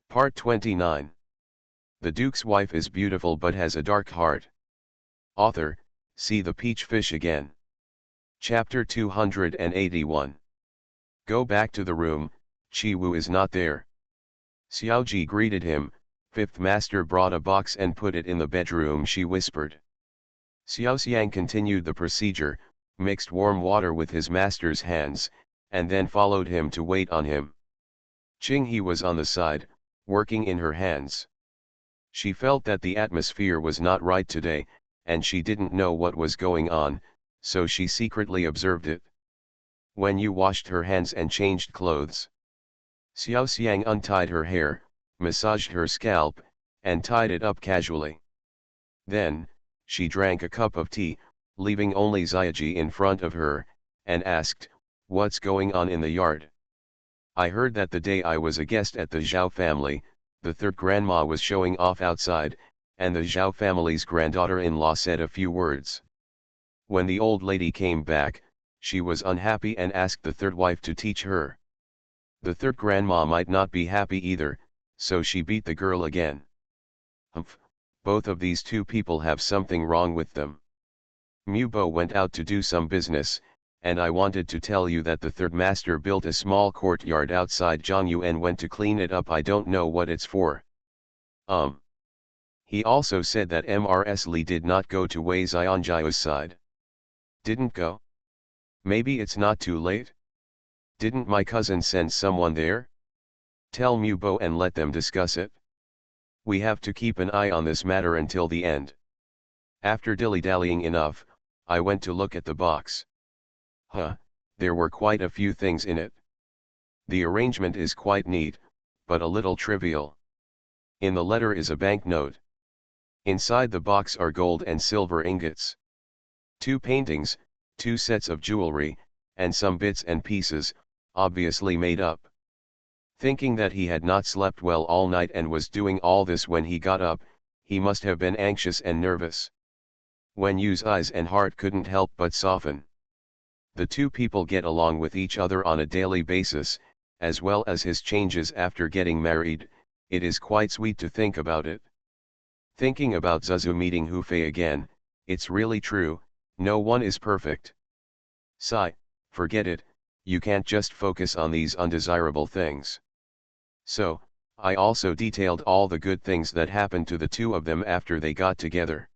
Part 29. The Duke's wife is beautiful but has a dark heart. Author, see the peach fish again. Chapter 281. Go back to the room, Chi Wu is not there. Xiaoji greeted him. Fifth master brought a box and put it in the bedroom, she whispered. Xiaoxiang continued the procedure, mixed warm water with his master's hands, and then followed him to wait on him. Qing He was on the side, working in her hands. She felt that the atmosphere was not right today, and she didn't know what was going on, so she secretly observed it. When you washed her hands and changed clothes. Xiaoxiang untied her hair, massaged her scalp, and tied it up casually. Then, she drank a cup of tea, leaving only Xiaoji in front of her, and asked, "What's going on in the yard?" "I heard that the day I was a guest at the Zhao family, the third grandma was showing off outside, and the Zhao family's granddaughter-in-law said a few words. When the old lady came back, she was unhappy and asked the third wife to teach her. The third grandma might not be happy either, so she beat the girl again. Humph, both of these two people have something wrong with them. Mubo went out to do some business, and I wanted to tell you that the third master built a small courtyard outside Zhangyu and went to clean it up. I don't know what it's for." He also said that Mrs. Li did not go to Wei Xianjiao's side. "Didn't go? Maybe it's not too late? Didn't my cousin send someone there? Tell Mubo and let them discuss it. We have to keep an eye on this matter until the end." After dilly-dallying enough, I went to look at the box. There were quite a few things in it. The arrangement is quite neat, but a little trivial. In the letter is a banknote. Inside the box are gold and silver ingots. 2 paintings, 2 sets of jewelry, and some bits and pieces, obviously made up. Thinking that he had not slept well all night and was doing all this when he got up, he must have been anxious and nervous. Wen Yu's eyes and heart couldn't help but soften. The two people get along with each other on a daily basis, as well as his changes after getting married. It is quite sweet to think about it. Thinking about Zuzu meeting Hu Fei again, it's really true, no one is perfect. Forget it, you can't just focus on these undesirable things. So, I also detailed all the good things that happened to the two of them after they got together.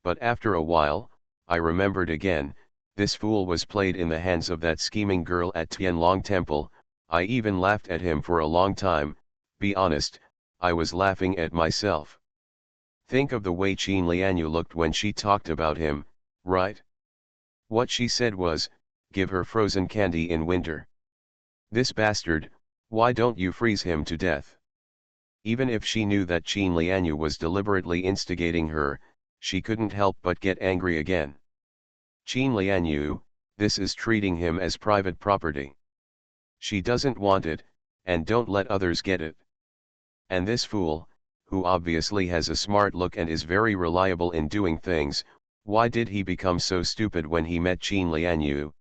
But after a while, I remembered again, this fool was played in the hands of that scheming girl at Tianlong Temple. I even laughed at him for a long time. Be honest, I was laughing at myself. Think of the way Qin Lianyu looked when she talked about him, right? What she said was, "Give her frozen candy in winter. This bastard, why don't you freeze him to death?" Even if she knew that Qin Lianyu was deliberately instigating her, she couldn't help but get angry again. Qin Lianyu, this is treating him as private property. She doesn't want it, and don't let others get it. And this fool, who obviously has a smart look and is very reliable in doing things, why did he become so stupid when he met Qin Lianyu?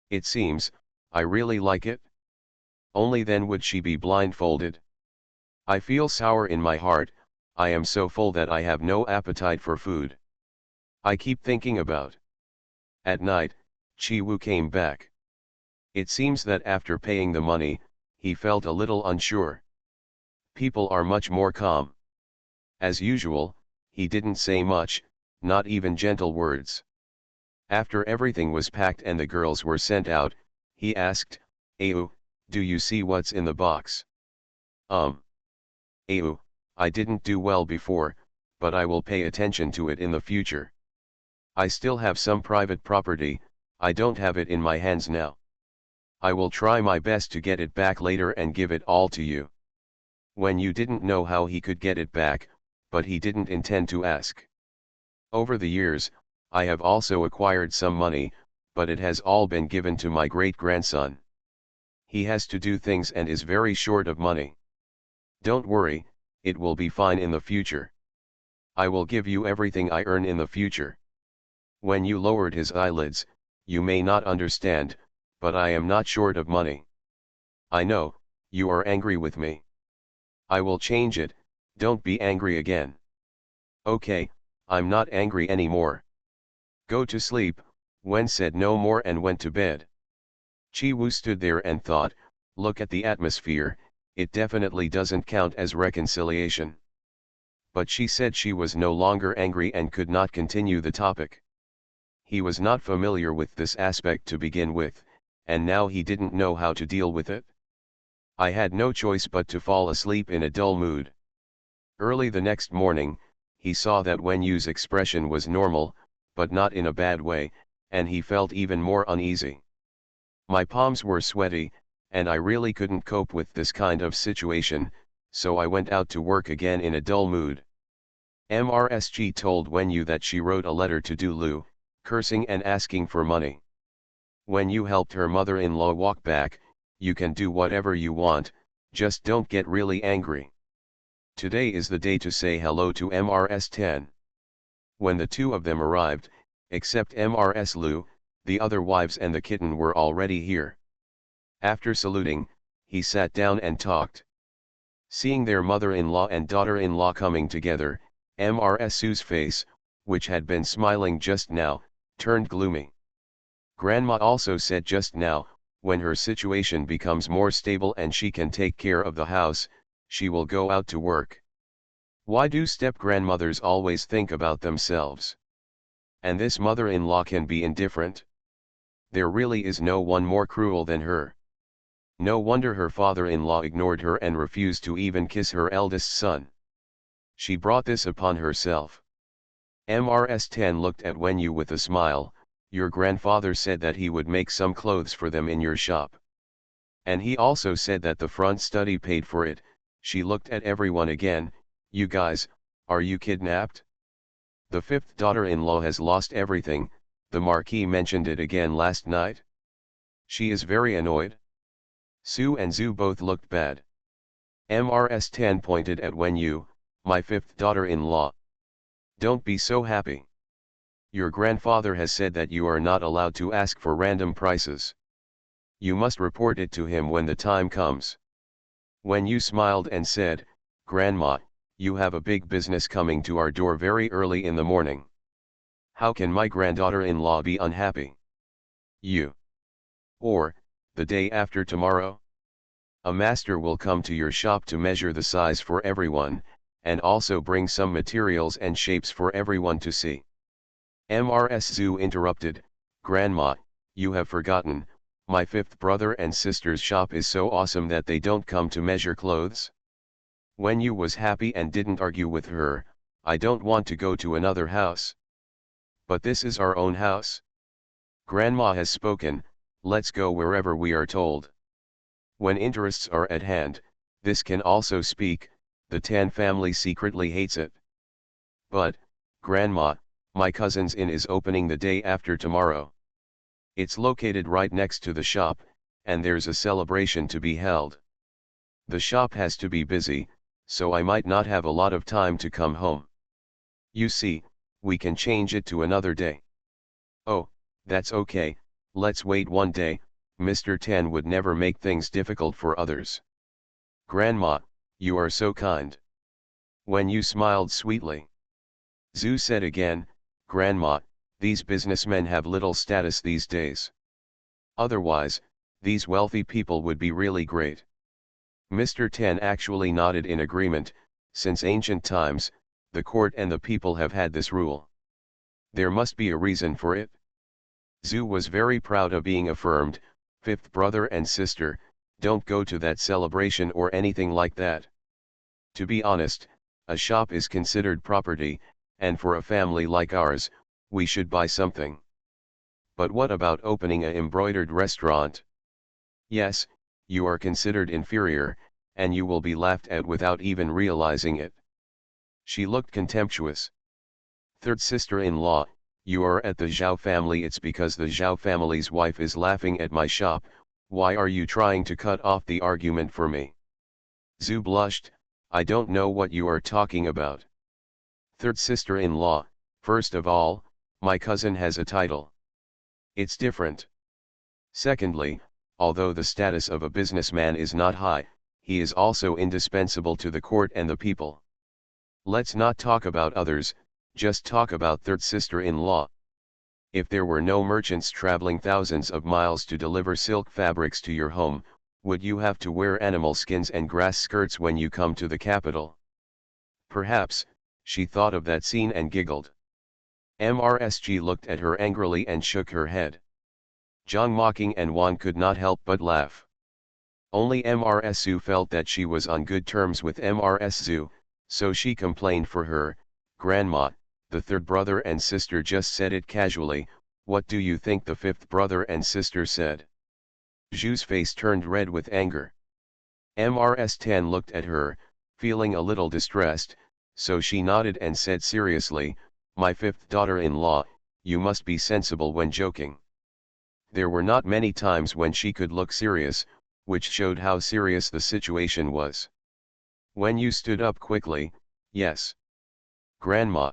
It seems, I really like it. Only then would she be blindfolded. I feel sour in my heart. I am so full that I have no appetite for food. I keep thinking about. At night, Chi Wu came back. It seems that after paying the money, he felt a little unsure. People are much more calm. As usual, he didn't say much, not even gentle words. After everything was packed and the girls were sent out, he asked, "Ayu, do you see what's in the box?" Ayu, I didn't do well before, but I will pay attention to it in the future. I still have some private property, I don't have it in my hands now. I will try my best to get it back later and give it all to you." When you didn't know how he could get it back, but he didn't intend to ask. Over the years, I have also acquired some money, but it has all been given to my great-grandson. He has to do things and is very short of money. Don't worry, it will be fine in the future. I will give you everything I earn in the future. When you lowered his eyelids, you may not understand, but I am not short of money. I know, you are angry with me. I will change it, don't be angry again. Okay, I'm not angry anymore. Go to sleep, Wen said no more and went to bed. Chi-woo stood there and thought, look at the atmosphere, it definitely doesn't count as reconciliation. But she said she was no longer angry and could not continue the topic. He was not familiar with this aspect to begin with, and now he didn't know how to deal with it. I had no choice but to fall asleep in a dull mood. Early the next morning, he saw that Wen Yu's expression was normal, but not in a bad way, and he felt even more uneasy. My palms were sweaty, and I really couldn't cope with this kind of situation, so I went out to work again in a dull mood. MRSG told Wen Yu that she wrote a letter to Du Lu, cursing and asking for money. Wen Yu helped her mother-in-law walk back, you can do whatever you want, just don't get really angry. Today is the day to say hello to MRS-10. When the two of them arrived, except MRS Lu, the other wives and the kitten were already here. After saluting, he sat down and talked. Seeing their mother-in-law and daughter-in-law coming together, MRS Su's face, which had been smiling just now, turned gloomy. Grandma also said just now, when her situation becomes more stable and she can take care of the house, she will go out to work. Why do step-grandmothers always think about themselves? And this mother-in-law can be indifferent? There really is no one more cruel than her. No wonder her father-in-law ignored her and refused to even kiss her eldest son. She brought this upon herself. MRS-10 looked at Wen Yu with a smile, your grandfather said that he would make some clothes for them in your shop. And he also said that the front study paid for it. She looked at everyone again, you guys, are you kidnapped? The fifth daughter-in-law has lost everything, the Marquis mentioned it again last night. She is very annoyed. Sue and Zhu both looked bad. MRS-10 pointed at Wen Yu, my fifth daughter-in-law. Don't be so happy. Your grandfather has said that you are not allowed to ask for random prices. You must report it to him when the time comes. Wen Yu smiled and said, Grandma, you have a big business coming to our door very early in the morning. How can my granddaughter-in-law be unhappy? You. Or, the day after tomorrow? A master will come to your shop to measure the size for everyone, and also bring some materials and shapes for everyone to see. MRS Zhu interrupted, Grandma, you have forgotten, my fifth brother and sister's shop is so awesome that they don't come to measure clothes. Wen Yu was happy and didn't argue with her, I don't want to go to another house. But this is our own house. Grandma has spoken, let's go wherever we are told. When interests are at hand, this can also speak, the Tan family secretly hates it. But, Grandma, my cousin's inn is opening the day after tomorrow. It's located right next to the shop, and there's a celebration to be held. The shop has to be busy, so I might not have a lot of time to come home. You see, we can change it to another day. Oh, that's okay, let's wait one day, Mr. Tan would never make things difficult for others. Grandma, you are so kind. Wen Yu smiled sweetly. Zhu said again, Grandma, these businessmen have little status these days. Otherwise, these wealthy people would be really great. Mr. Tan actually nodded in agreement, since ancient times, the court and the people have had this rule. There must be a reason for it. Zhu was very proud of being affirmed, fifth brother and sister, don't go to that celebration or anything like that. To be honest, a shop is considered property, and for a family like ours, we should buy something. But what about opening an embroidered restaurant? Yes, you are considered inferior, and you will be laughed at without even realizing it. She looked contemptuous. Third sister-in-law, you are at the Zhao family. It's because the Zhao family's wife is laughing at my shop. Why are you trying to cut off the argument for me? Zhu blushed, I don't know what you are talking about. Third sister-in-law, first of all, my cousin has a title. It's different. Secondly, although the status of a businessman is not high, he is also indispensable to the court and the people. Let's not talk about others, just talk about third sister-in-law. If there were no merchants traveling thousands of miles to deliver silk fabrics to your home, would you have to wear animal skins and grass skirts when you come to the capital? Perhaps, she thought of that scene and giggled. MRSG looked at her angrily and shook her head. Zhang mocking and Wan could not help but laugh. Only MRSU felt that she was on good terms with MRSU, so she complained for her. Grandma, the third brother and sister just said it casually, what do you think the fifth brother and sister said? Zhu's face turned red with anger. MRS Tan looked at her, feeling a little distressed, so she nodded and said seriously, my fifth daughter-in-law, you must be sensible when joking. There were not many times when she could look serious, which showed how serious the situation was. When you stood up quickly, yes. Grandma.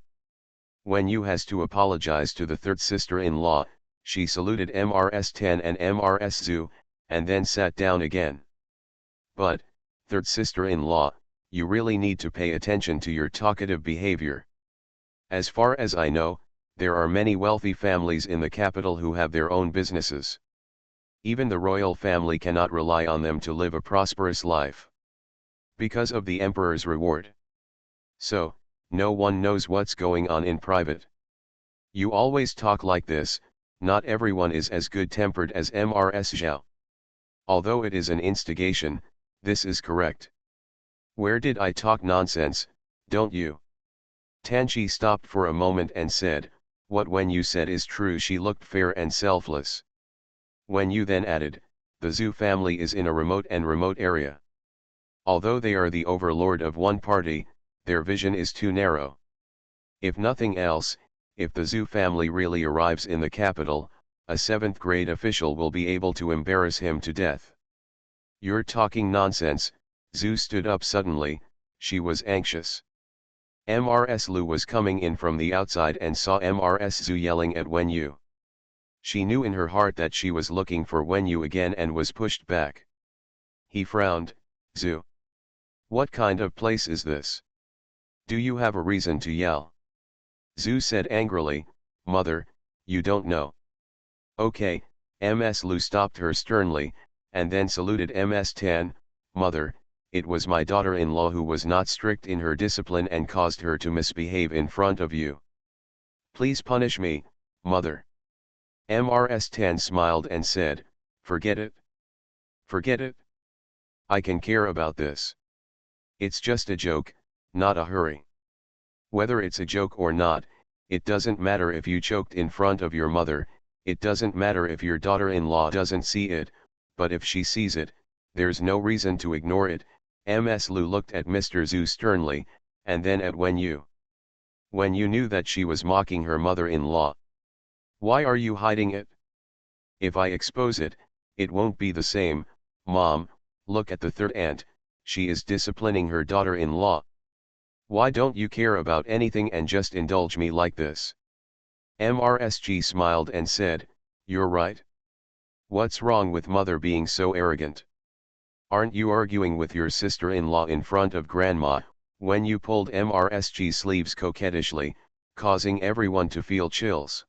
When you has to apologize to the third sister-in-law, she saluted MRS Tan and MRS Zhu, and then sat down again. But, third sister-in-law, you really need to pay attention to your talkative behavior. As far as I know, there are many wealthy families in the capital who have their own businesses. Even the royal family cannot rely on them to live a prosperous life. Because of the emperor's reward. So, no one knows what's going on in private. You always talk like this, not everyone is as good-tempered as MRS Zhao. Although it is an instigation, this is correct. Where did I talk nonsense, don't you? Tanchi stopped for a moment and said, what when you said is true. She looked fair and selfless. When you then added, the Zhu family is in a remote area. Although they are the overlord of one party, their vision is too narrow. If nothing else, if the Zhu family really arrives in the capital, a 7th grade official will be able to embarrass him to death. You're talking nonsense. Zhu stood up suddenly, she was anxious. MRS Lu was coming in from the outside and saw MRS Zhu yelling at Wen Yu. She knew in her heart that she was looking for Wen Yu again and was pushed back. He frowned, Zhu. What kind of place is this? Do you have a reason to yell? Zhu said angrily, Mother, you don't know. Okay, MS Lu stopped her sternly, and then saluted MS Tan, Mother, it was my daughter-in-law who was not strict in her discipline and caused her to misbehave in front of you. Please punish me, Mother. MRS Tan smiled and said, forget it. Forget it. I can care about this. It's just a joke, not a hurry. Whether it's a joke or not, it doesn't matter if you choked in front of your mother, it doesn't matter if your daughter-in-law doesn't see it, but if she sees it, there's no reason to ignore it. MS Lu looked at Mr. Zhu sternly, and then at Wen Yu. Wen Yu knew that she was mocking her mother-in-law. Why are you hiding it? If I expose it, it won't be the same. Mom, look at the third aunt, she is disciplining her daughter-in-law. Why don't you care about anything and just indulge me like this? MRSG smiled and said, you're right. What's wrong with mother being so arrogant? Aren't you arguing with your sister-in-law in front of grandma? When you pulled MRSG's sleeves coquettishly, causing everyone to feel chills.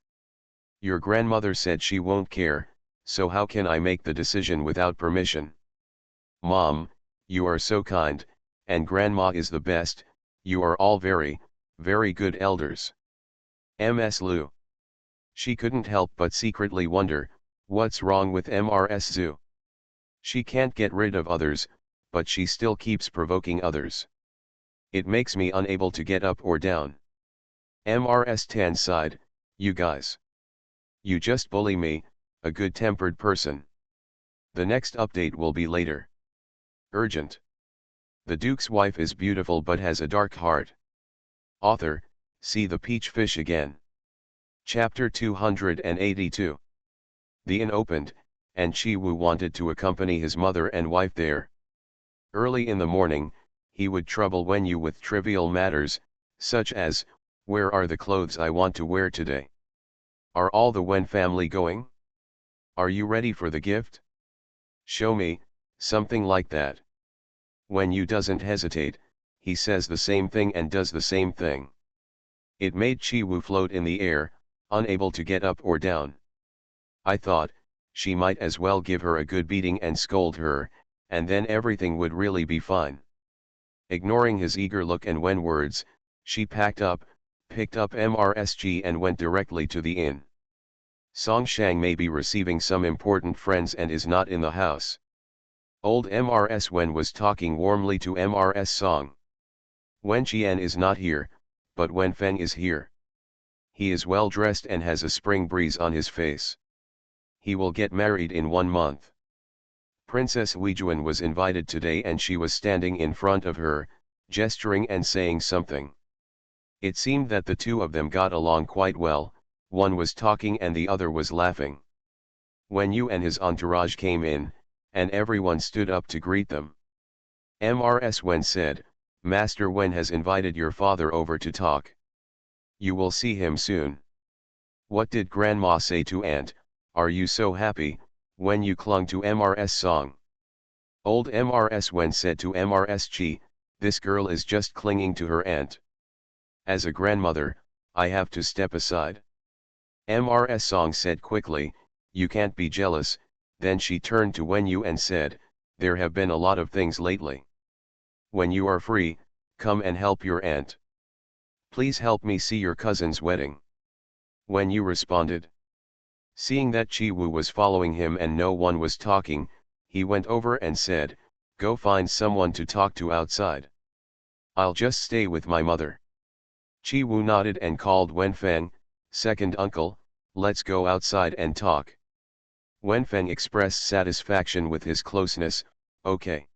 Your grandmother said she won't care, so how can I make the decision without permission? Mom, you are so kind, and grandma is the best, you are all very, very good elders. MS Lu. She couldn't help but secretly wonder, what's wrong with MRS Zhu? She can't get rid of others, but she still keeps provoking others. It makes me unable to get up or down. MRS Tan sighed, you guys. You just bully me, a good-tempered person. The next update will be later. Urgent. The Duke's wife is beautiful but has a dark heart. Author, see the peach fish again. Chapter 282. The inn opened, and Chi Wu wanted to accompany his mother and wife there. Early in the morning, he would trouble Wen Yu with trivial matters, such as, where are the clothes I want to wear today? Are all the Wen family going? Are you ready for the gift? Show me, something like that. Wen Yu doesn't hesitate, he says the same thing and does the same thing. It made Chi Wu float in the air, unable to get up or down. I thought, she might as well give her a good beating and scold her, and then everything would really be fine. Ignoring his eager look and Wen words, she packed up, picked up MRSG and went directly to the inn. Song Shang may be receiving some important friends and is not in the house. Old MRS Wen was talking warmly to MRS Song. Wen Qian is not here, but Wen Feng is here. He is well dressed and has a spring breeze on his face. He will get married in 1 month. Princess Huijuan was invited today and she was standing in front of her, gesturing and saying something. It seemed that the two of them got along quite well, one was talking and the other was laughing. Wen Yu and his entourage came in, and everyone stood up to greet them. MRS Wen said, "Master Wen has invited your father over to talk. You will see him soon." "What did Grandma say to Aunt? Are you so happy?" Wen Yu clung to MRS Song. Old MRS Wen said to MRS Chi, "This girl is just clinging to her aunt. As a grandmother, I have to step aside." MRS Song said quickly, "You can't be jealous." Then she turned to Wen Yu and said, "There have been a lot of things lately. When you are free, come and help your aunt. Please help me see your cousin's wedding." Wen Yu responded. Seeing that Chi Wu was following him and no one was talking, he went over and said, "Go find someone to talk to outside. I'll just stay with my mother." Chi Wu nodded and called Wen Feng, "Second uncle, let's go outside and talk." Wen Feng expressed satisfaction with his closeness. "Okay.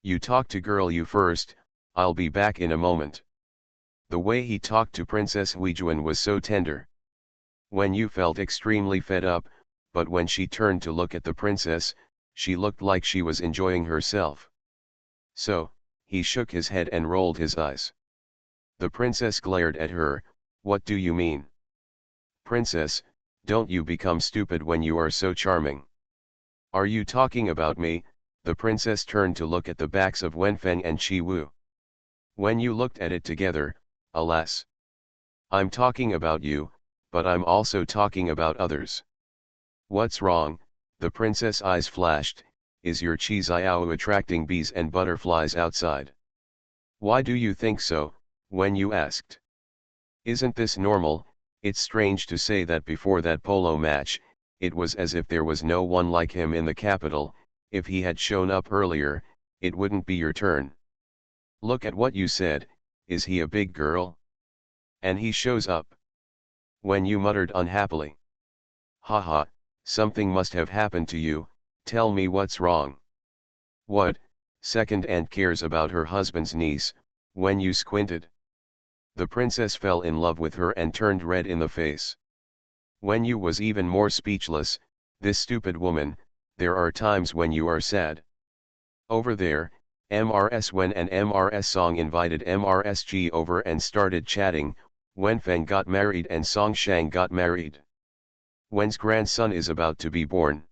You talk to girl you first, I'll be back in a moment." The way he talked to Princess Huijuan was so tender. Wen Yu felt extremely fed up, but when she turned to look at the princess, she looked like she was enjoying herself. So, he shook his head and rolled his eyes. The princess glared at her. "What do you mean? Princess, don't you become stupid when you are so charming. Are you talking about me?" The princess turned to look at the backs of Wen Feng and Chi Wu. Wen Yu looked at it together. "Alas. I'm talking about you, but I'm also talking about others." "What's wrong?" The princess' eyes flashed. "Is your Chi Xiao attracting bees and butterflies outside?" "Why do you think so?" Wen Yu asked. "Isn't this normal?" It's strange to say that before that polo match, it was as if there was no one like him in the capital. If he had shown up earlier, it wouldn't be your turn. "Look at what you said. Is he a big girl? And he shows up?" Wen Yu muttered unhappily. "Haha, something must have happened to you. Tell me what's wrong." "What, second aunt cares about her husband's niece?" Wen Yu squinted. The princess fell in love with her and turned red in the face. Wen Yu was even more speechless. This stupid woman. There are times when you are sad. Over there, MRS Wen and MRS Song invited MRSG over and started chatting. Wen Feng got married and Song Shang got married. Wen's grandson is about to be born.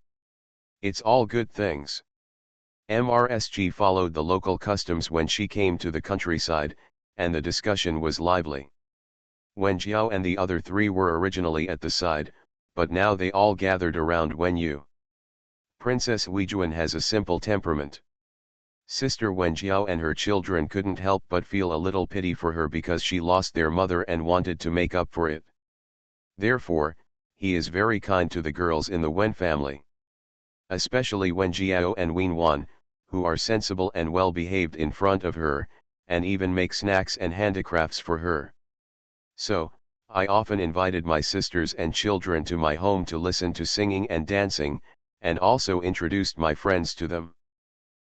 It's all good things. MRSG followed the local customs when she came to the countryside, and the discussion was lively. Wen Jiao and the other three were originally at the side, but now they all gathered around Wen Yu. Princess Huijuan has a simple temperament. Sister Wen Jiao and her children couldn't help but feel a little pity for her because she lost their mother and wanted to make up for it. Therefore, he is very kind to the girls in the Wen family. Especially Wen Jiao and Wen Wan, who are sensible and well behaved in front of her, and even make snacks and handicrafts for her. So, I often invited my sisters and children to my home to listen to singing and dancing, and also introduced my friends to them.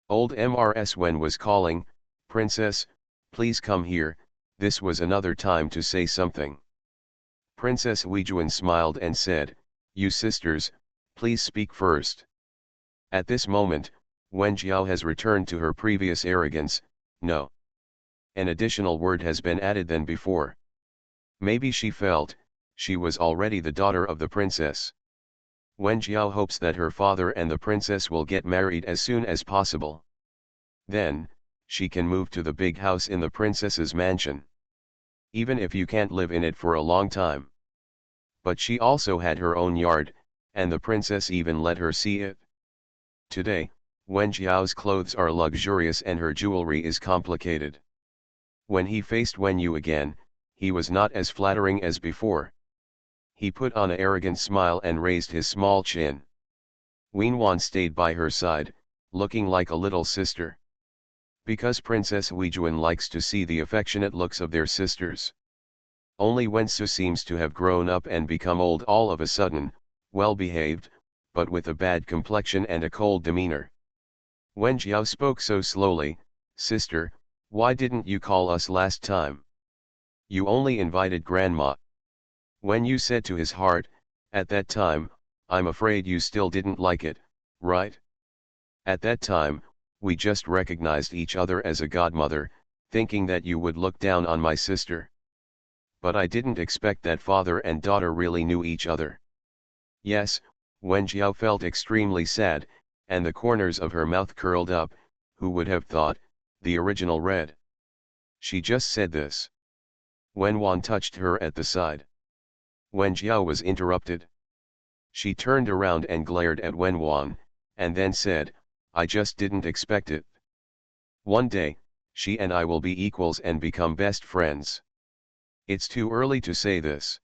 Old MRS Wen was calling, "Princess, please come here." This was another time to say something. Princess Huijuan smiled and said, "You sisters, please speak first." At this moment, Wen Jiao has returned to her previous arrogance. No. An additional word has been added than before. Maybe she felt, she was already the daughter of the princess. Wen Jiao hopes that her father and the princess will get married as soon as possible. Then, she can move to the big house in the princess's mansion. Even if you can't live in it for a long time. But she also had her own yard, and the princess even let her see it. Today, Wen Jiao's clothes are luxurious and her jewelry is complicated. When he faced Wen Yu again, he was not as flattering as before. He put on an arrogant smile and raised his small chin. Wenwan stayed by her side, looking like a little sister. Because Princess Weijuan likes to see the affectionate looks of their sisters. Only Wensu seems to have grown up and become old all of a sudden, well-behaved, but with a bad complexion and a cold demeanor. Wen Jiao spoke so slowly, "Sister, why didn't you call us last time? You only invited Grandma." Wen Yu said to his heart, "At that time, I'm afraid you still didn't like it, right? At that time, we just recognized each other as a godmother, thinking that you would look down on my sister. But I didn't expect that father and daughter really knew each other." Yes, Wen Jiao felt extremely sad, and the corners of her mouth curled up. Who would have thought, the original red. She just said this. Wen Wan touched her at the side. Wen Jiao was interrupted. She turned around and glared at Wen Wan, and then said, "I just didn't expect it. One day, she and I will be equals and become best friends." It's too early to say this.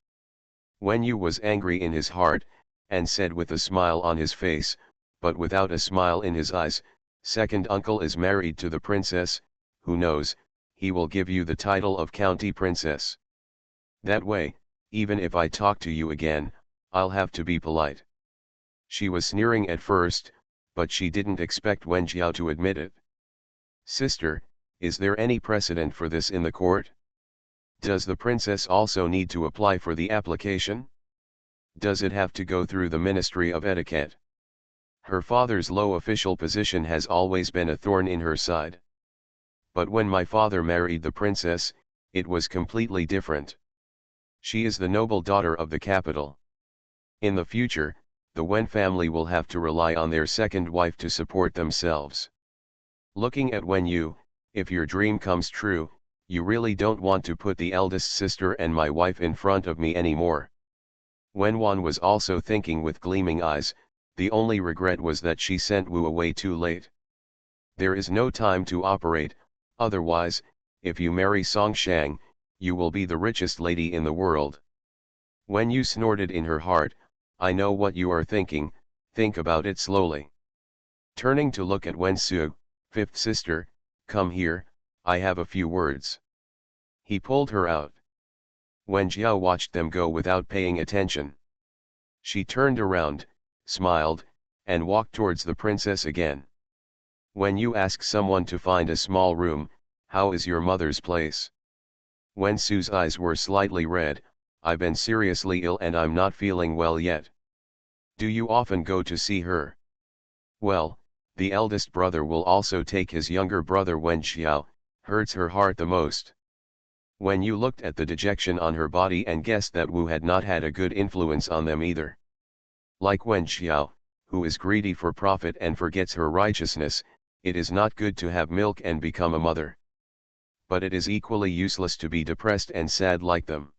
Wen Yu was angry in his heart, and said with a smile on his face, but without a smile in his eyes, "Second uncle is married to the princess, who knows, he will give you the title of county princess. That way, even if I talk to you again, I'll have to be polite." She was sneering at first, but she didn't expect Wen Jiao to admit it. "Sister, is there any precedent for this in the court? Does the princess also need to apply for the application? Does it have to go through the Ministry of Etiquette?" Her father's low official position has always been a thorn in her side. But when my father married the princess, it was completely different. She is the noble daughter of the capital. In the future, the Wen family will have to rely on their second wife to support themselves. Looking at Wen Yu, if your dream comes true, you really don't want to put the eldest sister and my wife in front of me anymore. Wen Wan was also thinking with gleaming eyes. The only regret was that she sent Wu away too late. There is no time to operate, otherwise, if you marry Song Shang, you will be the richest lady in the world. Wen Yu snorted in her heart, "I know what you are thinking, think about it slowly." Turning to look at Wen Su, "Fifth sister, come here, I have a few words." He pulled her out. Wen Jiao watched them go without paying attention. She turned around, smiled, and walked towards the princess again. "When you ask someone to find a small room, how is your mother's place?" Wen Su's eyes were slightly red. "I've been seriously ill and I'm not feeling well yet." "Do you often go to see her?" "Well, the eldest brother will also take his younger brother Wen Xiao, hurts her heart the most." When you looked at the dejection on her body and guessed that Wu had not had a good influence on them either. Like Wen Xiao, who is greedy for profit and forgets her righteousness, it is not good to have milk and become a mother. But it is equally useless to be depressed and sad like them.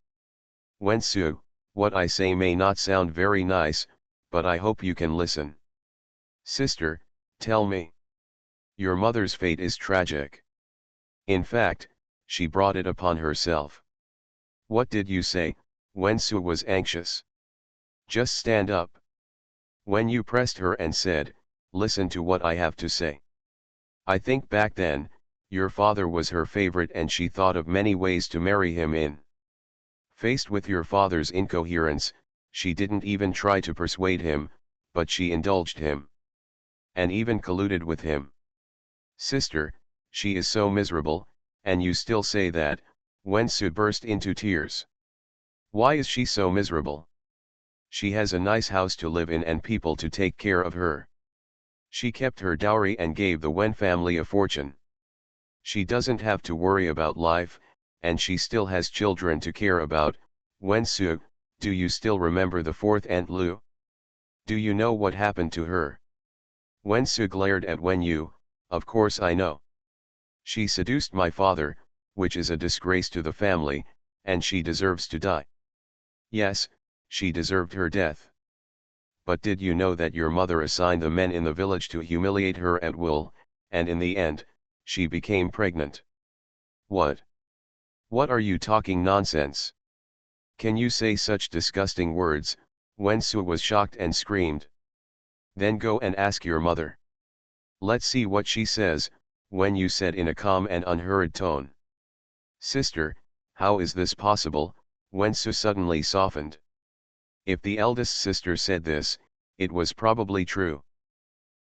Wen Su, what I say may not sound very nice, but I hope you can listen. Sister, tell me. Your mother's fate is tragic. In fact, she brought it upon herself. What did you say? Wen Su was anxious. Just stand up. Wen Yu pressed her and said, listen to what I have to say. I think back then, your father was her favorite and she thought of many ways to marry him in. Faced with your father's incoherence, she didn't even try to persuade him, but she indulged him. And even colluded with him. Sister, she is so miserable, and you still say that. Wen Su burst into tears. Why is she so miserable? She has a nice house to live in and people to take care of her. She kept her dowry and gave the Wen family a fortune. She doesn't have to worry about life, and she still has children to care about. Wen Su, do you still remember the fourth Aunt Lu? Do you know what happened to her? Wen Su glared at Wen Yu, of course I know. She seduced my father, which is a disgrace to the family, and she deserves to die. Yes, she deserved her death. But did you know that your mother assigned the men in the village to humiliate her at will, and in the end, she became pregnant? What? What are you talking nonsense? Can you say such disgusting words? Wen Su was shocked and screamed. Then go and ask your mother. Let's see what she says, Wen Yu said in a calm and unhurried tone. Sister, how is this possible? Wen Su suddenly softened. If the eldest sister said this, it was probably true.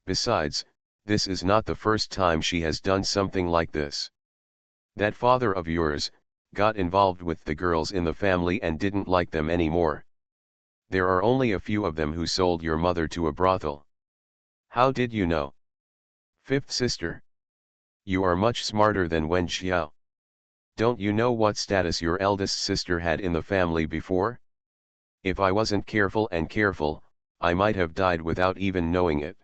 Besides, this is not the first time she has done something like this. That father of yours got involved with the girls in the family and didn't like them anymore. There are only a few of them who sold your mother to a brothel. How did you know? Fifth sister. You are much smarter than Wen Xiao. Don't you know what status your eldest sister had in the family before? If I wasn't careful, I might have died without even knowing it.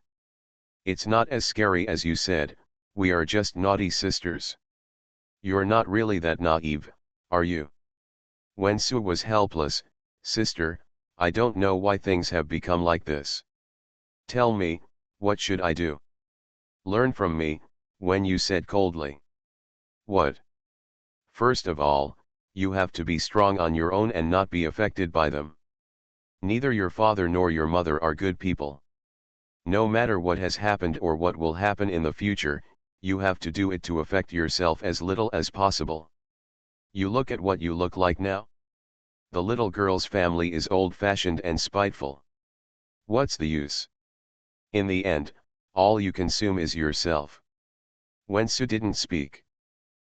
It's not as scary as you said, we are just naughty sisters. You're not really that naive, are you? Wen Su was helpless. Sister, I don't know why things have become like this. Tell me, what should I do? Learn from me, Wen Yu said coldly. What? First of all, you have to be strong on your own and not be affected by them. Neither your father nor your mother are good people. No matter what has happened or what will happen in the future, you have to do it to affect yourself as little as possible. You look at what you look like now. The little girl's family is old-fashioned and spiteful. What's the use? In the end, all you consume is yourself. Wen Su didn't speak.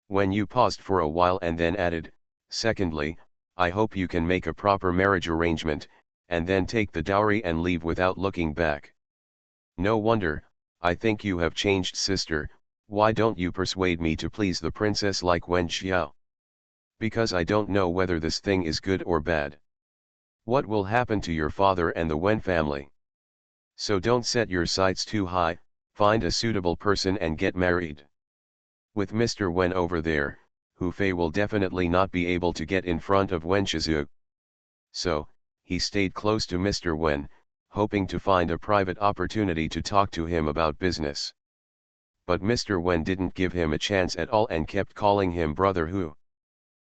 Wen Yu paused for a while and then added, secondly, I hope you can make a proper marriage arrangement, and then take the dowry and leave without looking back. No wonder, I think you have changed, sister. Why don't you persuade me to please the princess like Wen Xiao? Because I don't know whether this thing is good or bad. What will happen to your father and the Wen family? So don't set your sights too high, find a suitable person and get married. With Mr. Wen over there, Hu Fei will definitely not be able to get in front of Wen Shizhu. So, he stayed close to Mr. Wen, hoping to find a private opportunity to talk to him about business. But Mr. Wen didn't give him a chance at all and kept calling him Brother Hu.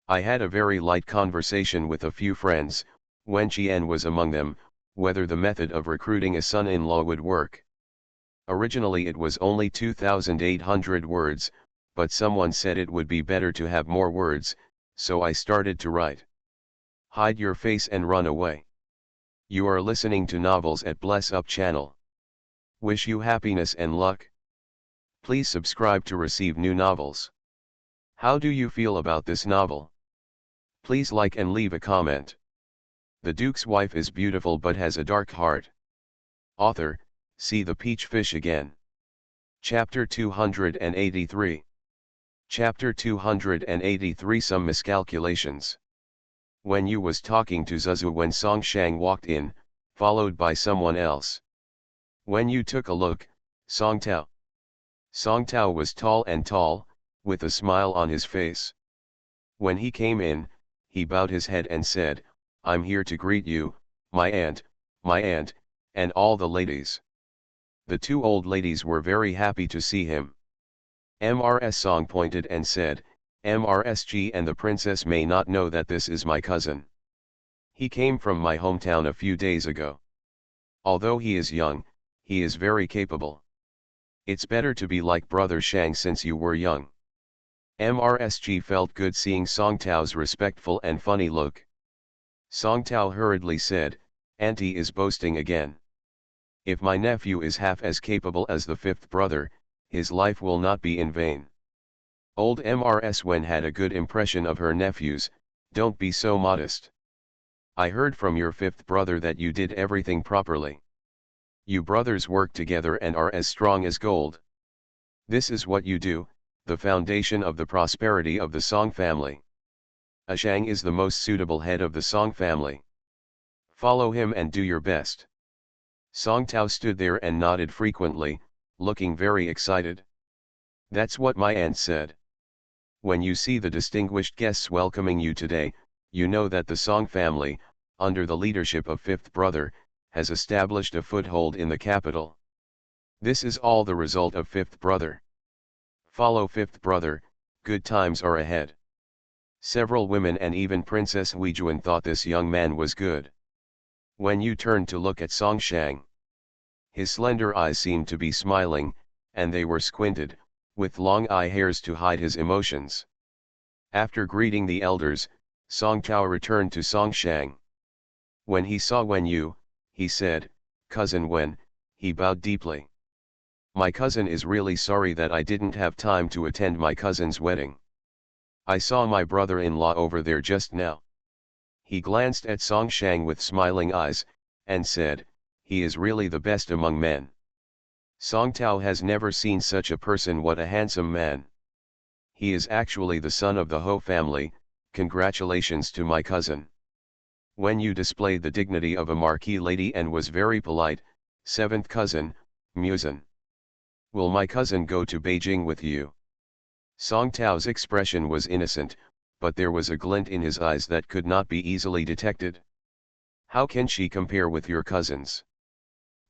I had a very light conversation with a few friends, Wen Qian was among them, whether the method of recruiting a son-in-law would work. Originally it was only 2,800 words, but someone said it would be better to have more words, so I started to write. Hide your face and run away. You are listening to novels at Bless Up channel. Wish you happiness and luck. Please subscribe to receive new novels. How do you feel about this novel? Please like and leave a comment. The Duke's wife is beautiful but has a dark heart. Author, see the peach fish again. Chapter 283. Chapter 283 Some miscalculations. Wen Yu was talking to Zuzu when Song Shang walked in, followed by someone else. Wen Yu took a look, Song Tao. Song Tao was tall, with a smile on his face. When he came in, he bowed his head and said, I'm here to greet you, my aunt, and all the ladies. The two old ladies were very happy to see him. Mrs. Song pointed and said, MRSG and the princess may not know that this is my cousin. He came from my hometown a few days ago. Although he is young, he is very capable. It's better to be like Brother Shang since you were young. MRSG felt good seeing Song Tao's respectful and funny look. Song Tao hurriedly said, Auntie is boasting again. If my nephew is half as capable as the fifth brother, his life will not be in vain. Old Mrs. Wen had a good impression of her nephews, don't be so modest. I heard from your fifth brother that you did everything properly. You brothers work together and are as strong as gold. This is what you do, the foundation of the prosperity of the Song family. A Shang is the most suitable head of the Song family. Follow him and do your best. Song Tao stood there and nodded frequently, looking very excited. That's what my aunt said. When you see the distinguished guests welcoming you today, you know that the Song family, under the leadership of fifth brother, has established a foothold in the capital. This is all the result of fifth brother. Follow fifth brother, good times are ahead. Several women and even Princess Huijuan thought this young man was good. When you turned to look at Song Shang, his slender eyes seemed to be smiling, and they were squinted, with long eye hairs to hide his emotions. After greeting the elders, Song Tao returned to Song Shang. When he saw Wen Yu, he said, "Cousin Wen," he bowed deeply. "My cousin is really sorry that I didn't have time to attend my cousin's wedding. I saw my brother-in-law over there just now." He glanced at Song Shang with smiling eyes, and said, "He is really the best among men. Song Tao has never seen such a person. What a handsome man. He is actually the son of the Ho family. Congratulations to my cousin." When you displayed the dignity of a marquis lady and was very polite, seventh cousin, Musen. "Will my cousin go to Beijing with you?" Song Tao's expression was innocent, but there was a glint in his eyes that could not be easily detected. "How can she compare with your cousins?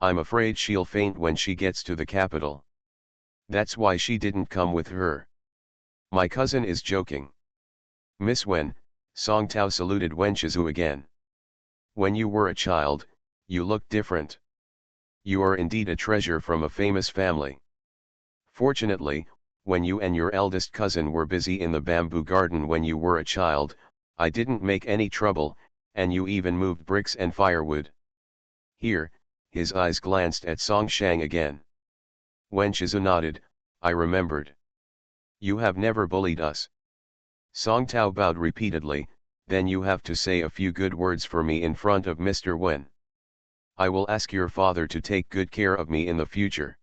I'm afraid she'll faint when she gets to the capital. That's why she didn't come with her. My cousin is joking." "Miss Wen," Song Tao saluted Wen Shizu again. "When you were a child, you looked different. You are indeed a treasure from a famous family. Fortunately, when you and your eldest cousin were busy in the bamboo garden when you were a child, I didn't make any trouble, and you even moved bricks and firewood." Here, his eyes glanced at Song Shang again. Wen Shizu nodded, "I remembered. You have never bullied us." Song Tao bowed repeatedly, "Then you have to say a few good words for me in front of Mr. Wen. I will ask your father to take good care of me in the future."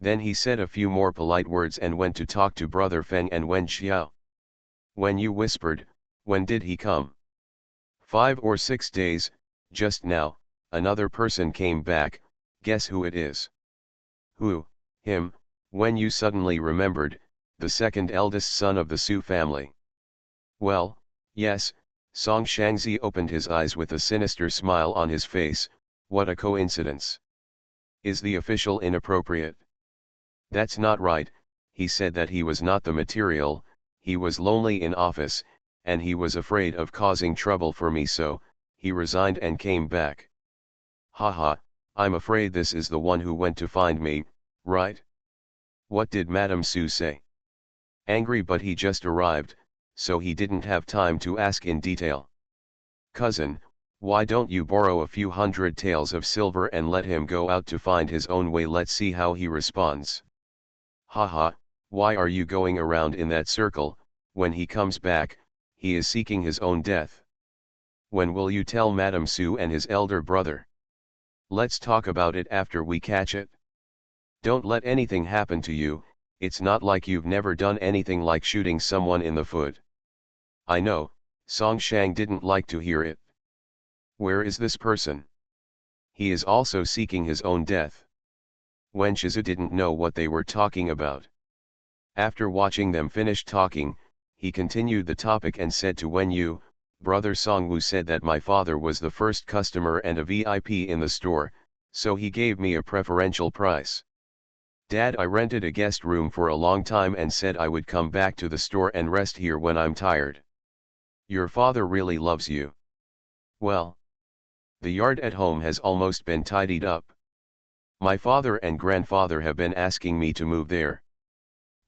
Then he said a few more polite words and went to talk to Brother Feng and Wen Xiao. When you whispered, "When did he come?" 5 or 6 days, just now, another person came back, guess who it is?" "Who?" "Him," when you suddenly remembered, the second eldest son of the Su family. "Well, yes," Song Shangzi opened his eyes with a sinister smile on his face, "what a coincidence. Is the official inappropriate?" "That's not right," he said that he was not the material, he was lonely in office, and he was afraid of causing trouble for me, so he resigned and came back. Haha, I'm afraid this is the one who went to find me, right? What did Madame Su say?" "Angry, but he just arrived, so he didn't have time to ask in detail." "Cousin, why don't you borrow a few hundred taels of silver and let him go out to find his own way? Let's see how he responds." "Haha, why are you going around in that circle? When he comes back, he is seeking his own death. When will you tell Madame Su and his elder brother? Let's talk about it after we catch it. Don't let anything happen to you. It's not like you've never done anything like shooting someone in the foot." "I know," Song Shang didn't like to hear it. "Where is this person?" "He is also seeking his own death." Wen Shizu didn't know what they were talking about. After watching them finish talking, he continued the topic and said to Wen Yu, "Brother Songwu said that my father was the first customer and a VIP in the store, so he gave me a preferential price. Dad, I rented a guest room for a long time and said I would come back to the store and rest here when I'm tired. Your father really loves you. Well, the yard at home has almost been tidied up. My father and grandfather have been asking me to move there.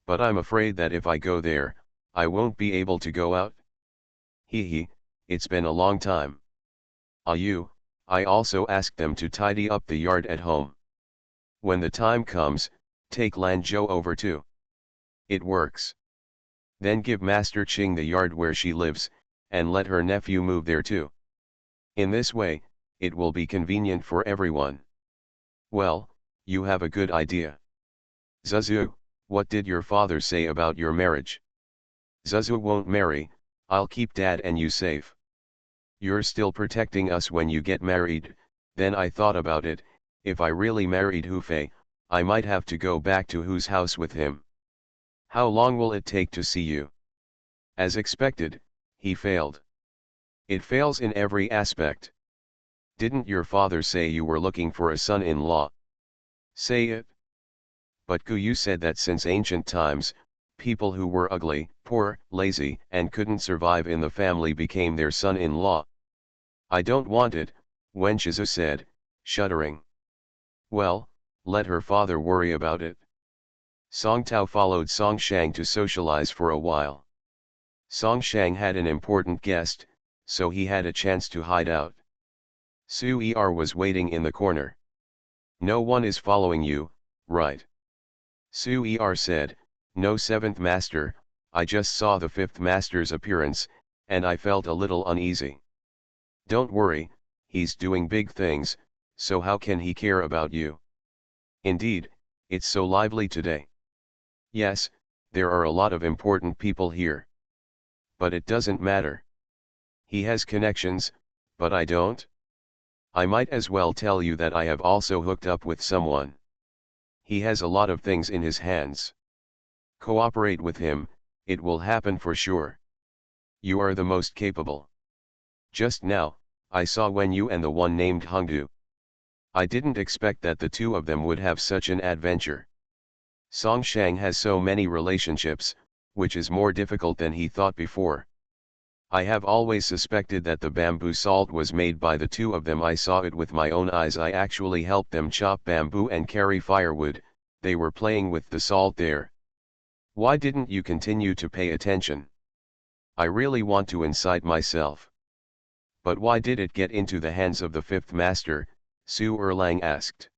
But I'm afraid that if I go there, I won't be able to go out. Hee, it's been a long time. I also asked them to tidy up the yard at home. When the time comes, take Lanzhou over too. It works. Then give Master Qing the yard where she lives, and let her nephew move there too. In this way, it will be convenient for everyone." "Well, you have a good idea. Zuzu, what did your father say about your marriage?" "Zuzu won't marry, I'll keep Dad and you safe." "You're still protecting us when you get married." Then I thought about it, if I really married Hu Fei, I might have to go back to Hu's house with him. How long will it take to see you? As expected, he failed. It fails in every aspect. Didn't your father say you were looking for a son-in-law? Say it. But you said that since ancient times, people who were ugly, poor, lazy, and couldn't survive in the family became their son-in-law. I don't want it, Wen Shizu said, shuddering. Well, let her father worry about it. Song Tao followed Song Shang to socialize for a while. Song Shang had an important guest, so he had a chance to hide out. Su Er was waiting in the corner. No one is following you, right? Su Er said, no seventh master, I just saw the fifth master's appearance, and I felt a little uneasy. Don't worry, he's doing big things, so how can he care about you? Indeed, it's so lively today. Yes, there are a lot of important people here. But it doesn't matter. He has connections, but I don't. I might as well tell you that I have also hooked up with someone. He has a lot of things in his hands. Cooperate with him, it will happen for sure. You are the most capable. Just now, I saw Wen Yu and the one named Hongdu. I didn't expect that the two of them would have such an adventure. Song Shang has so many relationships, which is more difficult than he thought before. I have always suspected that the bamboo salt was made by the two of them. I saw it with my own eyes. I actually helped them chop bamboo and carry firewood. They were playing with the salt there. Why didn't you continue to pay attention? I really want to incite myself. But why did it get into the hands of the fifth master? Su Erlang asked.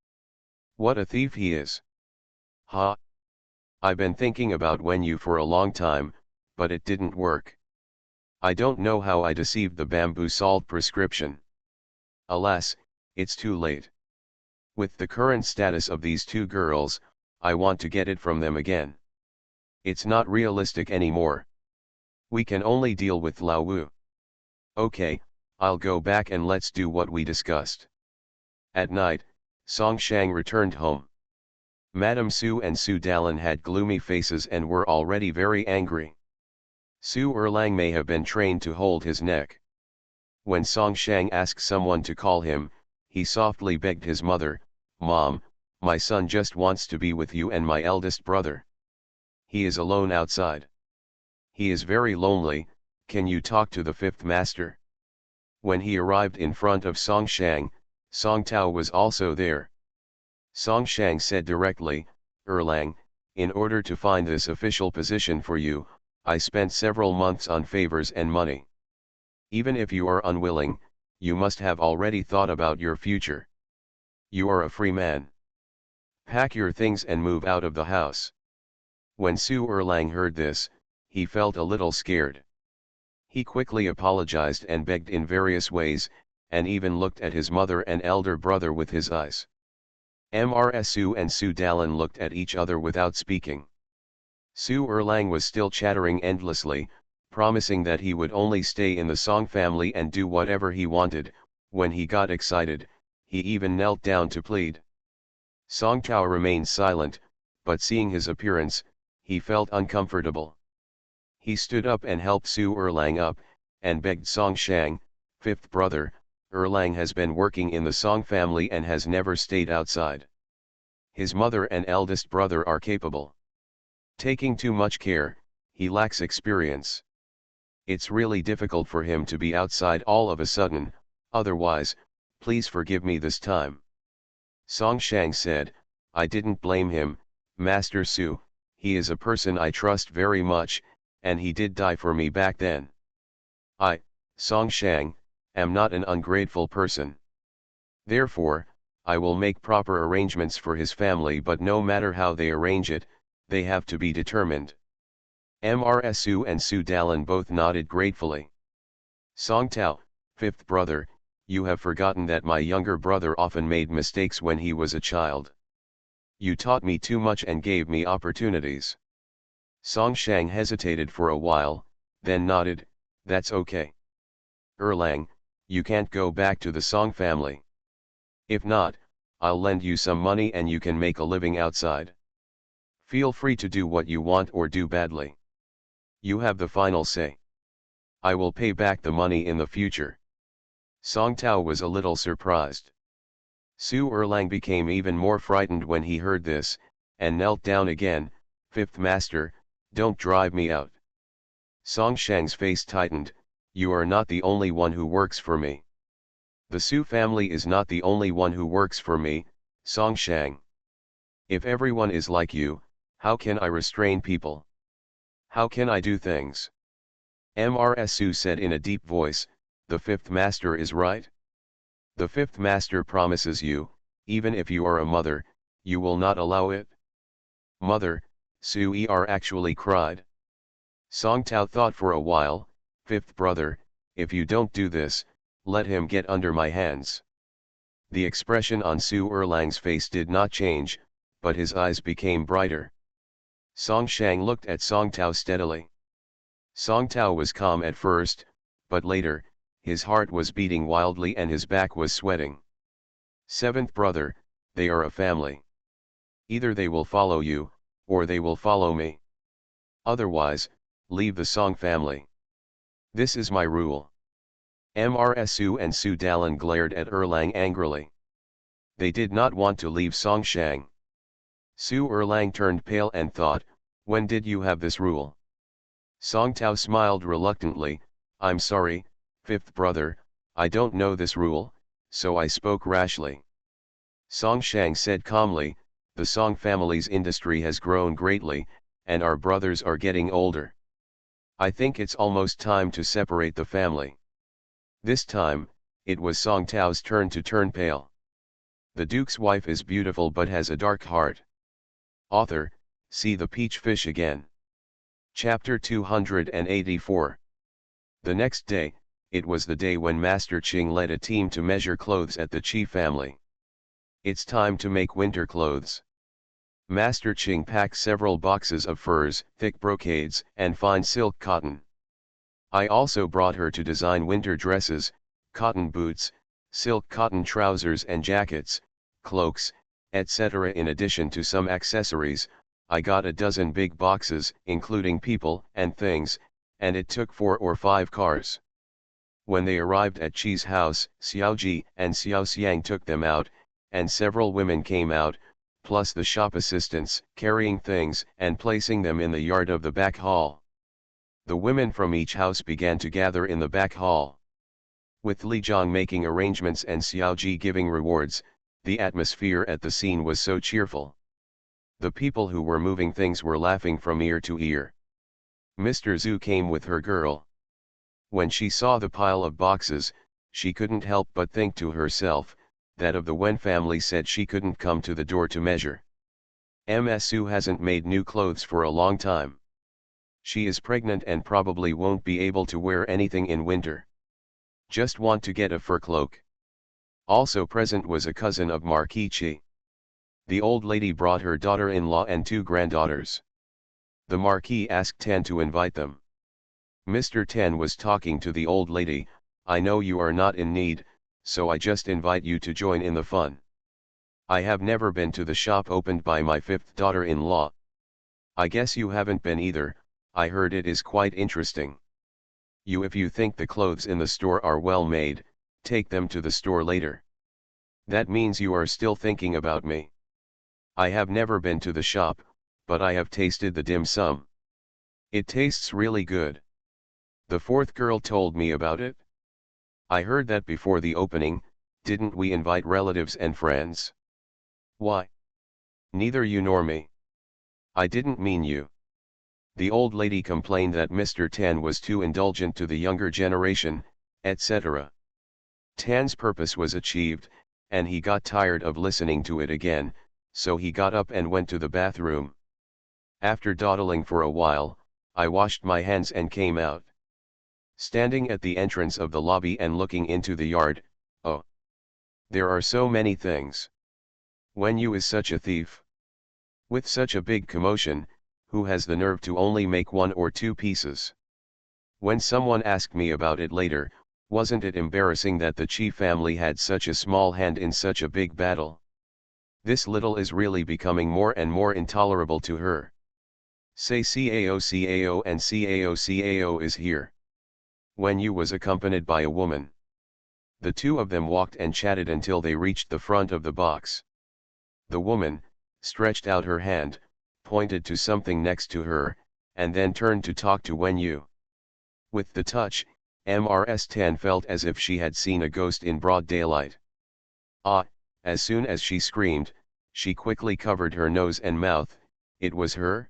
What a thief he is. Ha! I've been thinking about Wen Yu for a long time, but it didn't work. I don't know how I deceived the bamboo salt prescription. Alas, it's too late. With the current status of these two girls, I want to get it from them again. It's not realistic anymore. We can only deal with Lao Wu. Okay, I'll go back and let's do what we discussed. At night, Song Shang returned home. Madame Su and Su Dalin had gloomy faces and were already very angry. Su Erlang may have been trained to hold his neck. When Song Shang asked someone to call him, he softly begged his mother, Mom, my son just wants to be with you and my eldest brother. He is alone outside. He is very lonely, can you talk to the fifth master? When he arrived in front of Song Shang, Song Tao was also there. Song Shang said directly, Erlang, in order to find this official position for you, I spent several months on favors and money. Even if you are unwilling, you must have already thought about your future. You are a free man. Pack your things and move out of the house. When Su Erlang heard this, he felt a little scared. He quickly apologized and begged in various ways, and even looked at his mother and elder brother with his eyes. Su and Su Dalin looked at each other without speaking. Su Erlang was still chattering endlessly, promising that he would only stay in the Song family and do whatever he wanted. When he got excited, he even knelt down to plead. Song Tao remained silent, but seeing his appearance, he felt uncomfortable. He stood up and helped Su Erlang up, and begged Song Shang, fifth brother, Erlang has been working in the Song family and has never stayed outside. His mother and eldest brother are capable. Taking too much care, he lacks experience. It's really difficult for him to be outside all of a sudden, otherwise, please forgive me this time. Song Shang said, I didn't blame him, Master Su, he is a person I trust very much, and he did die for me back then. I, Song Shang, am not an ungrateful person. Therefore, I will make proper arrangements for his family, but no matter how they arrange it, they have to be determined. Su and Su Dalin both nodded gratefully. Song Tao, fifth brother, you have forgotten that my younger brother often made mistakes when he was a child. You taught me too much and gave me opportunities. Song Shang hesitated for a while, then nodded, that's okay. Erlang, you can't go back to the Song family. If not, I'll lend you some money and you can make a living outside. Feel free to do what you want or do badly. You have the final say. I will pay back the money in the future. Song Tao was a little surprised. Su Erlang became even more frightened when he heard this, and knelt down again. Fifth master, don't drive me out. Song Shang's face tightened. You are not the only one who works for me. The Su family is not the only one who works for me, Song Shang. If everyone is like you, how can I restrain people? How can I do things? Mrs. Su said in a deep voice, the fifth master is right. The fifth master promises you, even if you are a mother, you will not allow it. Mother, Su actually cried. Song Tao thought for a while, fifth brother, if you don't do this, let him get under my hands. The expression on Su Erlang's face did not change, but his eyes became brighter. Song Shang looked at Song Tao steadily. Song Tao was calm at first, but later, his heart was beating wildly and his back was sweating. Seventh brother, they are a family. Either they will follow you, or they will follow me. Otherwise, leave the Song family. This is my rule. Mrs. Su and Su Dalan glared at Erlang angrily. They did not want to leave Song Shang. Su Erlang turned pale and thought, when did you have this rule? Song Tao smiled reluctantly, I'm sorry, fifth brother, I don't know this rule, so I spoke rashly. Song Shang said calmly, the Song family's industry has grown greatly, and our brothers are getting older. I think it's almost time to separate the family. This time, it was Song Tao's turn to turn pale. The Duke's wife is beautiful but has a dark heart. Author, see the peach fish again. Chapter 284. The next day, it was the day when Master Ching led a team to measure clothes at the Chi family. It's time to make winter clothes. Master Ching packed several boxes of furs, thick brocades, and fine silk cotton. I also brought her to design winter dresses, cotton boots, silk cotton trousers and jackets, cloaks, etc. In addition to some accessories, I got a dozen big boxes, including people and things, and it took 4 or 5 cars. When they arrived at Chi's house, Xiaoji and Xiao Xiang took them out, and several women came out, plus the shop assistants, carrying things and placing them in the yard of the back hall. The women from each house began to gather in the back hall. With Li Zhang making arrangements and Xiaoji giving rewards, the atmosphere at the scene was so cheerful. The people who were moving things were laughing from ear to ear. Mr. Zhu came with her girl. When she saw the pile of boxes, she couldn't help but think to herself, that of the Wen family said she couldn't come to the door to measure. Ms. Su hasn't made new clothes for a long time. She is pregnant and probably won't be able to wear anything in winter. Just want to get a fur cloak. Also present was a cousin of Marquis Chi. The old lady brought her daughter-in-law and 2 granddaughters. The Marquis asked Tan to invite them. Mr. Tan was talking to the old lady, I know you are not in need, so I just invite you to join in the fun. I have never been to the shop opened by my 5th daughter-in-law. I guess you haven't been either, I heard it is quite interesting. If you think the clothes in the store are well made, take them to the store later. That means you are still thinking about me. I have never been to the shop, but I have tasted the dim sum. It tastes really good. The 4th girl told me about it. I heard that before the opening, didn't we invite relatives and friends? Why? Neither you nor me. I didn't mean you. The old lady complained that Mr. Tan was too indulgent to the younger generation, etc. Tan's purpose was achieved, and he got tired of listening to it again, so he got up and went to the bathroom. After dawdling for a while, I washed my hands and came out. Standing at the entrance of the lobby and looking into the yard, oh! There are so many things. When you is such a thief. With such a big commotion, who has the nerve to only make 1 or 2 pieces? When someone asked me about it later, wasn't it embarrassing that the Chi family had such a small hand in such a big battle? This little is really becoming more and more intolerable to her. Say CAO and CAO is here. Wen Yu was accompanied by a woman. The two of them walked and chatted until they reached the front of the box. The woman stretched out her hand, pointed to something next to her, and then turned to talk to Wen Yu. With the touch, Mrs. Tan felt as if she had seen a ghost in broad daylight. Ah, as soon as she screamed, she quickly covered her nose and mouth. It was her?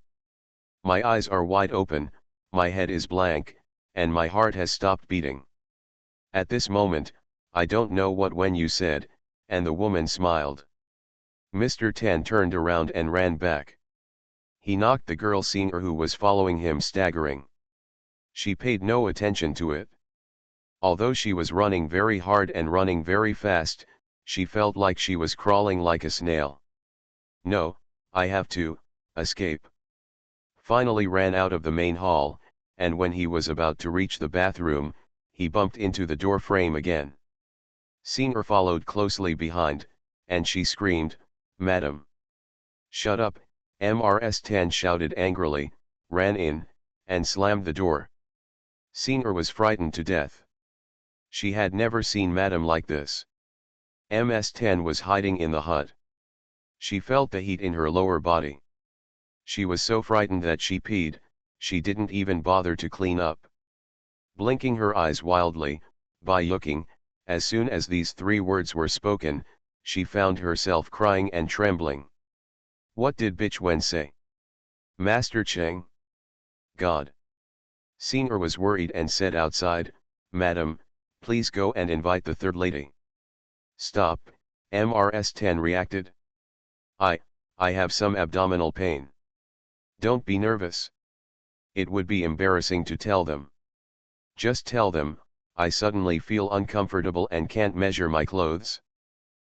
My eyes are wide open, my head is blank, and my heart has stopped beating. At this moment, I don't know what Wen Yu said, and the woman smiled. Mr. Tan turned around and ran back. He knocked the girl Singer who was following him, staggering. She paid no attention to it. Although she was running very hard and running very fast, she felt like she was crawling like a snail. No, I have to escape. Finally ran out of the main hall, and when he was about to reach the bathroom, he bumped into the door frame again. Singer followed closely behind, and she screamed, "Madam!" "Shut up," Mrs. Tan shouted angrily, ran in, and slammed the door. Singer was frightened to death. She had never seen Madam like this. Ms. Tan was hiding in the hut. She felt the heat in her lower body. She was so frightened that she peed. She didn't even bother to clean up. Blinking her eyes wildly, "By yuking," as soon as these 3 words were spoken, she found herself crying and trembling. What did bitch Wen say? Master Cheng? God. Singer was worried and said outside, "Madam, please go and invite the third lady." "Stop," Mrs. Tan reacted. I have some abdominal pain." "Don't be nervous. It would be embarrassing to tell them." "Just tell them, I suddenly feel uncomfortable and can't measure my clothes."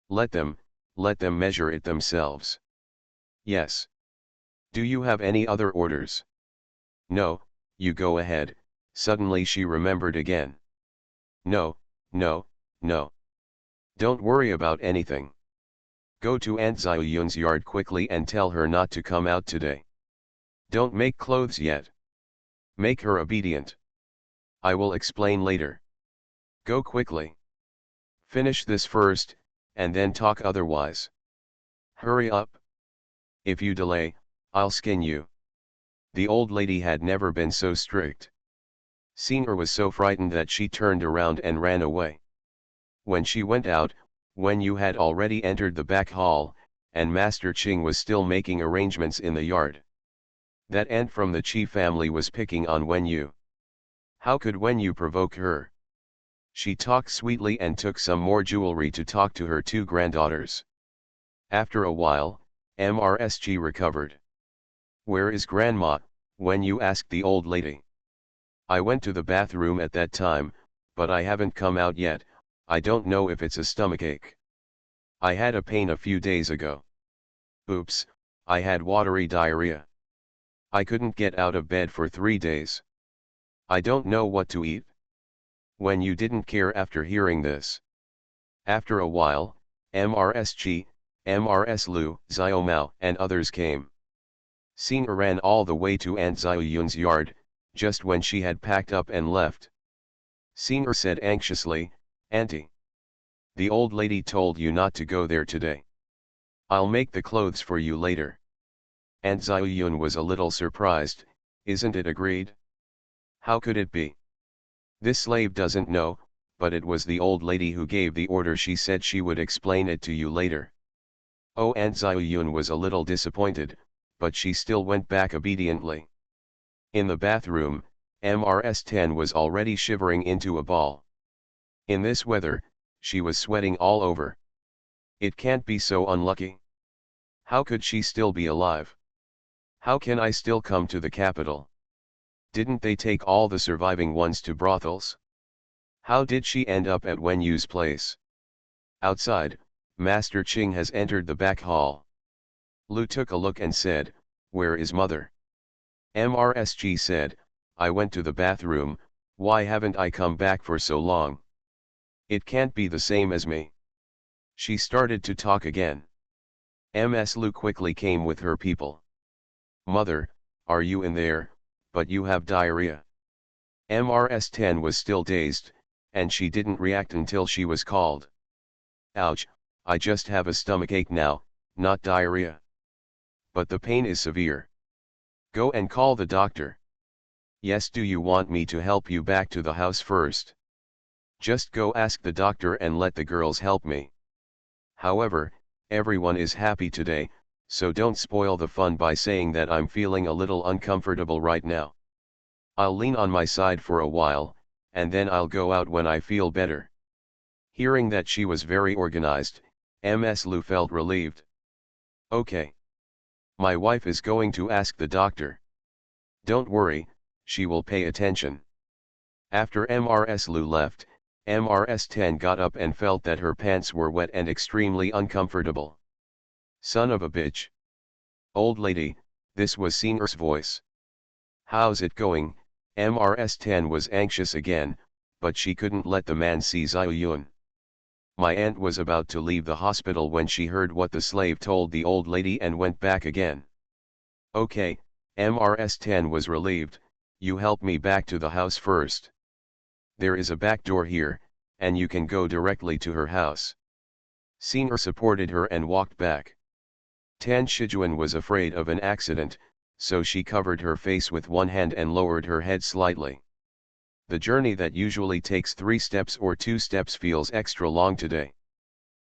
Let them measure it themselves." "Yes. Do you have any other orders?" "No, you go ahead." Suddenly she remembered again. No. "Don't worry about anything. Go to Aunt Ziyun's yard quickly and tell her not to come out today. Don't make clothes yet. Make her obedient. I will explain later. Go quickly. Finish this first, and then talk otherwise. Hurry up. If you delay, I'll skin you." The old lady had never been so strict. Singer was so frightened that she turned around and ran away. When she went out, Wen Yu had already entered the back hall, and Master Ching was still making arrangements in the yard. That aunt from the Chi family was picking on Wen Yu. How could Wen Yu provoke her? She talked sweetly and took some more jewelry to talk to her 2 granddaughters. After a while, Mrs. recovered. "Where is Grandma?" Wen Yu asked the old lady. "I went to the bathroom at that time, but I haven't come out yet. I don't know if it's a stomachache. I had a pain a few days ago. Oops, I had watery diarrhea. I couldn't get out of bed for 3 days. I don't know what to eat." Wen Yu didn't care after hearing this. After a while, Mrs. Lu, Xiaomao and others came. Singer ran all the way to Aunt Ziyun's yard, just when she had packed up and left. Singer said anxiously, "Auntie, the old lady told you not to go there today. I'll make the clothes for you later." Aunt Ziyun was a little surprised. "Isn't it agreed? How could it be? This slave doesn't know, but it was the old lady who gave the order. She said she would explain it to you later." Oh, Aunt Ziyun was a little disappointed, but she still went back obediently. In the bathroom, Mrs. Tan was already shivering into a ball. In this weather, she was sweating all over. It can't be so unlucky. How could she still be alive? How can I still come to the capital? Didn't they take all the surviving ones to brothels? How did she end up at Wen Yu's place? Outside, Master Ching has entered the back hall. Lu took a look and said, "Where is mother?" Mrs. said, "I went to the bathroom. Why haven't I come back for so long? It can't be the same as me." She started to talk again. Ms. Lu quickly came with her people. Mother, are you in there, but you have diarrhea. Mrs. 10 was still dazed, and she didn't react until she was called. Ouch, I just have a stomachache now, not diarrhea. But the pain is severe. Go and call the doctor. Yes, do you want me to help you back to the house first? Just go ask the doctor and let the girls help me. However, everyone is happy today, so don't spoil the fun by saying that I'm feeling a little uncomfortable right now. I'll lean on my side for a while, and then I'll go out when I feel better. Hearing that she was very organized, Ms. Lu felt relieved. Okay. My wife is going to ask the doctor. Don't worry, she will pay attention. After Ms. Lu left, Ms. 10 got up and felt that her pants were wet and extremely uncomfortable. Son of a bitch. Old lady, this was Senior's voice. How's it going? Ms. 10 was anxious again, but she couldn't let the man see Xiao Yun. My aunt was about to leave the hospital when she heard what the slave told the old lady and went back again. Okay, Ms. 10 was relieved, you help me back to the house first. There is a back door here, and you can go directly to her house. Senior supported her and walked back. Tan Shijuan was afraid of an accident, so she covered her face with one hand and lowered her head slightly. The journey that usually takes 3 steps or 2 steps feels extra long today.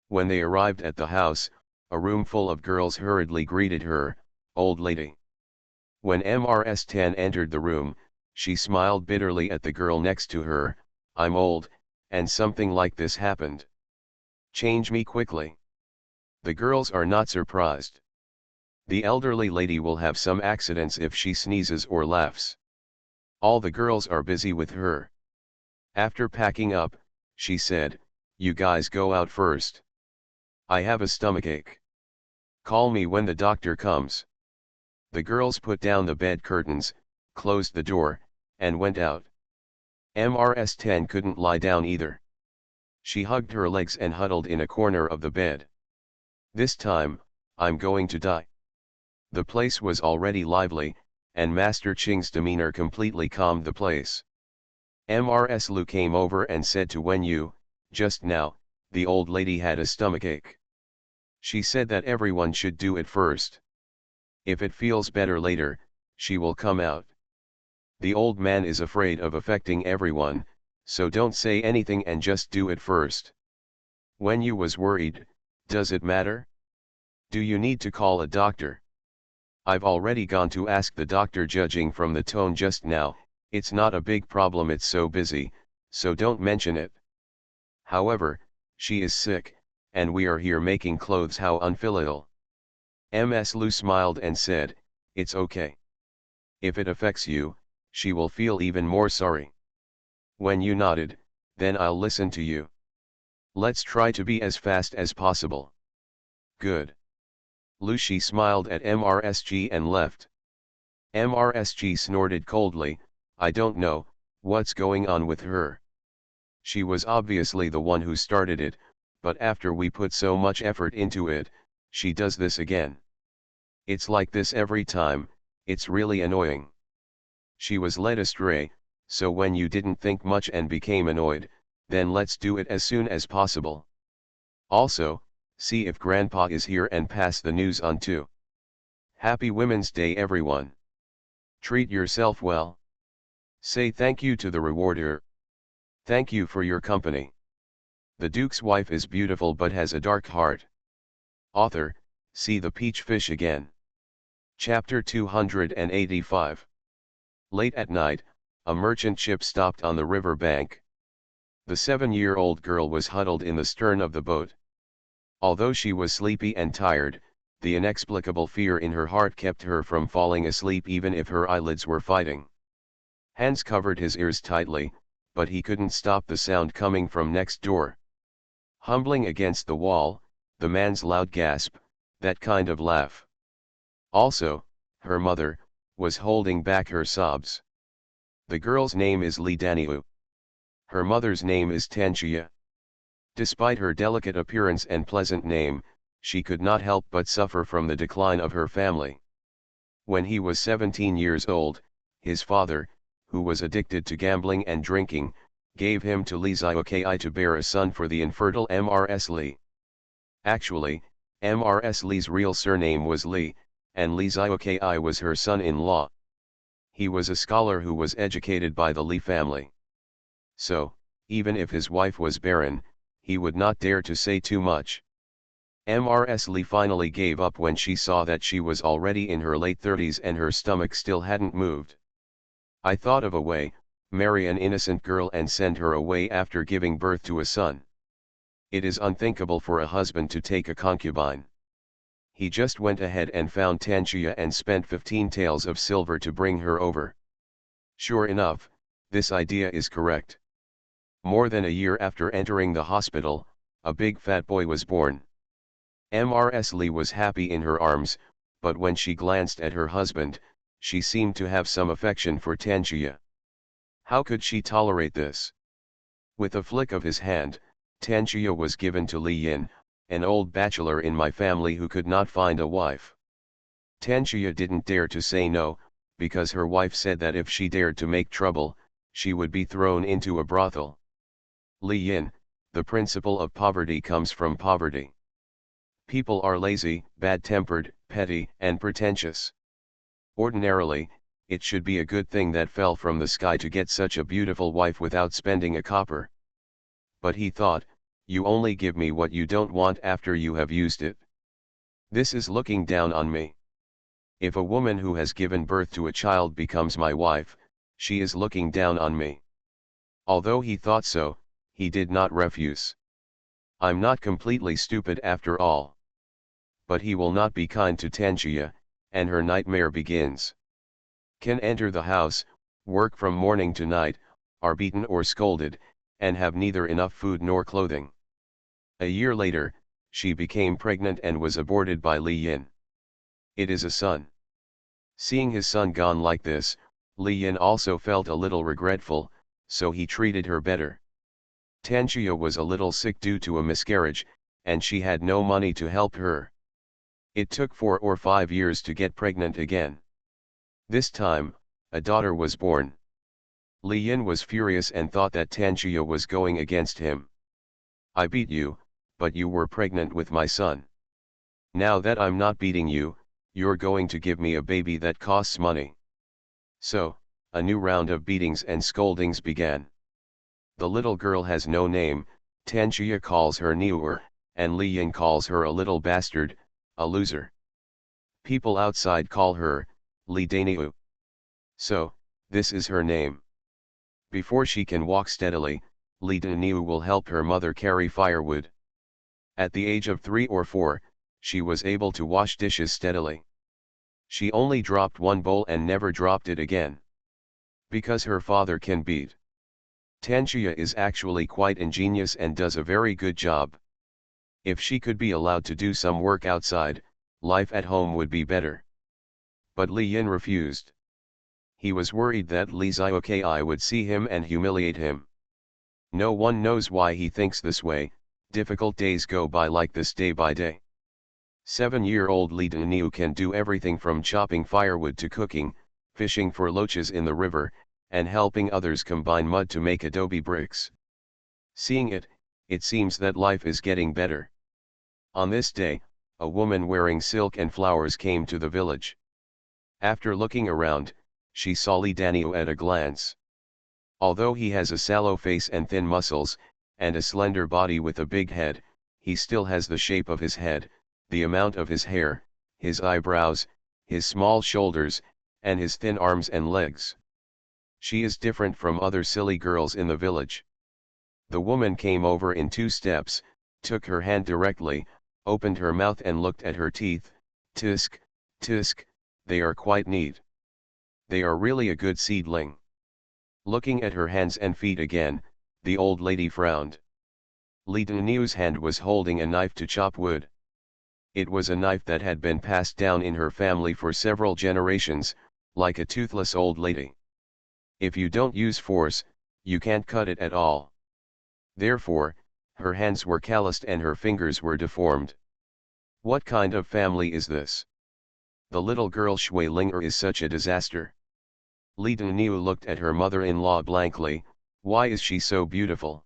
When they arrived at the house, a room full of girls hurriedly greeted her, old lady. When Ms. 10 entered the room, she smiled bitterly at the girl next to her, I'm old, and something like this happened. Change me quickly. The girls are not surprised. The elderly lady will have some accidents if she sneezes or laughs. All the girls are busy with her. After packing up, she said, you guys go out first. I have a stomachache. Call me when the doctor comes. The girls put down the bed curtains, closed the door, and went out. Ms. 10 couldn't lie down either. She hugged her legs and huddled in a corner of the bed. This time, I'm going to die. The place was already lively, and Master Ching's demeanor completely calmed the place. Ms. Lu came over and said to Wen Yu, just now, the old lady had a stomachache. She said that everyone should do it first. If it feels better later, she will come out. The old man is afraid of affecting everyone, so don't say anything and just do it first. Wen Yu was worried, does it matter? Do you need to call a doctor? I've already gone to ask the doctor. Judging from the tone just now, it's not a big problem, it's so busy, so don't mention it. However, she is sick, and we are here making clothes. How unfilial. Ms. Lu smiled and said, it's okay. If it affects you, she will feel even more sorry. When you nodded, then I'll listen to you. Let's try to be as fast as possible. Good. Lu Shi smiled at MRSG and left. MRSG snorted coldly, I don't know, what's going on with her. She was obviously the one who started it, but after we put so much effort into it, she does this again. It's like this every time, it's really annoying. She was led astray, so when you didn't think much and became annoyed, then let's do it as soon as possible. Also, see if Grandpa is here and pass the news on too. Happy Women's Day everyone. Treat yourself well. Say thank you to the rewarder. Thank you for your company. The Duke's wife is beautiful but has a dark heart. Author, see the peach fish again. Chapter 285. Late at night, a merchant ship stopped on the river bank. The 7-year-old girl was huddled in the stern of the boat. Although she was sleepy and tired, the inexplicable fear in her heart kept her from falling asleep even if her eyelids were fighting. Hans covered his ears tightly, but he couldn't stop the sound coming from next door. Humbling against the wall, the man's loud gasp, that kind of laugh. Also, her mother, was holding back her sobs. The girl's name is Li Daniu. Her mother's name is Tanxia. Despite her delicate appearance and pleasant name, she could not help but suffer from the decline of her family. When he was 17 years old, his father, who was addicted to gambling and drinking, gave him to Lee Zioki to bear a son for the infertile Mrs. Lee. Actually, Mrs. Lee's real surname was Lee, and Lee Zioki was her son-in-law. He was a scholar who was educated by the Lee family. So, even if his wife was barren, he would not dare to say too much. Mrs. Lee finally gave up when she saw that she was already in her late 30s and her stomach still hadn't moved. I thought of a way, marry an innocent girl and send her away after giving birth to a son. It is unthinkable for a husband to take a concubine. He just went ahead and found Tanchuya and spent 15 taels of silver to bring her over. Sure enough, this idea is correct. More than a year after entering the hospital, a big fat boy was born. Mrs. Lee was happy in her arms, but when she glanced at her husband, she seemed to have some affection for Tanchuya. How could she tolerate this? With a flick of his hand, Tanchuya was given to Li Yin, an old bachelor in my family who could not find a wife. Tanchuya didn't dare to say no, because her wife said that if she dared to make trouble, she would be thrown into a brothel. Li Yin, the principle of poverty comes from poverty. People are lazy, bad-tempered, petty, and pretentious. Ordinarily, it should be a good thing that fell from the sky to get such a beautiful wife without spending a copper. But he thought, you only give me what you don't want after you have used it. This is looking down on me. If a woman who has given birth to a child becomes my wife, she is looking down on me. Although he thought so, he did not refuse. I'm not completely stupid after all. But he will not be kind to Tanchuya, and her nightmare begins. Can enter the house, work from morning to night, are beaten or scolded, and have neither enough food nor clothing. A year later, she became pregnant and was aborted by Li Yin. It is a son. Seeing his son gone like this, Li Yin also felt a little regretful, so he treated her better. Tanchuya was a little sick due to a miscarriage, and she had no money to help her. It took 4 or 5 years to get pregnant again. This time, a daughter was born. Li Yin was furious and thought that Tanchuya was going against him. I beat you, but you were pregnant with my son. Now that I'm not beating you, you're going to give me a baby that costs money. So, a new round of beatings and scoldings began. The little girl has no name, Tanchuya calls her Niuer, and Li Yin calls her a little bastard, a loser. People outside call her, Li Daniu. So, this is her name. Before she can walk steadily, Li Daniu will help her mother carry firewood. At the age of 3 or 4, she was able to wash dishes steadily. She only dropped one bowl and never dropped it again. Because her father can beat. Tanchuya is actually quite ingenious and does a very good job. If she could be allowed to do some work outside, life at home would be better. But Li Yin refused. He was worried that Li Zioki would see him and humiliate him. No one knows why he thinks this way. Difficult days go by like this day by day. 7-year-old Li Daniu can do everything from chopping firewood to cooking, fishing for loaches in the river, and helping others combine mud to make adobe bricks. Seeing it, it seems that life is getting better. On this day, a woman wearing silk and flowers came to the village. After looking around, she saw Li Daniu at a glance. Although he has a sallow face and thin muscles, and a slender body with a big head, he still has the shape of his head, the amount of his hair, his eyebrows, his small shoulders, and his thin arms and legs. She is different from other silly girls in the village. The woman came over in 2 steps, took her hand directly, opened her mouth and looked at her teeth. Tisk, tisk, they are quite neat. They are really a good seedling. Looking at her hands and feet again, the old lady frowned. Li Daniu's hand was holding a knife to chop wood. It was a knife that had been passed down in her family for several generations, like a toothless old lady. If you don't use force, you can't cut it at all. Therefore, her hands were calloused and her fingers were deformed. What kind of family is this? The little girl Shui Linger is such a disaster. Li Daniu looked at her mother-in-law blankly. Why is she so beautiful?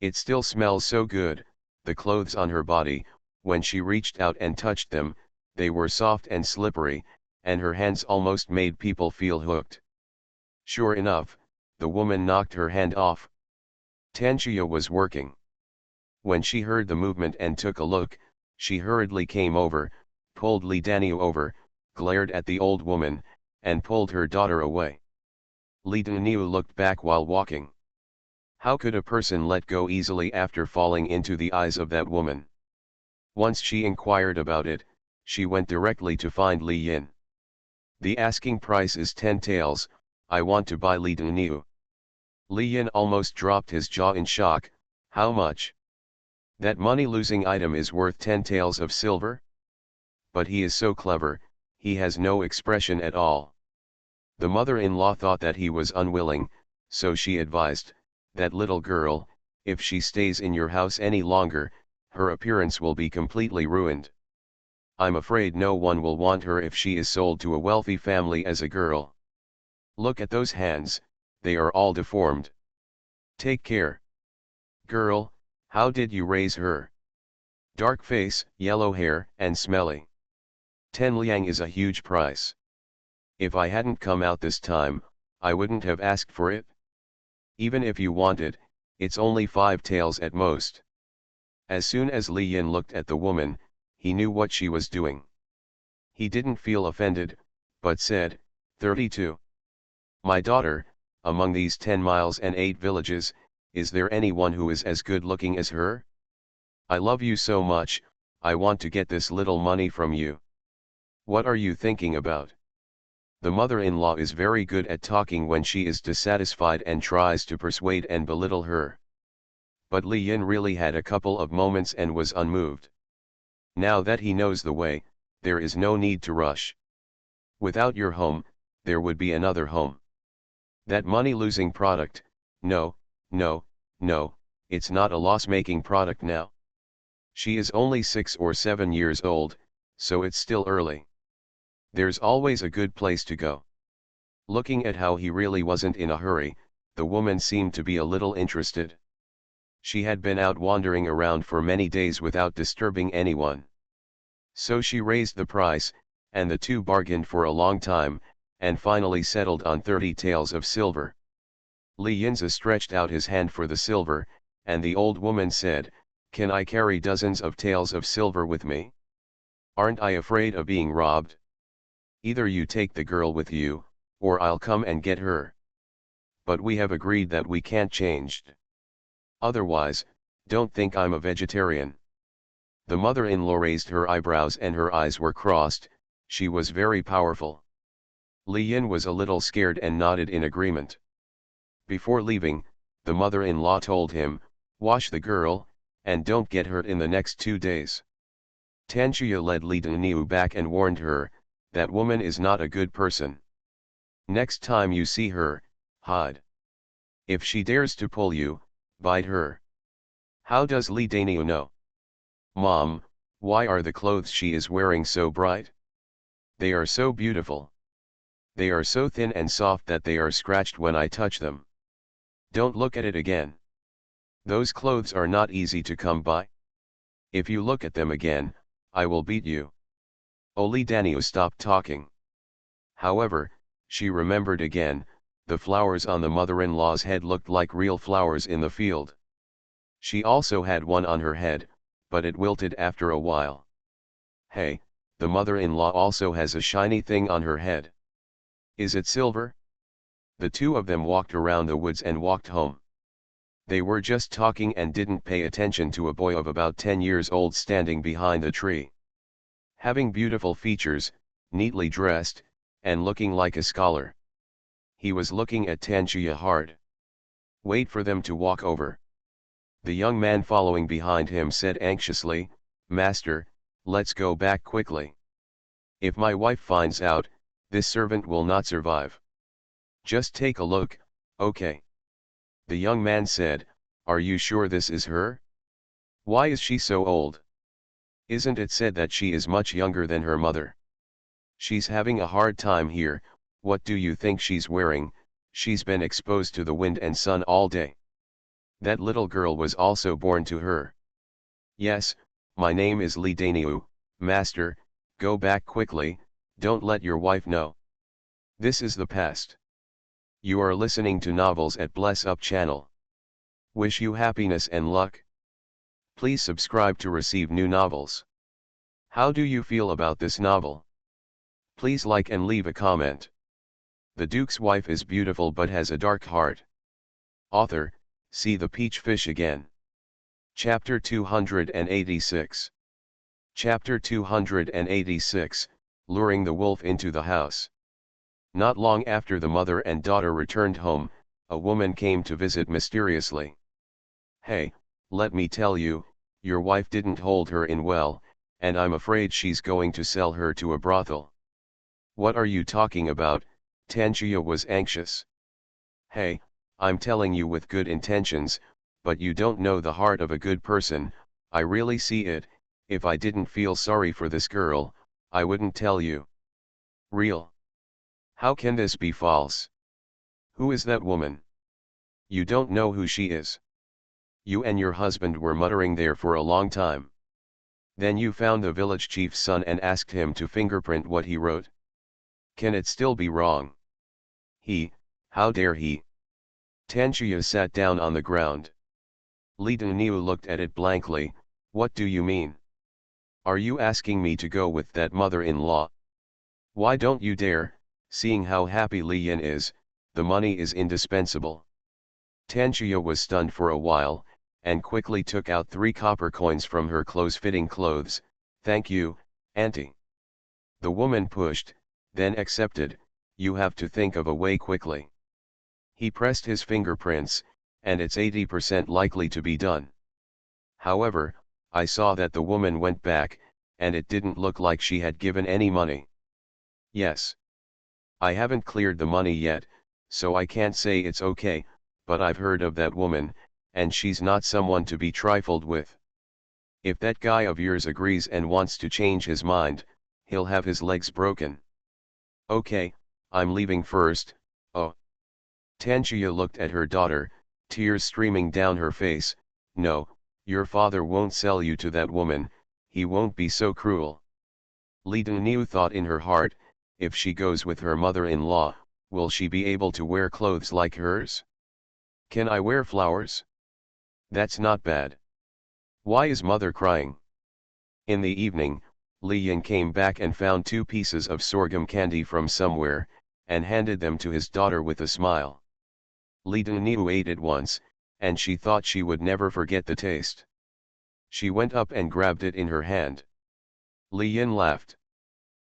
It still smells so good. The clothes on her body, when she reached out and touched them, they were soft and slippery, and her hands almost made people feel hooked. Sure enough, the woman knocked her hand off. Tanchuya was working. When she heard the movement and took a look, she hurriedly came over, pulled Li Daniu over, glared at the old woman, and pulled her daughter away. Li Daniu looked back while walking. How could a person let go easily after falling into the eyes of that woman? Once she inquired about it, she went directly to find Li Yin. The asking price is 10 taels, I want to buy Li Daniu. Li Yin almost dropped his jaw in shock. How much? That money-losing item is worth 10 taels of silver? But he is so clever, he has no expression at all. The mother-in-law thought that he was unwilling, so she advised, that little girl, if she stays in your house any longer, her appearance will be completely ruined. I'm afraid no one will want her if she is sold to a wealthy family as a girl. Look at those hands, they are all deformed. Take care. Girl, how did you raise her? Dark face, yellow hair, and smelly. 10 liang is a huge price. If I hadn't come out this time, I wouldn't have asked for it. Even if you want it, it's only 5 taels at most. As soon as Li Yin looked at the woman, he knew what she was doing. He didn't feel offended, but said, 32. My daughter, among these 10 miles and 8 villages, is there anyone who is as good looking as her? I love you so much, I want to get this little money from you. What are you thinking about? The mother-in-law is very good at talking when she is dissatisfied and tries to persuade and belittle her. But Li Yin really had a couple of moments and was unmoved. Now that he knows the way, there is no need to rush. Without your home, there would be another home. That money-losing product, no, it's not a loss-making product now. She is only 6 or 7 years old, so it's still early. There's always a good place to go. Looking at how he really wasn't in a hurry, the woman seemed to be a little interested. She had been out wandering around for many days without disturbing anyone. So she raised the price, and the two bargained for a long time, and finally settled on 30 taels of silver. Li Yinza stretched out his hand for the silver, and the old woman said, Can I carry dozens of taels of silver with me? Aren't I afraid of being robbed? Either you take the girl with you, or I'll come and get her. But we have agreed that we can't change. Otherwise, don't think I'm a vegetarian. The mother-in-law raised her eyebrows and her eyes were crossed. She was very powerful. Li Yin was a little scared and nodded in agreement. Before leaving, the mother-in-law told him, wash the girl, and don't get hurt in the next 2 days. Tanchuya led Li Daniu back and warned her, that woman is not a good person. Next time you see her, hide. If she dares to pull you, bite her. How does Li Daniu know? Mom, why are the clothes she is wearing so bright? They are so beautiful. They are so thin and soft that they are scratched when I touch them. Don't look at it again. Those clothes are not easy to come by. If you look at them again, I will beat you. Li Daniu stopped talking. However, she remembered again, the flowers on the mother-in-law's head looked like real flowers in the field. She also had one on her head, but it wilted after a while. Hey, the mother-in-law also has a shiny thing on her head. Is it silver? The two of them walked around the woods and walked home. They were just talking and didn't pay attention to a boy of about 10 years old standing behind the tree. Having beautiful features, neatly dressed, and looking like a scholar. He was looking at Tanchuya hard. Wait for them to walk over. The young man following behind him said anxiously, Master, let's go back quickly. If my wife finds out, this servant will not survive. Just take a look, okay? The young man said, Are you sure this is her? Why is she so old? Isn't it said that she is much younger than her mother? She's having a hard time here. What do you think she's wearing? She's been exposed to the wind and sun all day. That little girl was also born to her. Yes, my name is Lee Daniu, master, go back quickly, don't let your wife know. This is the past. You are listening to novels at Bless Up channel. Wish you happiness and luck. Please subscribe to receive new novels. How do you feel about this novel? Please like and leave a comment. The Duke's wife is beautiful but has a dark heart. Author, see the peach fish again. Chapter 286. Chapter 286, Luring the Wolf into the House. Not long after the mother and daughter returned home, a woman came to visit mysteriously. Hey, let me tell you, your wife didn't hold her in well, and I'm afraid she's going to sell her to a brothel. What are you talking about? Tanchuya was anxious. Hey, I'm telling you with good intentions, but you don't know the heart of a good person. I really see it. If I didn't feel sorry for this girl, I wouldn't tell you. Real? How can this be false? Who is that woman? You don't know who she is. You and your husband were muttering there for a long time. Then you found the village chief's son and asked him to fingerprint what he wrote. Can it still be wrong? How dare he? Tanchuya sat down on the ground. Li Daniu looked at it blankly. What do you mean? Are you asking me to go with that mother-in-law? Why don't you dare? Seeing how happy Li Yin is, the money is indispensable. Tanchuya was stunned for a while, and quickly took out 3 copper coins from her close-fitting clothes. Thank you, auntie. The woman pushed, then accepted. You have to think of a way quickly. He pressed his fingerprints, and it's 80% likely to be done. However, I saw that the woman went back, and it didn't look like she had given any money. Yes. I haven't cleared the money yet, so I can't say it's okay, but I've heard of that woman, and she's not someone to be trifled with. If that guy of yours agrees and wants to change his mind, he'll have his legs broken. Okay, I'm leaving first. Oh. Tanchuya looked at her daughter, tears streaming down her face. No, your father won't sell you to that woman, he won't be so cruel. Li Daniu thought in her heart, if she goes with her mother-in-law, will she be able to wear clothes like hers? Can I wear flowers? That's not bad. Why is mother crying? In the evening, Li Yin came back and found 2 pieces of sorghum candy from somewhere, and handed them to his daughter with a smile. Li Daniu ate it once, and she thought she would never forget the taste. She went up and grabbed it in her hand. Li Yin laughed.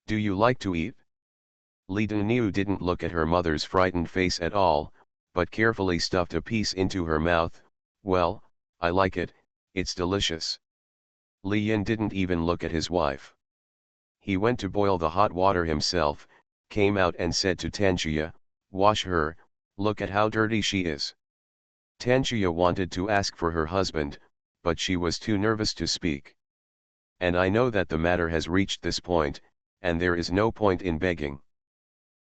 Do you like to eat? Li Daniu didn't look at her mother's frightened face at all, but carefully stuffed a piece into her mouth. Well, I like it, it's delicious. Li Yin didn't even look at his wife. He went to boil the hot water himself, came out and said to Tanchuya, wash her, look at how dirty she is. Tanchuya wanted to ask for her husband, but she was too nervous to speak. And I know that the matter has reached this point, and there is no point in begging.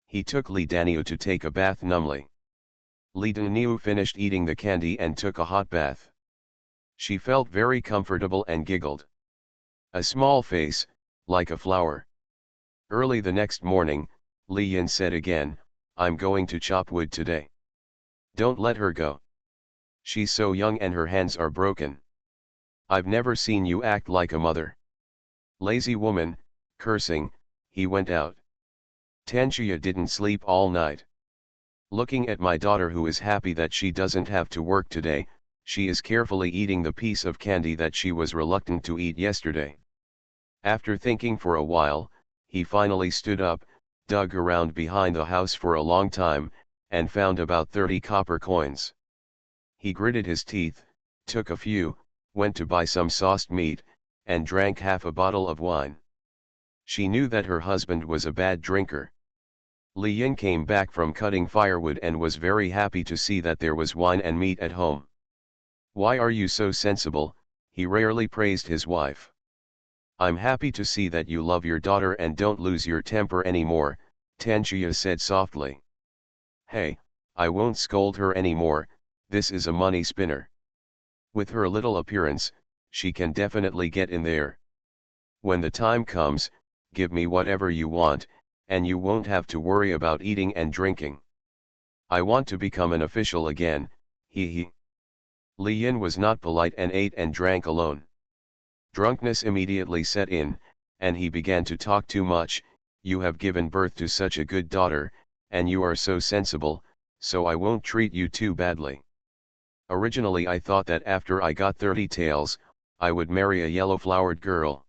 He took Li Daniu to take a bath numbly. Li Daniu finished eating the candy and took a hot bath. She felt very comfortable and giggled. A small face, like a flower. Early the next morning, Li Yin said again, I'm going to chop wood today. Don't let her go. She's so young and her hands are broken. I've never seen you act like a mother. Lazy woman, cursing, he went out. Tanchuya didn't sleep all night. Looking at my daughter who is happy that she doesn't have to work today, she is carefully eating the piece of candy that she was reluctant to eat yesterday. After thinking for a while, he finally stood up, dug around behind the house for a long time, and found about 30 copper coins. He gritted his teeth, took a few, went to buy some sauced meat, and drank half a bottle of wine. She knew that her husband was a bad drinker. Li Yin came back from cutting firewood and was very happy to see that there was wine and meat at home. Why are you so sensible? He rarely praised his wife. I'm happy to see that you love your daughter and don't lose your temper anymore, Tanchuya said softly. Hey, I won't scold her anymore, this is a money spinner. With her little appearance, she can definitely get in there. When the time comes, give me whatever you want, and you won't have to worry about eating and drinking. I want to become an official again, hee hee. Li Yin was not polite and ate and drank alone. Drunkenness immediately set in, and he began to talk too much. You have given birth to such a good daughter, and you are so sensible, so I won't treat you too badly. Originally I thought that after I got 30 taels, I would marry a yellow-flowered girl.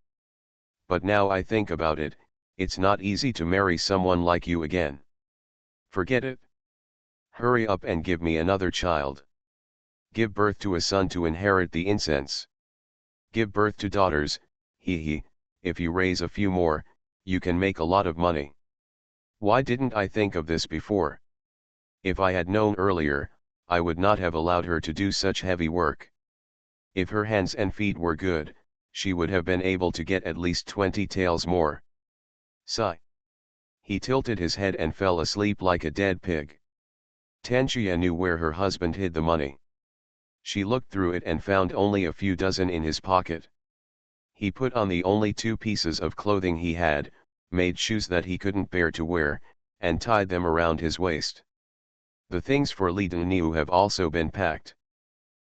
But now I think about it, it's not easy to marry someone like you again. Forget it. Hurry up and give me another child. Give birth to a son to inherit the incense. Give birth to daughters, hee hee, if you raise a few more, you can make a lot of money. Why didn't I think of this before? If I had known earlier, I would not have allowed her to do such heavy work. If her hands and feet were good, she would have been able to get at least 20 taels more. Sigh. He tilted his head and fell asleep like a dead pig. Tanchuya knew where her husband hid the money. She looked through it and found only a few dozen in his pocket. He put on the only 2 pieces of clothing he had, made shoes that he couldn't bear to wear, and tied them around his waist. The things for Li Daniu have also been packed.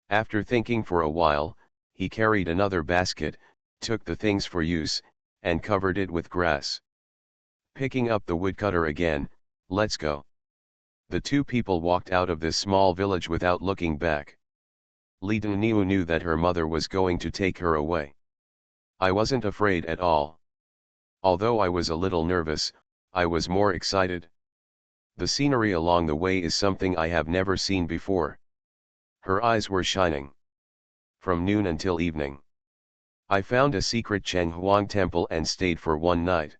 After thinking for a while, he carried another basket, took the things for use, and covered it with grass. Picking up the woodcutter again, let's go. The 2 people walked out of this small village without looking back. Li Daniu knew that her mother was going to take her away. I wasn't afraid at all. Although I was a little nervous, I was more excited. The scenery along the way is something I have never seen before. Her eyes were shining. From noon until evening. I found a secret Cheng Huang temple and stayed for one night.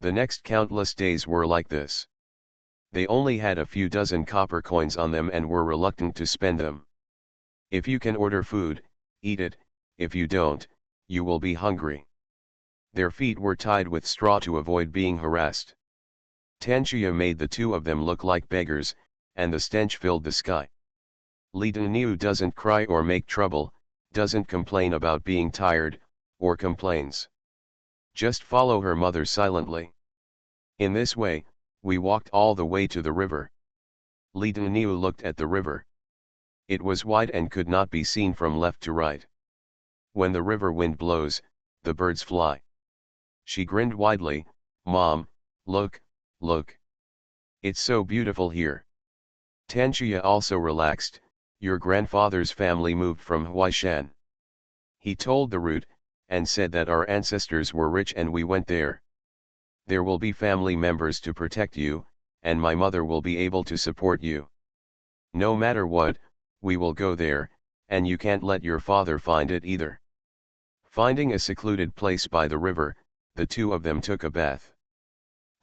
The next countless days were like this. They only had a few dozen copper coins on them and were reluctant to spend them. If you can order food, eat it, if you don't, you will be hungry. Their feet were tied with straw to avoid being harassed. Tanchuya made the 2 of them look like beggars, and the stench filled the sky. Li Daniu doesn't cry or make trouble, doesn't complain about being tired, or complains. Just follow her mother silently. In this way, we walked all the way to the river. Li Daniu looked at the river. It was wide and could not be seen from left to right. When the river wind blows, the birds fly. She grinned widely, Mom, look, look. It's so beautiful here. Tanchuya also relaxed, your grandfather's family moved from Huaishan. He told the route, and said that our ancestors were rich and we went there. There will be family members to protect you, and my mother will be able to support you. No matter what, we will go there, and you can't let your father find it either. Finding a secluded place by the river, the 2 of them took a bath.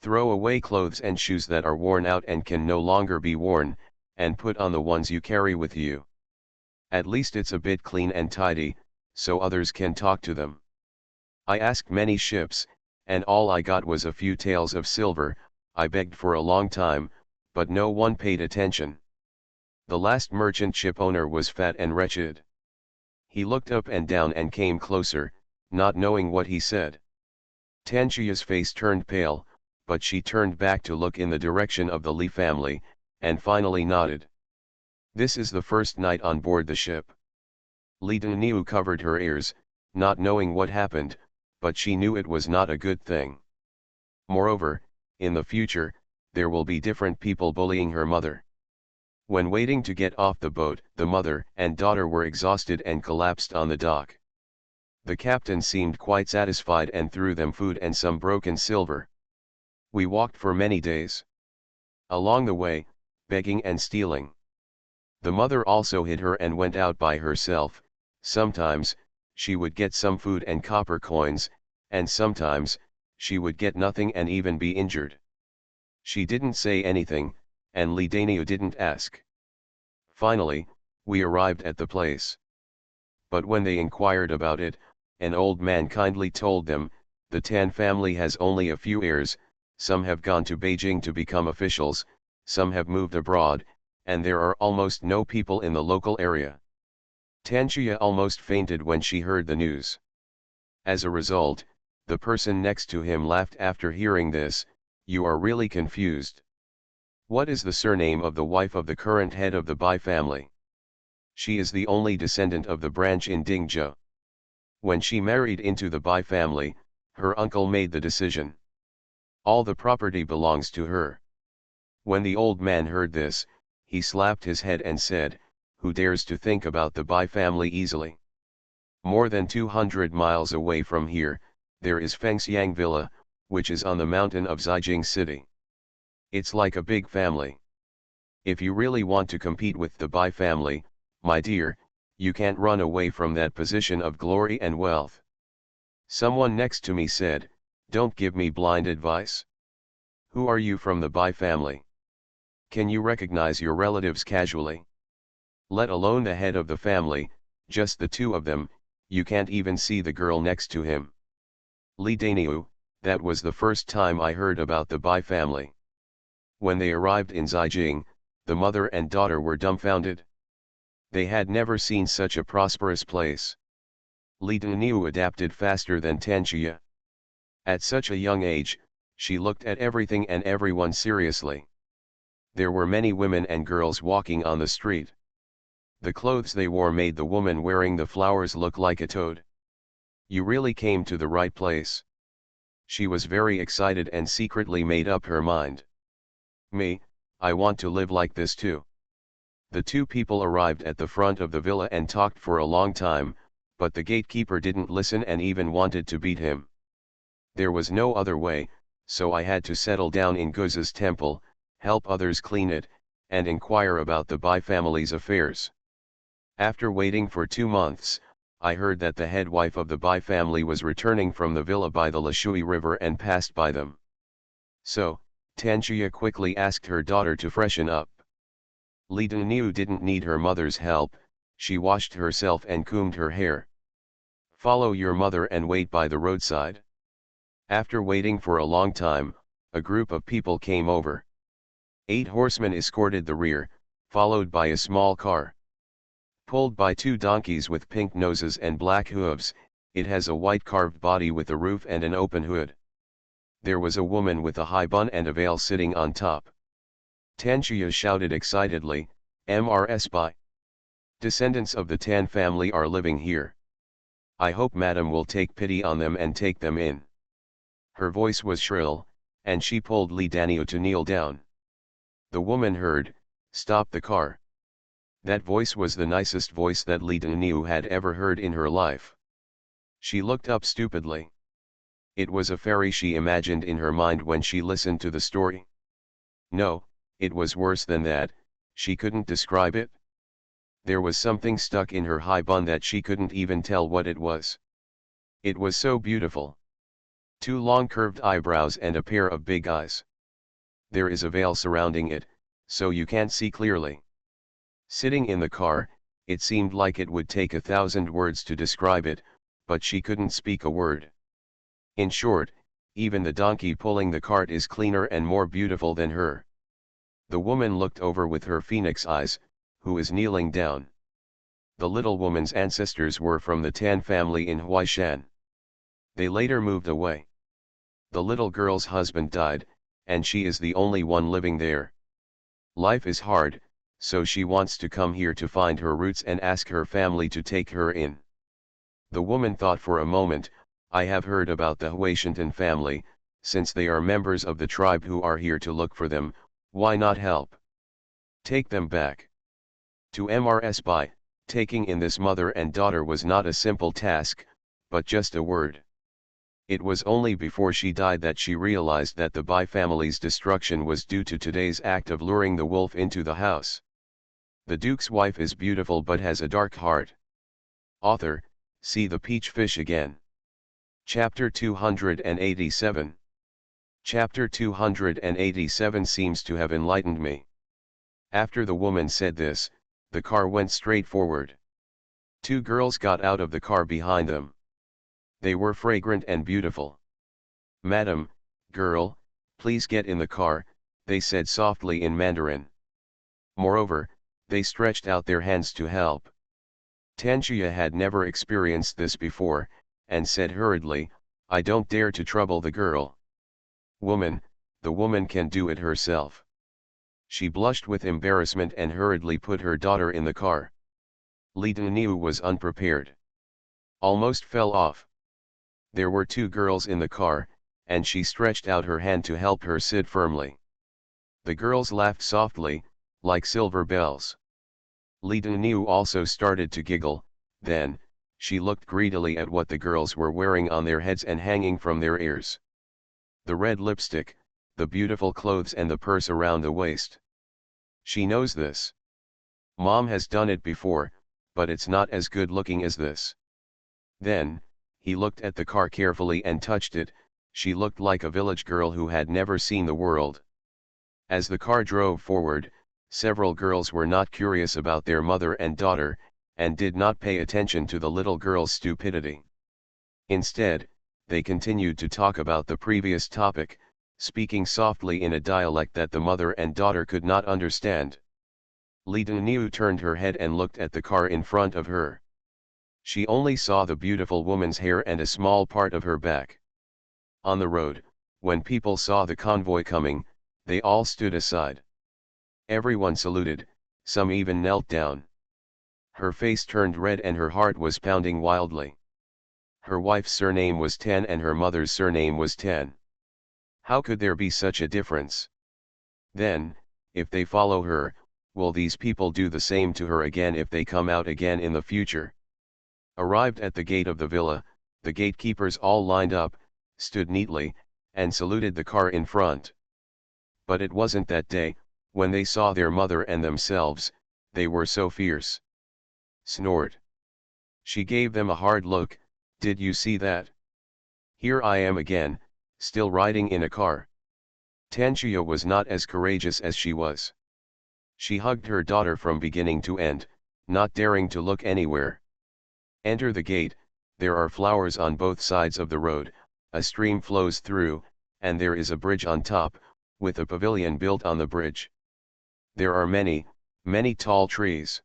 Throw away clothes and shoes that are worn out and can no longer be worn, and put on the ones you carry with you. At least it's a bit clean and tidy, so others can talk to them. I asked many ships, and all I got was a few taels of silver. I begged for a long time, but no one paid attention. The last merchant ship owner was fat and wretched. He looked up and down and came closer, not knowing what he said. Tanchuya's face turned pale, but she turned back to look in the direction of the Li family, and finally nodded. This is the first night on board the ship. Li Daniu covered her ears, not knowing what happened, but she knew it was not a good thing. Moreover, in the future, there will be different people bullying her mother. When waiting to get off the boat, the mother and daughter were exhausted and collapsed on the dock. The captain seemed quite satisfied and threw them food and some broken silver. We walked for many days. Along the way, begging and stealing. The mother also hid her and went out by herself. Sometimes, she would get some food and copper coins, and sometimes, she would get nothing and even be injured. She didn't say anything, and Li Daniu didn't ask. Finally, we arrived at the place. But when they inquired about it, An old man kindly told them, the Tan family has only a few heirs, some have gone to Beijing to become officials, some have moved abroad, and there are almost no people in the local area. Tanxia almost fainted when she heard the news. As a result, the person next to him laughed after hearing this. You are really confused. What is the surname of the wife of the current head of the Bai family? She is the only descendant of the branch in Dingzhou. When she married into the Bai family, her uncle made the decision. All the property belongs to her. When the old man heard this, he slapped his head and said, who dares to think about the Bai family easily? More than 200 miles away from here, there is Fengxiang Villa, which is on the mountain of Zhejiang City. It's like a big family. If you really want to compete with the Bai family, my dear, you can't run away from that position of glory and wealth. Someone next to me said, don't give me blind advice. Who are you from the Bai family? Can you recognize your relatives casually? Let alone the head of the family, just the two of them, you can't even see the girl next to him. Li Daniu, that was the first time I heard about the Bai family. When they arrived in Zhejiang, the mother and daughter were dumbfounded. They had never seen such a prosperous place. Li Daniu adapted faster than Tanxia. At such a young age, she looked at everything and everyone seriously. There were many women and girls walking on the street. The clothes they wore made the woman wearing the flowers look like a toad. You really came to the right place. She was very excited and secretly made up her mind. Me, I want to live like this too. The two people arrived at the front of the villa and talked for a long time, but the gatekeeper didn't listen and even wanted to beat him. There was no other way, so I had to settle down in Guza's temple, help others clean it, and inquire about the Bai family's affairs. After waiting for 2 months, I heard that the head wife of the Bai family was returning from the villa by the Lishui River and passed by them. So, Tanxia quickly asked her daughter to freshen up. Li Daniu didn't need her mother's help, she washed herself and combed her hair. Follow your mother and wait by the roadside. After waiting for a long time, a group of people came over. 8 horsemen escorted the rear, followed by a small car. Pulled by 2 donkeys with pink noses and black hooves, it has a white carved body with a roof and an open hood. There was a woman with a high bun and a veil sitting on top. Tanxia shouted excitedly, "MRS Bai. Descendants of the Tan family are living here. I hope Madam will take pity on them and take them in." Her voice was shrill, and she pulled Li Daniu to kneel down. The woman heard, "Stop the car." That voice was the nicest voice that Li Daniu had ever heard in her life. She looked up stupidly. It was a fairy she imagined in her mind when she listened to the story. No, it was worse than that, she couldn't describe it. There was something stuck in her high bun that she couldn't even tell what it was. It was so beautiful. 2 long curved eyebrows and a pair of big eyes. There is a veil surrounding it, so you can't see clearly. Sitting in the car, it seemed like it would take 1,000 words to describe it, but she couldn't speak a word. In short, even the donkey pulling the cart is cleaner and more beautiful than her. The woman looked over with her phoenix eyes, who is kneeling down. The little woman's ancestors were from the Tan family in Huaishan. They later moved away. The little girl's husband died, and she is the only one living there. Life is hard, so she wants to come here to find her roots and ask her family to take her in. The woman thought for a moment, I have heard about the Huaishantan family, since they are members of the tribe who are here to look for them, why not help? Take them back. To MRS Bai, taking in this mother and daughter was not a simple task, but just a word. It was only before she died that she realized that the Bai family's destruction was due to today's act of luring the wolf into the house. The Duke's wife is beautiful but has a dark heart. Author, see the peach fish again. Chapter 287. Chapter 287 seems to have enlightened me. After the woman said this, the car went straight forward. 2 girls got out of the car behind them. They were fragrant and beautiful. "Madam, girl, please get in the car," they said softly in Mandarin. Moreover, they stretched out their hands to help. Tanchuya had never experienced this before, and said hurriedly, "I don't dare to trouble the girl. Woman, the woman can do it herself." She blushed with embarrassment and hurriedly put her daughter in the car. Li Daniu was unprepared. Almost fell off. There were two girls in the car, and she stretched out her hand to help her sit firmly. The girls laughed softly, like silver bells. Li Daniu also started to giggle. Then, she looked greedily at what the girls were wearing on their heads and hanging from their ears. The red lipstick, the beautiful clothes and the purse around the waist. She knows this. Mom has done it before, but it's not as good looking as this. Then, he looked at the car carefully and touched it. She looked like a village girl who had never seen the world. As the car drove forward, several girls were not curious about their mother and daughter, and did not pay attention to the little girl's stupidity. Instead, they continued to talk about the previous topic, speaking softly in a dialect that the mother and daughter could not understand. Li Daniu turned her head and looked at the car in front of her. She only saw the beautiful woman's hair and a small part of her back. On the road, when people saw the convoy coming, they all stood aside. Everyone saluted, some even knelt down. Her face turned red and her heart was pounding wildly. Her wife's surname was Ten and her mother's surname was Ten. How could there be such a difference? Then, if they follow her, will these people do the same to her again if they come out again in the future? Arrived at the gate of the villa, the gatekeepers all lined up, stood neatly, and saluted the car in front. But it wasn't that day. When they saw their mother and themselves, they were so fierce. Snort. She gave them a hard look. "Did you see that? Here I am again, still riding in a car." Tanchuya was not as courageous as she was. She hugged her daughter from beginning to end, not daring to look anywhere. Enter the gate, there are flowers on both sides of the road, a stream flows through, and there is a bridge on top, with a pavilion built on the bridge. There are many, many tall trees.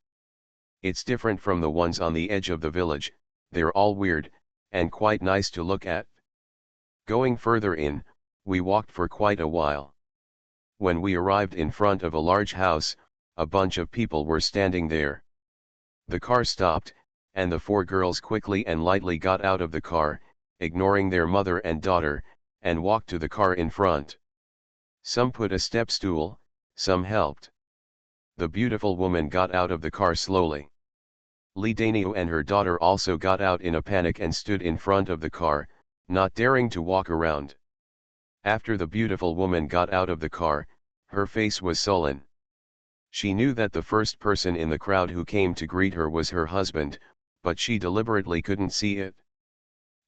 It's different from the ones on the edge of the village. They're all weird, and quite nice to look at. Going further in, we walked for quite a while. When we arrived in front of a large house, a bunch of people were standing there. The car stopped, and the four girls quickly and lightly got out of the car, ignoring their mother and daughter, and walked to the car in front. Some put a step stool, some helped. The beautiful woman got out of the car slowly. Li Daniu and her daughter also got out in a panic and stood in front of the car, not daring to walk around. After the beautiful woman got out of the car, her face was sullen. She knew that the first person in the crowd who came to greet her was her husband, but she deliberately couldn't see it.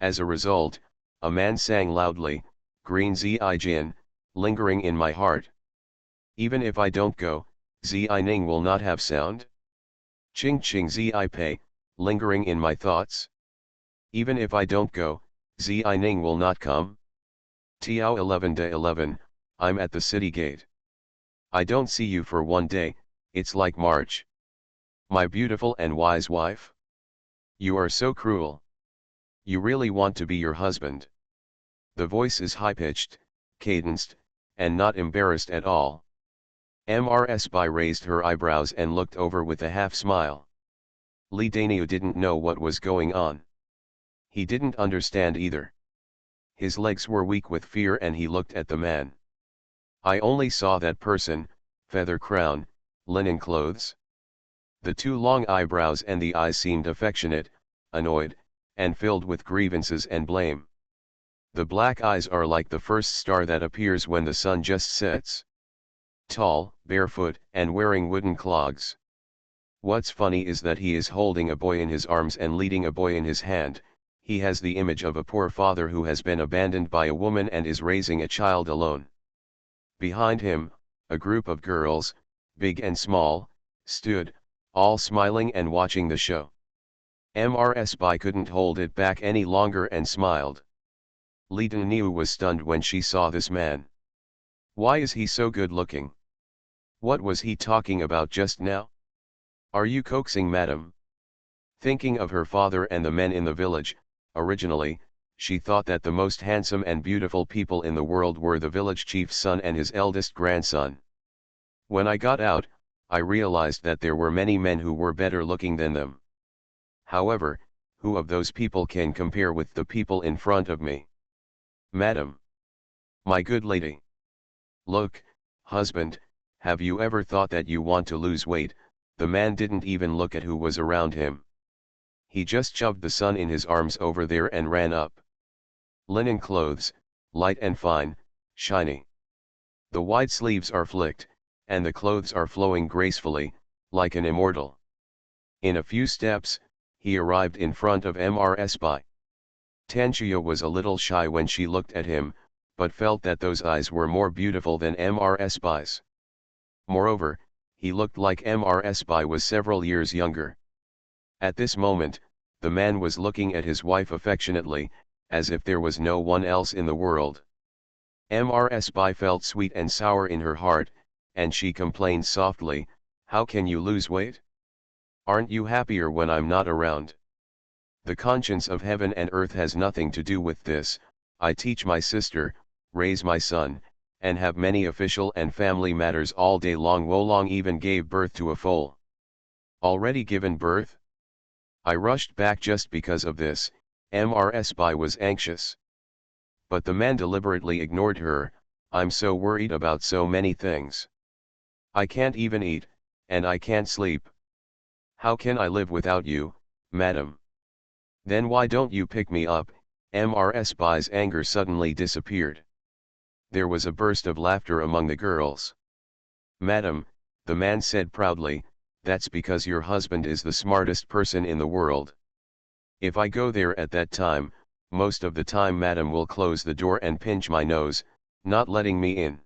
As a result, a man sang loudly, "Green Zi Jin, lingering in my heart. Even if I don't go, Zi Ning will not have sound. Ching Ching Zi Pei, lingering in my thoughts. Even if I don't go, Zi Ning will not come. Tiao 11-11, I'm at the city gate. I don't see you for one day, it's like March. My beautiful and wise wife. You are so cruel. You really want to be your husband." The voice is high-pitched, cadenced, and not embarrassed at all. Mrs. Bai raised her eyebrows and looked over with a half-smile. Li Daniu didn't know what was going on. He didn't understand either. His legs were weak with fear and he looked at the man. "I only saw that person, feather crown, linen clothes." The two long eyebrows and the eyes seemed affectionate, annoyed, and filled with grievances and blame. The black eyes are like the first star that appears when the sun just sets. Tall, barefoot, and wearing wooden clogs. What's funny is that he is holding a boy in his arms and leading a boy in his hand. He has the image of a poor father who has been abandoned by a woman and is raising a child alone. Behind him, a group of girls, big and small, stood, all smiling and watching the show. Mrs. Bai couldn't hold it back any longer and smiled. Li Daniu was stunned when she saw this man. Why is he so good looking? What was he talking about just now? Are you coaxing, madam? Thinking of her father and the men in the village, originally, she thought that the most handsome and beautiful people in the world were the village chief's son and his eldest grandson. When I got out, I realized that there were many men who were better looking than them. However, who of those people can compare with the people in front of me? Madam. My good lady. Look, husband, have you ever thought that you want to lose weight? The man didn't even look at who was around him. He just shoved the son in his arms over there and ran up. Linen clothes, light and fine, shiny. The wide sleeves are flicked, and the clothes are flowing gracefully, like an immortal. In a few steps, he arrived in front of Mrs. Bai. Tanchuya was a little shy when she looked at him, but felt that those eyes were more beautiful than Mrs. Bai's. Moreover, he looked like Mrs. Bai was several years younger. At this moment, the man was looking at his wife affectionately, as if there was no one else in the world. Mrs. Bai felt sweet and sour in her heart, and she complained softly, "How can you lose weight? Aren't you happier when I'm not around? The conscience of heaven and earth has nothing to do with this. I teach my sister, raise my son, and have many official and family matters all day long. Wolong even gave birth to a foal." Already given birth? I rushed back just because of this. Mrs. Bai was anxious. But the man deliberately ignored her. "I'm so worried about so many things. I can't even eat, and I can't sleep. How can I live without you, madam? Then why don't you pick me up?" Mrs. Bai's anger suddenly disappeared. There was a burst of laughter among the girls. "Madam," the man said proudly, "that's because your husband is the smartest person in the world. If I go there at that time, most of the time madam will close the door and pinch my nose, not letting me in.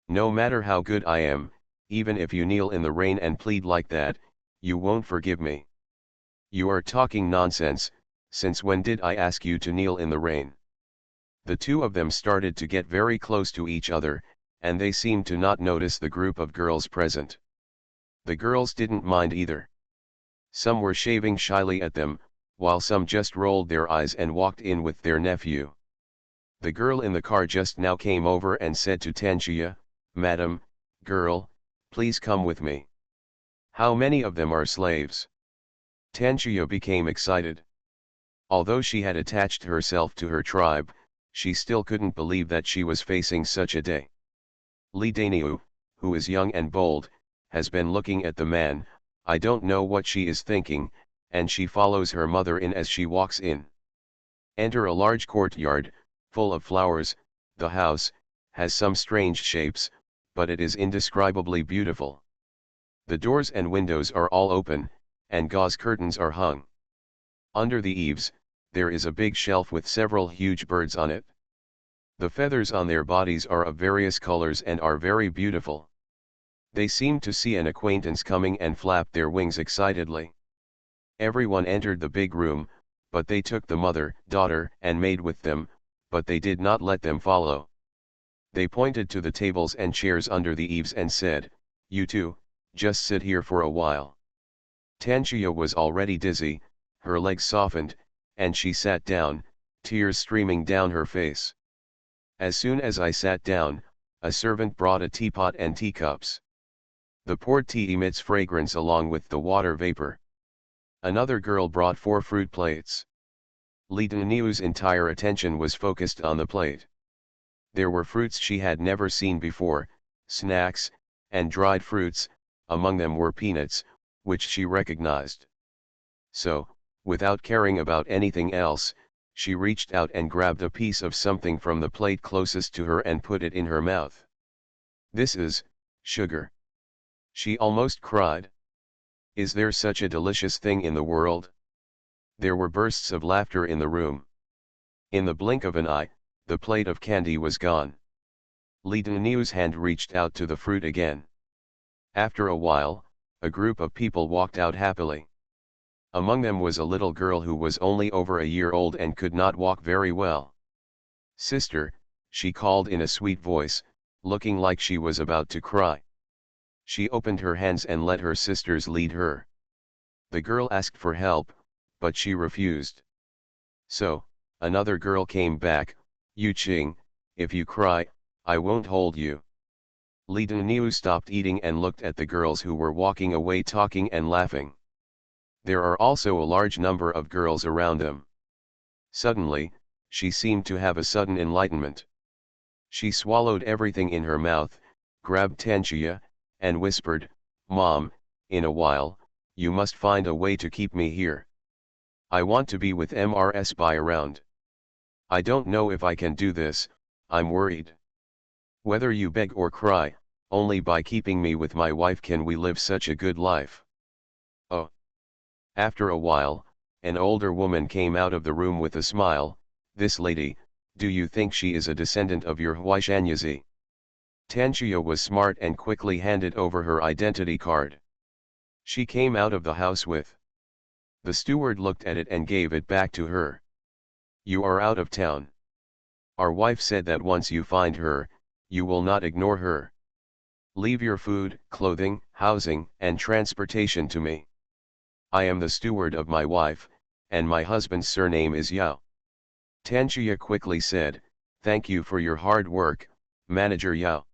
No matter how good I am, even if you kneel in the rain and plead like that, you won't forgive me. You are talking nonsense. Since when did I ask you to kneel in the rain?" The two of them started to get very close to each other, and they seemed to not notice the group of girls present. The girls didn't mind either. Some were shaving shyly at them, while some just rolled their eyes and walked in with their nephew. The girl in the car just now came over and said to Tanchuya, "Madam, girl, please come with me. How many of them are slaves?" Tanchuya became excited. Although she had attached herself to her tribe, she still couldn't believe that she was facing such a day. Li Daniu, who is young and bold, has been looking at the man. I don't know what she is thinking, and she follows her mother in as she walks in. Enter a large courtyard, full of flowers. The house has some strange shapes, but it is indescribably beautiful. The doors and windows are all open, and gauze curtains are hung. Under the eaves, there is a big shelf with several huge birds on it. The feathers on their bodies are of various colors and are very beautiful. They seem to see an acquaintance coming and flap their wings excitedly. Everyone entered the big room, but they took the mother, daughter, and maid with them, but they did not let them follow. They pointed to the tables and chairs under the eaves and said, "You two, just sit here for a while." Tanchuya was already dizzy, her legs softened, and she sat down, tears streaming down her face. As soon as I sat down, a servant brought a teapot and teacups. The poured tea emits fragrance along with the water vapor. Another girl brought 4 fruit plates. Li Daniu's entire attention was focused on the plate. There were fruits she had never seen before, snacks, and dried fruits. Among them were peanuts, which she recognized. So, without caring about anything else, she reached out and grabbed a piece of something from the plate closest to her and put it in her mouth. "This is sugar." She almost cried. Is there such a delicious thing in the world? There were bursts of laughter in the room. In the blink of an eye, the plate of candy was gone. Li Daniu's hand reached out to the fruit again. After a while, a group of people walked out happily. Among them was a little girl who was only over a year old and could not walk very well. "Sister," she called in a sweet voice, looking like she was about to cry. She opened her hands and let her sisters lead her. The girl asked for help, but she refused. So, another girl came back, "You Ching, if you cry, I won't hold you." Li Daniu stopped eating and looked at the girls who were walking away talking and laughing. There are also a large number of girls around them. Suddenly, she seemed to have a sudden enlightenment. She swallowed everything in her mouth, grabbed Tanchia, and whispered, "Mom, in a while, you must find a way to keep me here. I want to be with Mrs. Bai around. I don't know if I can do this, I'm worried. Whether you beg or cry, only by keeping me with my wife can we live such a good life." Oh. After a while, an older woman came out of the room with a smile. "This lady, do you think she is a descendant of your Huaishanyazi?" Tanchia was smart and quickly handed over her identity card. She came out of the house with. The steward looked at it and gave it back to her. "You are out of town. Our wife said that once you find her, you will not ignore her. Leave your food, clothing, housing, and transportation to me. I am the steward of my wife, and my husband's surname is Yao." Tanchia quickly said, "Thank you for your hard work, Manager Yao."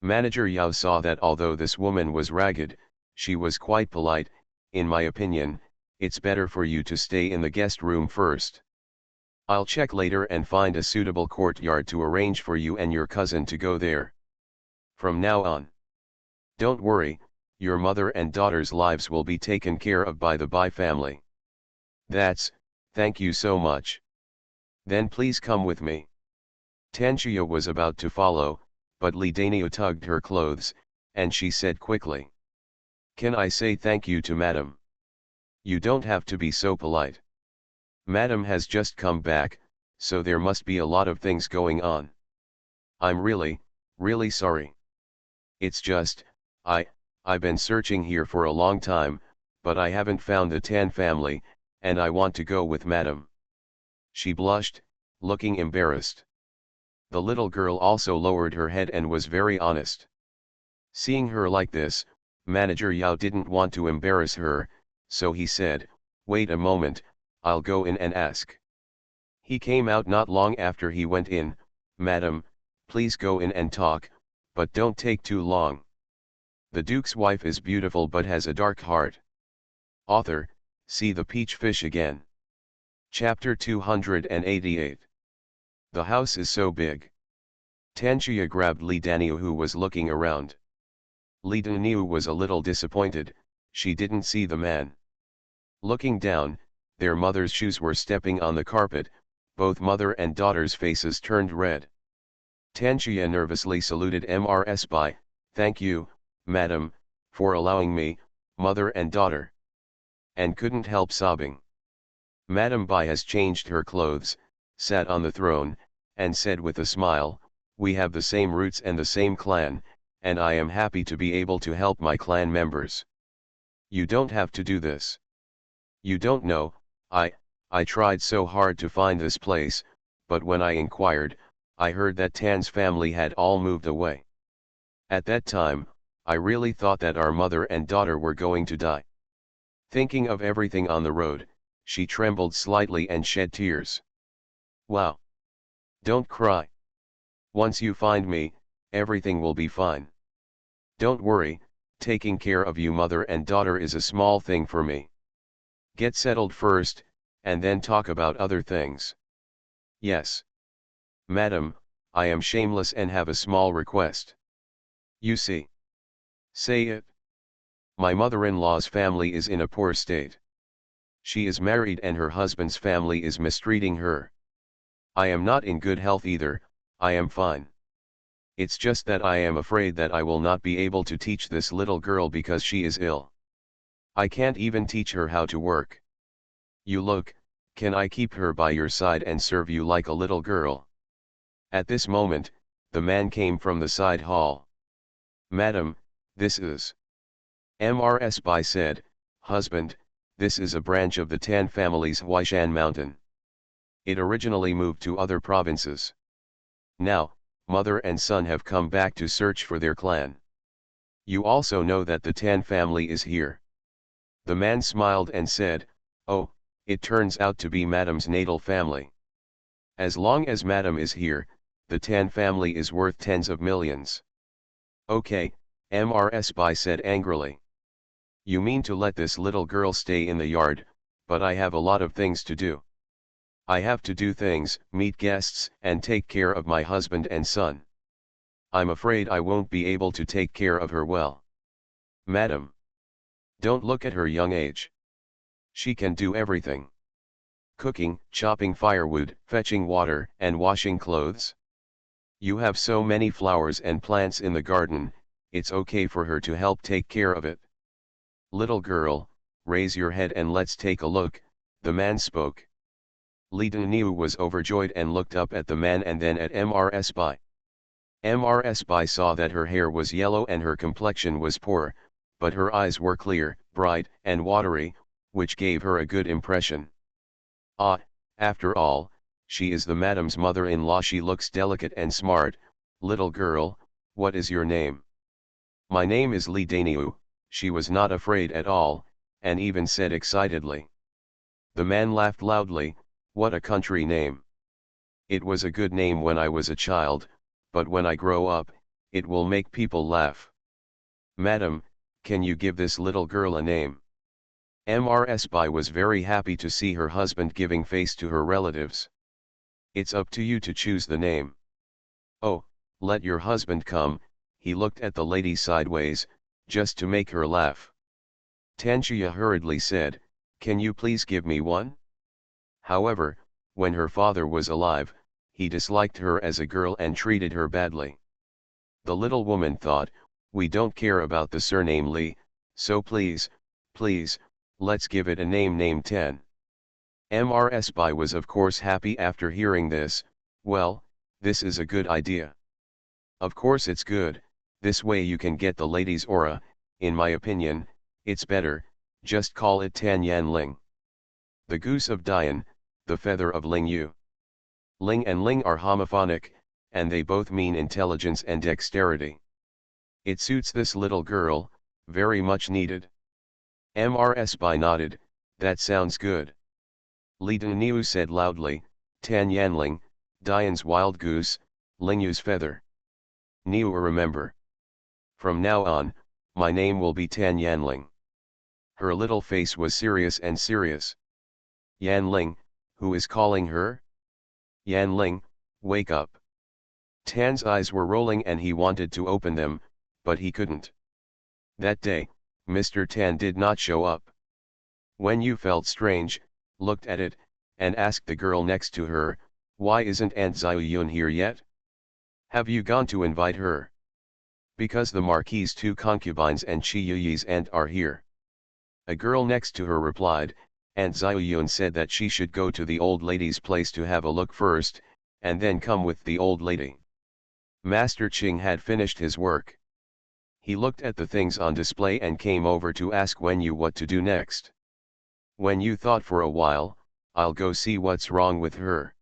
Manager Yao saw that although this woman was ragged, she was quite polite. "In my opinion, it's better for you to stay in the guest room first. I'll check later and find a suitable courtyard to arrange for you and your cousin to go there. From now on, don't worry, your mother and daughter's lives will be taken care of by the Bai family." Thank you so much. Then please come with me." Tanchia was about to follow, but Li Daniu tugged her clothes, and she said quickly, "Can I say thank you to Madam?" "You don't have to be so polite. Madam has just come back, so there must be a lot of things going on. I'm really sorry. It's just, I've been searching here for a long time, but I haven't found the Tan family, and I want to go with Madam." She blushed, looking embarrassed. The little girl also lowered her head and was very honest. Seeing her like this, Manager Yao didn't want to embarrass her, so he said, "Wait a moment, I'll go in and ask." He came out not long after he went in. "Madam, please go in and talk, but don't take too long. The Duke's wife is beautiful but has a dark heart." Author, see the peach fish again. Chapter 288. The house is so big. Tanchia grabbed Li Daniu who was looking around. Li Daniu was a little disappointed, she didn't see the man. Looking down, their mother's shoes were stepping on the carpet, both mother and daughter's faces turned red. Tanchia nervously saluted Mrs. Bai, "Thank you, Madam, for allowing me, mother and daughter," and couldn't help sobbing. Madam Bai has changed her clothes, sat on the throne, and said with a smile, "We have the same roots and the same clan, and I am happy to be able to help my clan members. You don't have to do this. You don't know, I tried so hard to find this place, but when I inquired, I heard that Tan's family had all moved away. At that time, I really thought that our mother and daughter were going to die." Thinking of everything on the road, she trembled slightly and shed tears. "Wow! Don't cry. Once you find me, everything will be fine. Don't worry, taking care of you mother and daughter is a small thing for me. Get settled first, and then talk about other things." "Yes. Madam, I am shameless and have a small request." "You see." "Say it." "My mother-in-law's family is in a poor state. She is married and her husband's family is mistreating her. I am not in good health either, I am fine. It's just that I am afraid that I will not be able to teach this little girl because she is ill. I can't even teach her how to work. You look, can I keep her by your side and serve you like a little girl?" At this moment, the man came from the side hall. "Madam, this is..." Mrs. Bai said, "Husband, This is a branch of the Tan family's Huaishan mountain. It originally moved to other provinces. Now, mother and son have come back to search for their clan. You also know that the Tan family is here. The man smiled and said, "Oh, it turns out to be Madam's natal family. As long as Madam is here, the Tan family is worth tens of millions." "Okay," Mrs. Bai said angrily. "You mean to let this little girl stay in the yard, but I have a lot of things to do. I have to do things, meet guests, and take care of my husband and son. I'm afraid I won't be able to take care of her well." "Madam, don't look at her young age. She can do everything. Cooking, chopping firewood, fetching water, and washing clothes. You have so many flowers and plants in the garden, it's okay for her to help take care of it." "Little girl, raise your head and let's take a look," the man spoke. Li Daniu was overjoyed and looked up at the man and then at Mrs. Bai. Mrs. Bai saw that her hair was yellow and her complexion was poor, but her eyes were clear, bright, and watery, which gave her a good impression. "Ah, after all, she is the madam's mother-in-law. She looks delicate and smart. Little girl, what is your name?" "My name is Li Daniu." She was not afraid at all, and even said excitedly. The man laughed loudly. "What a country name. It was a good name when I was a child, but when I grow up, it will make people laugh." "Madam, can you give this little girl a name?" Mrs. Bai was very happy to see her husband giving face to her relatives. "It's up to you to choose the name." "Oh, let your husband come." He looked at the lady sideways, just to make her laugh. Tanchuya hurriedly said, "Can you please give me one?" However, when her father was alive, he disliked her as a girl and treated her badly. The little woman thought, "We don't care about the surname Li, so please, let's give it a name named Tan." Mrs. Bai was of course happy after hearing this. "Well, this is a good idea." "Of course it's good, this way you can get the lady's aura. In my opinion, it's better, just call it Tan Yan Ling. The goose of Dian, the feather of Ling Yu." Ling and Ling are homophonic, and they both mean intelligence and dexterity. It suits this little girl, very much needed. Mrs. Bai nodded, "That sounds good." Li Daniu said loudly, "Tan Yanling, Dian's wild goose, Lingyu's feather. Niu remember. From now on, my name will be Tan Yanling." Her little face was serious and serious. "Yanling, who is calling her?" "Yanling, wake up." Tan's eyes were rolling and he wanted to open them, but he couldn't. That day, Mr. Tan did not show up. When you felt strange, looked at it, and asked the girl next to her, "Why isn't Aunt Ziyun here yet? Have you gone to invite her?" "Because the Marquis's two concubines and Chi Yuyi's aunt are here." A girl next to her replied, "Aunt Ziyun said that she should go to the old lady's place to have a look first, and then come with the old lady." Master Ching had finished his work. He looked at the things on display and came over to ask Wen Yu what to do next. Wen Yu thought for a while, "I'll go see what's wrong with her."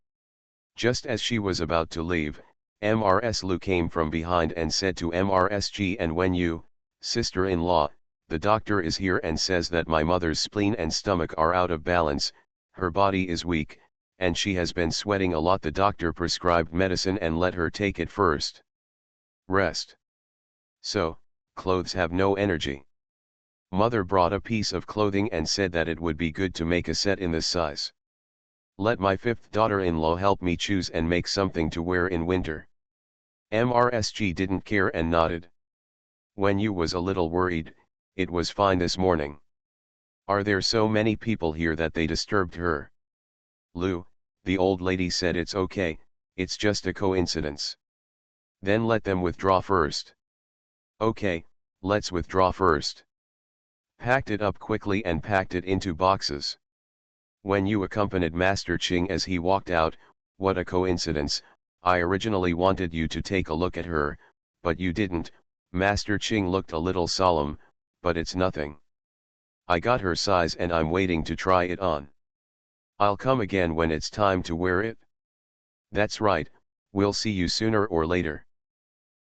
Just as she was about to leave, Mrs. Lu came from behind and said to Mrs. and Wen Yu, "Sister-in-law, the doctor is here and says that my mother's spleen and stomach are out of balance, her body is weak, and she has been sweating a lot. The doctor prescribed medicine and let her take it first. Rest. So, clothes have no energy. Mother brought a piece of clothing and said that it would be good to make a set in this size. Let my fifth daughter-in-law help me choose and make something to wear in winter." Mrs. didn't care and nodded. When you was a little worried, it was fine this morning. "Are there so many people here that they disturbed her?" "Lu, the old lady said it's okay, it's just a coincidence." "Then let them withdraw first." "Okay, let's withdraw first." Packed it up quickly and packed it into boxes. When you accompanied Master Ching as he walked out, "What a coincidence, I originally wanted you to take a look at her, but you didn't." Master Ching looked a little solemn, "But it's nothing." I got her size and I'm waiting to try it on. I'll come again when it's time to wear it. That's right, we'll see you sooner or later.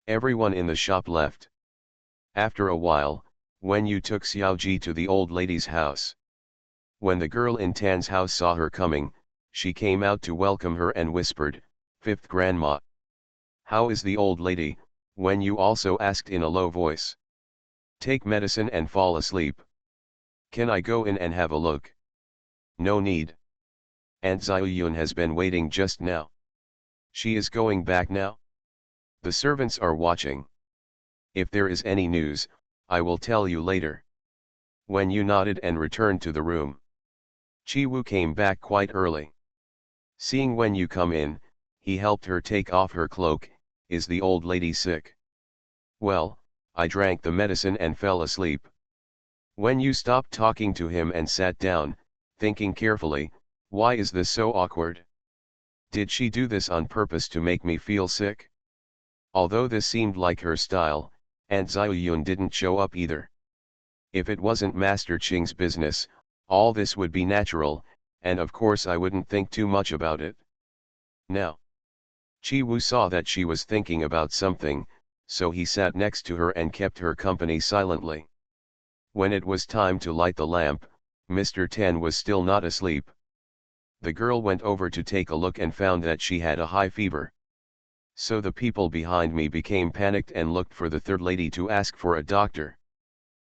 Everyone in the shop left. After a while, Wen Yu took Xiaoji to the old lady's house. When the girl in Tan's house saw her coming, she came out to welcome her and whispered, "Fifth grandma." "How is the old lady?" Wen Yu also asked in a low voice. "Take medicine and fall asleep. Can I go in and have a look?" "No need. Aunt Xiaoyun has been waiting just now." "She is going back now?" "The servants are watching. If there is any news, I will tell you later." Wen Yu nodded and returned to the room. Chi Wu came back quite early. Seeing Wen Yu come in, he helped her take off her cloak. "Is the old lady sick?" "Well, I drank the medicine and fell asleep." Wen Yu stopped talking to him and sat down, thinking carefully, "Why is this so awkward? Did she do this on purpose to make me feel sick?" Although this seemed like her style, Aunt Xiaoyun didn't show up either. If it wasn't Master Qing's business, all this would be natural, and of course I wouldn't think too much about it. Now, Chi Wu saw that she was thinking about something, so he sat next to her and kept her company silently. When it was time to light the lamp, Mr. Tan was still not asleep. The girl went over to take a look and found that she had a high fever. So the people behind me became panicked and looked for the third lady to ask for a doctor.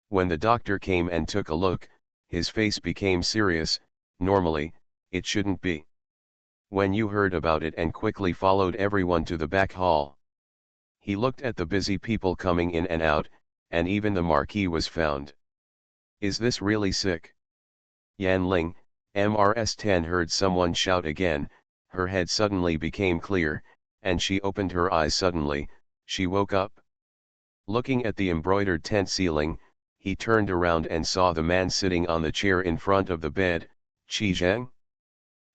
When the doctor came and took a look, his face became serious. "Normally, it shouldn't be." When you heard about it and quickly followed everyone to the back hall. He looked at the busy people coming in and out, and even the marquis was found. "Is this really sick?" Yan Ling, Mrs. Tan heard someone shout again. Her head suddenly became clear, and she opened her eyes suddenly. She woke up. Looking at the embroidered tent ceiling, he turned around and saw the man sitting on the chair in front of the bed. "Qi Zheng?"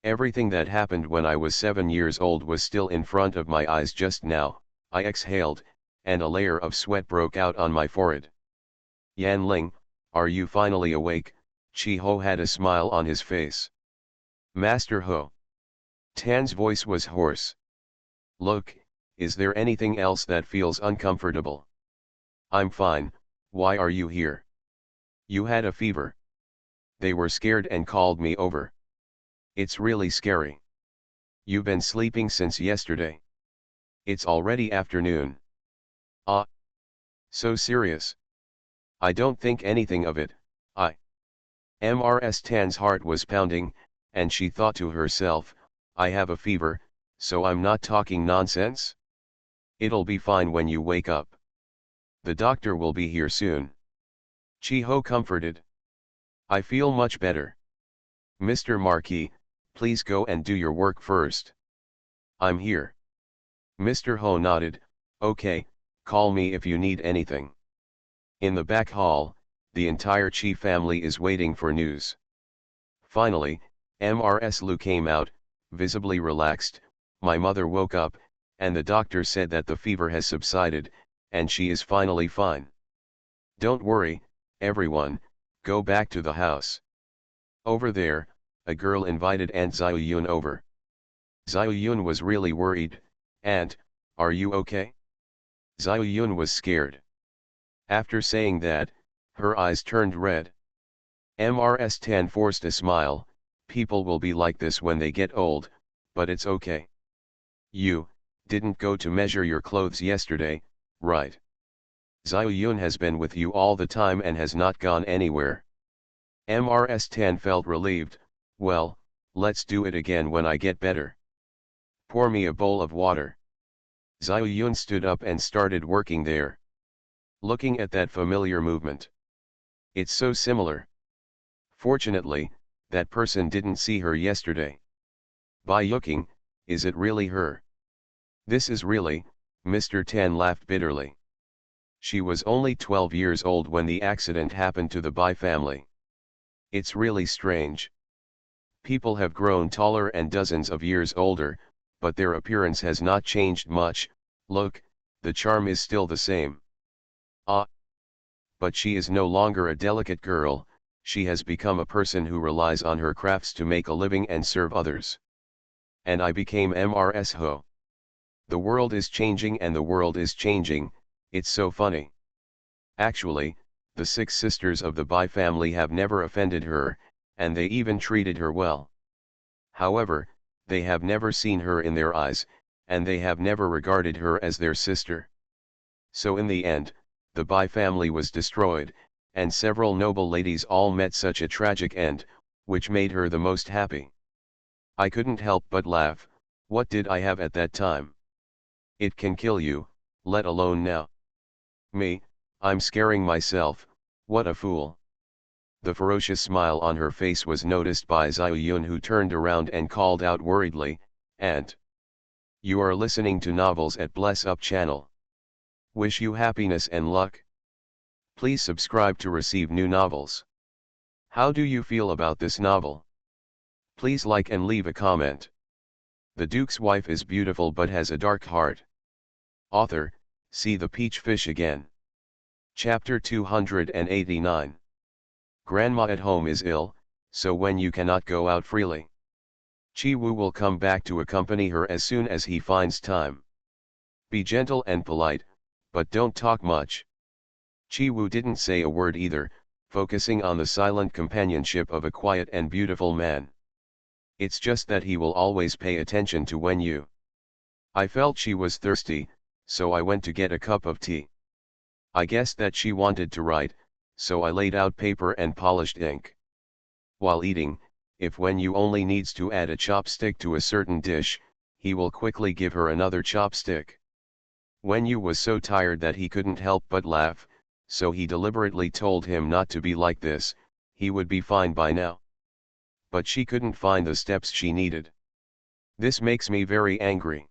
"Everything that happened when I was 7 years old was still in front of my eyes just now," I exhaled, and a layer of sweat broke out on my forehead. "Yan Ling, are you finally awake?" Chi Ho had a smile on his face. "Master Ho." Tan's voice was hoarse. "Look, is there anything else that feels uncomfortable?" "I'm fine. Why are you here?" "You had a fever." "They were scared and called me over." "It's really scary." "You've been sleeping since yesterday." "It's already afternoon." "Ah. So serious." "I don't think anything of it. Mrs. Tan's heart was pounding, and she thought to herself, "I have a fever, so I'm not talking nonsense? It'll be fine when you wake up. The doctor will be here soon." Chi Ho comforted. "I feel much better. Mr. Marquis, please go and do your work first." "I'm here." Mr. Ho nodded. "Okay, call me if you need anything." In the back hall, the entire Chi family is waiting for news. Finally, Mrs. Lu came out, visibly relaxed. "My mother woke up, and the doctor said that the fever has subsided, and she is finally fine. Don't worry, everyone, go back to the house." Over there, a girl invited Aunt Xiaoyun over. Xiaoyun was really worried. "Aunt, are you okay?" Xiaoyun was scared. After saying that, her eyes turned red. Mrs. Tan forced a smile. "People will be like this when they get old, but it's okay. You didn't go to measure your clothes yesterday, right? Xiaoyun has been with you all the time and has not gone anywhere." Mrs. Tan felt relieved. "Well, let's do it again when I get better. Pour me a bowl of water." Xiaoyun stood up and started working there. Looking at that familiar movement. It's so similar. Fortunately, that person didn't see her yesterday. By looking, is it really her? This is really, Mr. Tan laughed bitterly. She was only 12 years old when the accident happened to the Bai family. It's really strange. People have grown taller and dozens of years older, but their appearance has not changed much. Look, the charm is still the same. Ah. But she is no longer a delicate girl, she has become a person who relies on her crafts to make a living and serve others. And I became Mrs. Ho. The world is changing and the world is changing, it's so funny. Actually, the 6 sisters of the Bai family have never offended her, and they even treated her well. However, they have never seen her in their eyes, and they have never regarded her as their sister. So in the end, the Bai family was destroyed, and several noble ladies all met such a tragic end, which made her the most happy. I couldn't help but laugh. What did I have at that time? It can kill you, let alone now. Me, I'm scaring myself, what a fool. The ferocious smile on her face was noticed by Xiao Yun, who turned around and called out worriedly, "Aunt! You are listening to novels at Bless Up channel. Wish you happiness and luck. Please subscribe to receive new novels. How do you feel about this novel? Please like and leave a comment. The Duke's wife is beautiful but has a dark heart." Author, see the peach fish again. Chapter 289. Grandma at home is ill, so when you cannot go out freely, Chi Wu will come back to accompany her as soon as he finds time. Be gentle and polite, but don't talk much. Chi Wu didn't say a word either, focusing on the silent companionship of a quiet and beautiful man. It's just that he will always pay attention to Wen Yu. I felt she was thirsty, so I went to get a cup of tea. I guessed that she wanted to write, so I laid out paper and polished ink. While eating, if Wen Yu only needs to add a chopstick to a certain dish, he will quickly give her another chopstick. Wen Yu was so tired that he couldn't help but laugh, so he deliberately told him not to be like this, he would be fine by now. But she couldn't find the steps she needed. This makes me very angry.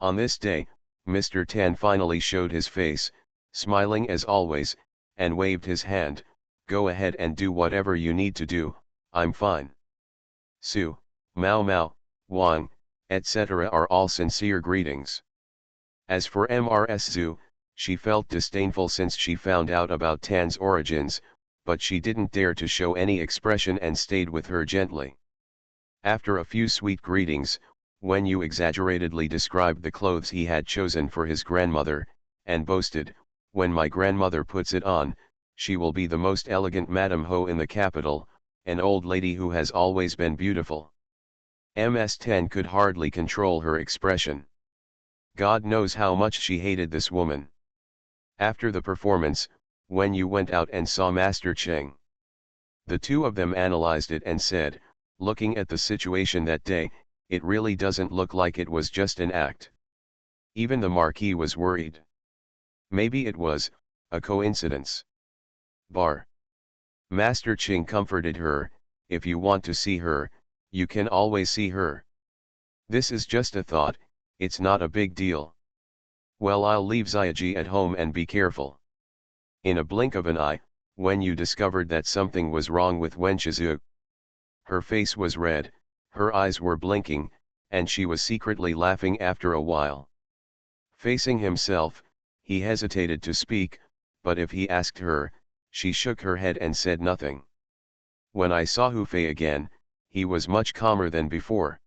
On this day, Mr. Tan finally showed his face, smiling as always, and waved his hand, "Go ahead and do whatever you need to do, I'm fine." Su, Mao Mao, Wang, etc. are all sincere greetings. As for Mrs. Zhu, she felt disdainful since she found out about Tan's origins, but she didn't dare to show any expression and stayed with her gently. After a few sweet greetings, Wen Yu exaggeratedly described the clothes he had chosen for his grandmother, and boasted, "When my grandmother puts it on, she will be the most elegant Madame Ho in the capital, an old lady who has always been beautiful." Ms. Tan could hardly control her expression. God knows how much she hated this woman. After the performance, Wen Yu went out and saw Master Cheng. The two of them analyzed it and said, looking at the situation that day, it really doesn't look like it was just an act. Even the Marquis was worried. Maybe it was a coincidence. Master Cheng comforted her, "If you want to see her, you can always see her. This is just a thought, it's not a big deal. Well, I'll leave Xiaoji at home and be careful." In a blink of an eye, Wen Yu discovered that something was wrong with Wen Shizhu. Her face was red, her eyes were blinking, and she was secretly laughing after a while. Facing himself, he hesitated to speak, but if he asked her, she shook her head and said nothing. When I saw Hu Fei again, he was much calmer than before.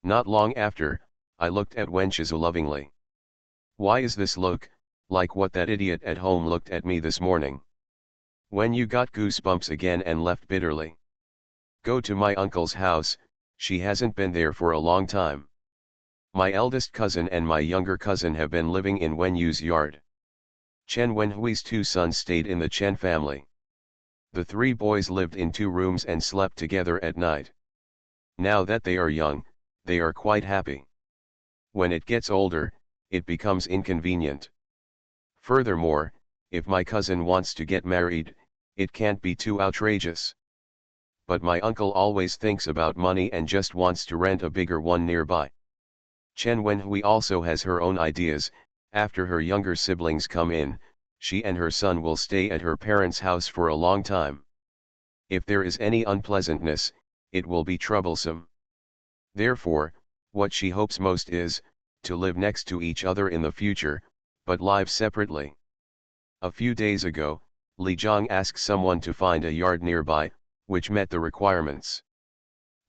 Not long after, I looked at Wen Shizhu lovingly. Why is this look, like what that idiot at home looked at me this morning? Wen Yu got goosebumps again and left bitterly. Go to my uncle's house, she hasn't been there for a long time. My eldest cousin and my younger cousin have been living in Wen Yu's yard. Chen Wenhui's 2 sons stayed in the Chen family. The 3 boys lived in 2 rooms and slept together at night. Now that they are young, they are quite happy. When it gets older, it becomes inconvenient. Furthermore, if my cousin wants to get married, it can't be too outrageous. But my uncle always thinks about money and just wants to rent a bigger one nearby. Chen Wenhui also has her own ideas. After her younger siblings come in, she and her son will stay at her parents' house for a long time. If there is any unpleasantness, it will be troublesome. Therefore, what she hopes most is, to live next to each other in the future, but live separately. A few days ago, Li Zhang asked someone to find a yard nearby, which met the requirements.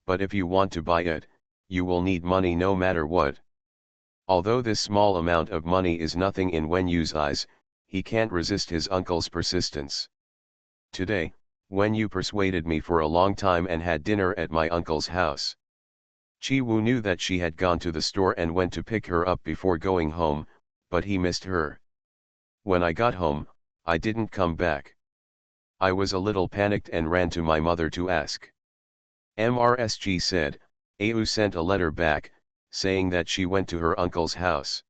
But if you want to buy it, you will need money no matter what. Although this small amount of money is nothing in Wen Yu's eyes, he can't resist his uncle's persistence. Today, Wen Yu persuaded me for a long time and had dinner at my uncle's house. Chi Wu knew that she had gone to the store and went to pick her up before going home, but he missed her. When I got home, I didn't come back. I was a little panicked and ran to my mother to ask. MRSG said, Au sent a letter back, saying that she went to her uncle's house.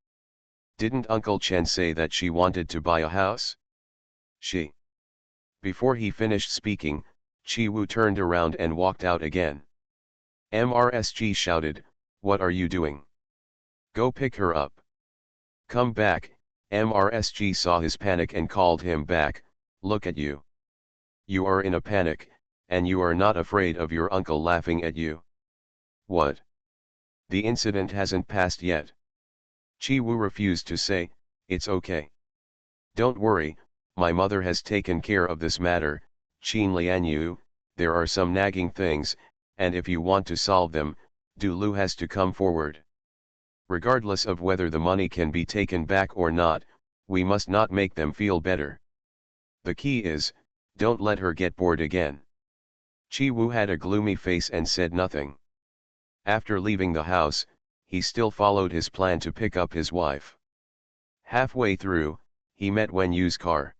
Didn't Uncle Chen say that she wanted to buy a house? She. Before he finished speaking, Chi Wu turned around and walked out again. MRSG shouted, "What are you doing? Go pick her up. Come back." MRSG saw his panic and called him back. "Look at you. You are in a panic, and you are not afraid of your uncle laughing at you. What? The incident hasn't passed yet." Chi Wu refused to say, "It's okay. Don't worry, my mother has taken care of this matter, Qin Lianyu. There are some nagging things, and if you want to solve them, Du Lu has to come forward. Regardless of whether the money can be taken back or not, we must not make them feel better. The key is, don't let her get bored again." Chi Wu had a gloomy face and said nothing. After leaving the house, he still followed his plan to pick up his wife. Halfway through, he met Wen Yu's car.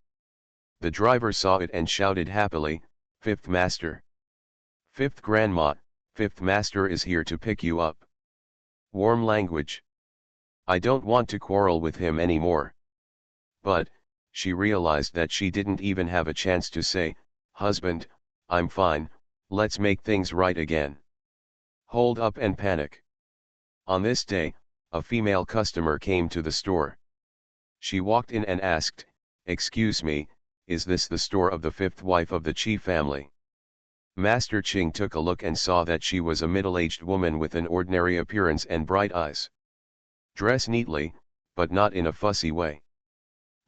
The driver saw it and shouted happily, "Fifth Master. Fifth Grandma, Fifth Master is here to pick you up." Warm language. I don't want to quarrel with him anymore. But, she realized that she didn't even have a chance to say, "Husband, I'm fine, let's make things right again." Hold up and panic. On this day, a female customer came to the store. She walked in and asked, "Excuse me, is this the store of the fifth wife of the Qi family?" Master Qing took a look and saw that she was a middle-aged woman with an ordinary appearance and bright eyes. Dressed neatly, but not in a fussy way.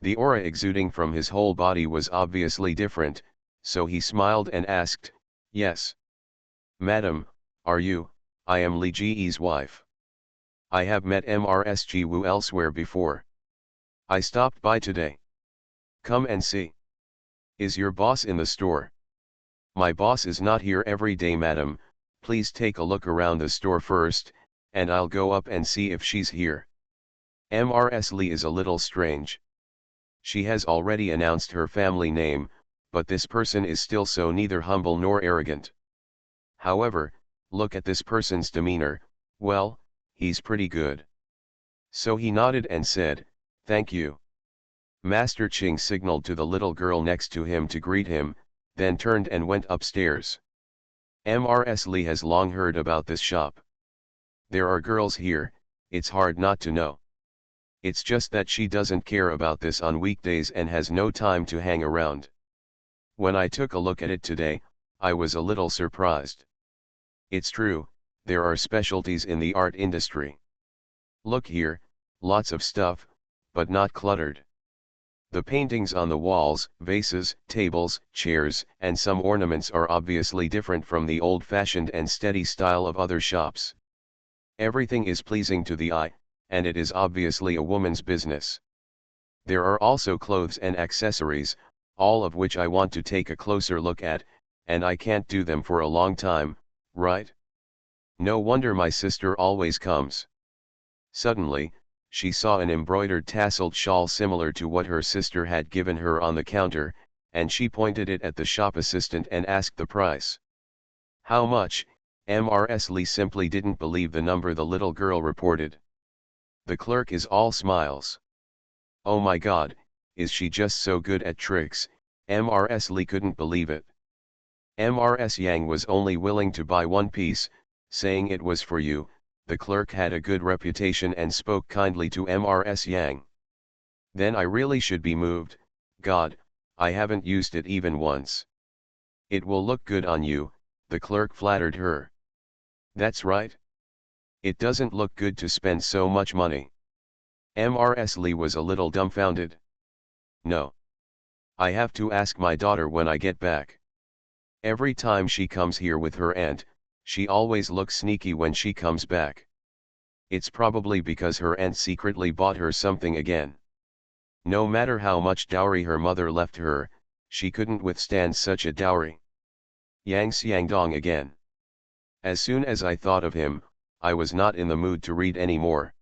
The aura exuding from his whole body was obviously different, so he smiled and asked, "Yes. Madam, are you? I am Li Ji's wife. I have met MRSG Wu elsewhere before. I stopped by today. Come and see. Is your boss in the store?" "My boss is not here every day, madam. Please take a look around the store first, and I'll go up and see if she's here." MRS Li is a little strange. She has already announced her family name, but this person is still so neither humble nor arrogant. However, look at this person's demeanor. Well, he's pretty good. So he nodded and said, "Thank you." Master Qing signaled to the little girl next to him to greet him, then turned and went upstairs. MRS Li has long heard about this shop. There are girls here, it's hard not to know. It's just that she doesn't care about this on weekdays and has no time to hang around. When I took a look at it today, I was a little surprised. It's true, there are specialties in the art industry. Look here, lots of stuff, but not cluttered. The paintings on the walls, vases, tables, chairs, and some ornaments are obviously different from the old-fashioned and steady style of other shops. Everything is pleasing to the eye, and it is obviously a woman's business. There are also clothes and accessories, all of which I want to take a closer look at, and I can't do them for a long time, right? No wonder my sister always comes. Suddenly, she saw an embroidered tasseled shawl similar to what her sister had given her on the counter, and she pointed it at the shop assistant and asked the price. "How much?" MRS Lee simply didn't believe the number the little girl reported. The clerk is all smiles. "Oh my God, is she just so good at tricks?" MRS Lee couldn't believe it. MRS Yang was only willing to buy one piece, saying it was for you. The clerk had a good reputation and spoke kindly to MRS Yang. "Then I really should be moved. God, I haven't used it even once." "It will look good on you," the clerk flattered her. "That's right. It doesn't look good to spend so much money." MRS Lee was a little dumbfounded. "No. I have to ask my daughter when I get back. Every time she comes here with her aunt, she always looks sneaky when she comes back. It's probably because her aunt secretly bought her something again. No matter how much dowry her mother left her, she couldn't withstand such a dowry. Yang Xiangdong again. As soon as I thought of him, I was not in the mood to read any more.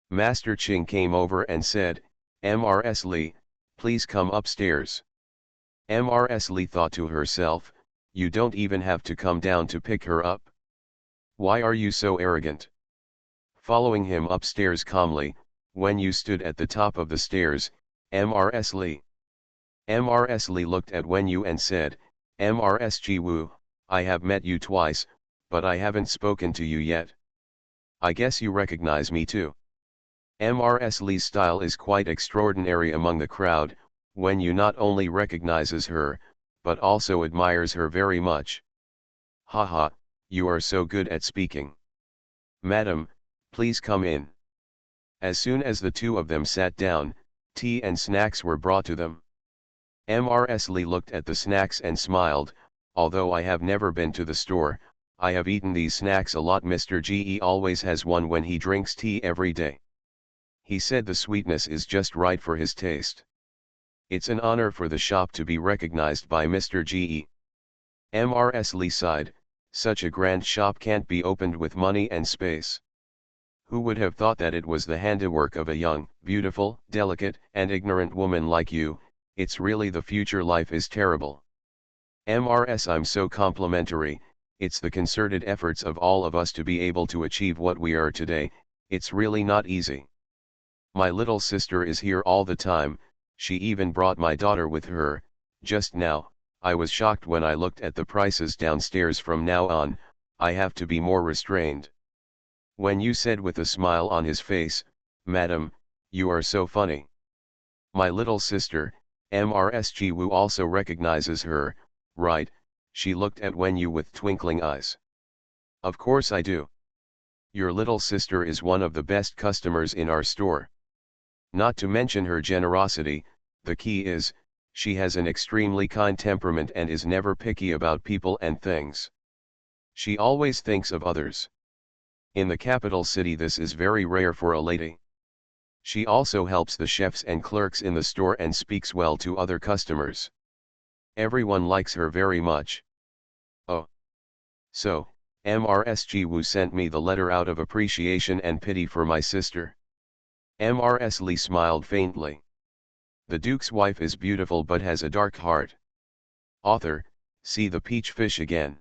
Master Ching came over and said, "Mrs. Li, please come upstairs." Mrs. Li thought to herself, "You don't even have to come down to pick her up. Why are you so arrogant?" Following him upstairs calmly, when you stood at the top of the stairs, Mrs. Li. Mrs. Li looked at Wen Yu and said, "Mrs. Ji Wu, I have met you twice, but I haven't spoken to you yet. I guess you recognize me too." Mrs. Li's style is quite extraordinary among the crowd. Wen Yu not only recognizes her, but also admires her very much. "Haha, you are so good at speaking. Madam, please come in." As soon as the two of them sat down, tea and snacks were brought to them. Mrs. Li looked at the snacks and smiled, "Although I have never been to the store, I have eaten these snacks a lot. Mr. Ge always has one when he drinks tea every day. He said the sweetness is just right for his taste. It's an honor for the shop to be recognized by Mr. Ge." Mrs. Li sighed, "Such a grand shop can't be opened with money and space. Who would have thought that it was the handiwork of a young, beautiful, delicate, and ignorant woman like you? It's really the future. Life is terrible. Mrs. I'm so complimentary. It's the concerted efforts of all of us to be able to achieve what we are today. It's really not easy. My little sister is here all the time. She even brought my daughter with her. Just now, I was shocked when I looked at the prices downstairs. From now on, I have to be more restrained." Wen Yu said with a smile on his face, "Madam, you are so funny. My little sister, Mrs. Ji Wu also recognizes her, right?" She looked at Wen Yu with twinkling eyes. "Of course I do. Your little sister is one of the best customers in our store. Not to mention her generosity. The key is, she has an extremely kind temperament and is never picky about people and things. She always thinks of others. In the capital city this is very rare for a lady. She also helps the chefs and clerks in the store and speaks well to other customers. Everyone likes her very much." "Oh. So, Mrs. Ji Wu sent me the letter out of appreciation and pity for my sister." Mrs. Li smiled faintly. "The Duke's wife is beautiful but has a dark heart." Author, see the peach fish again.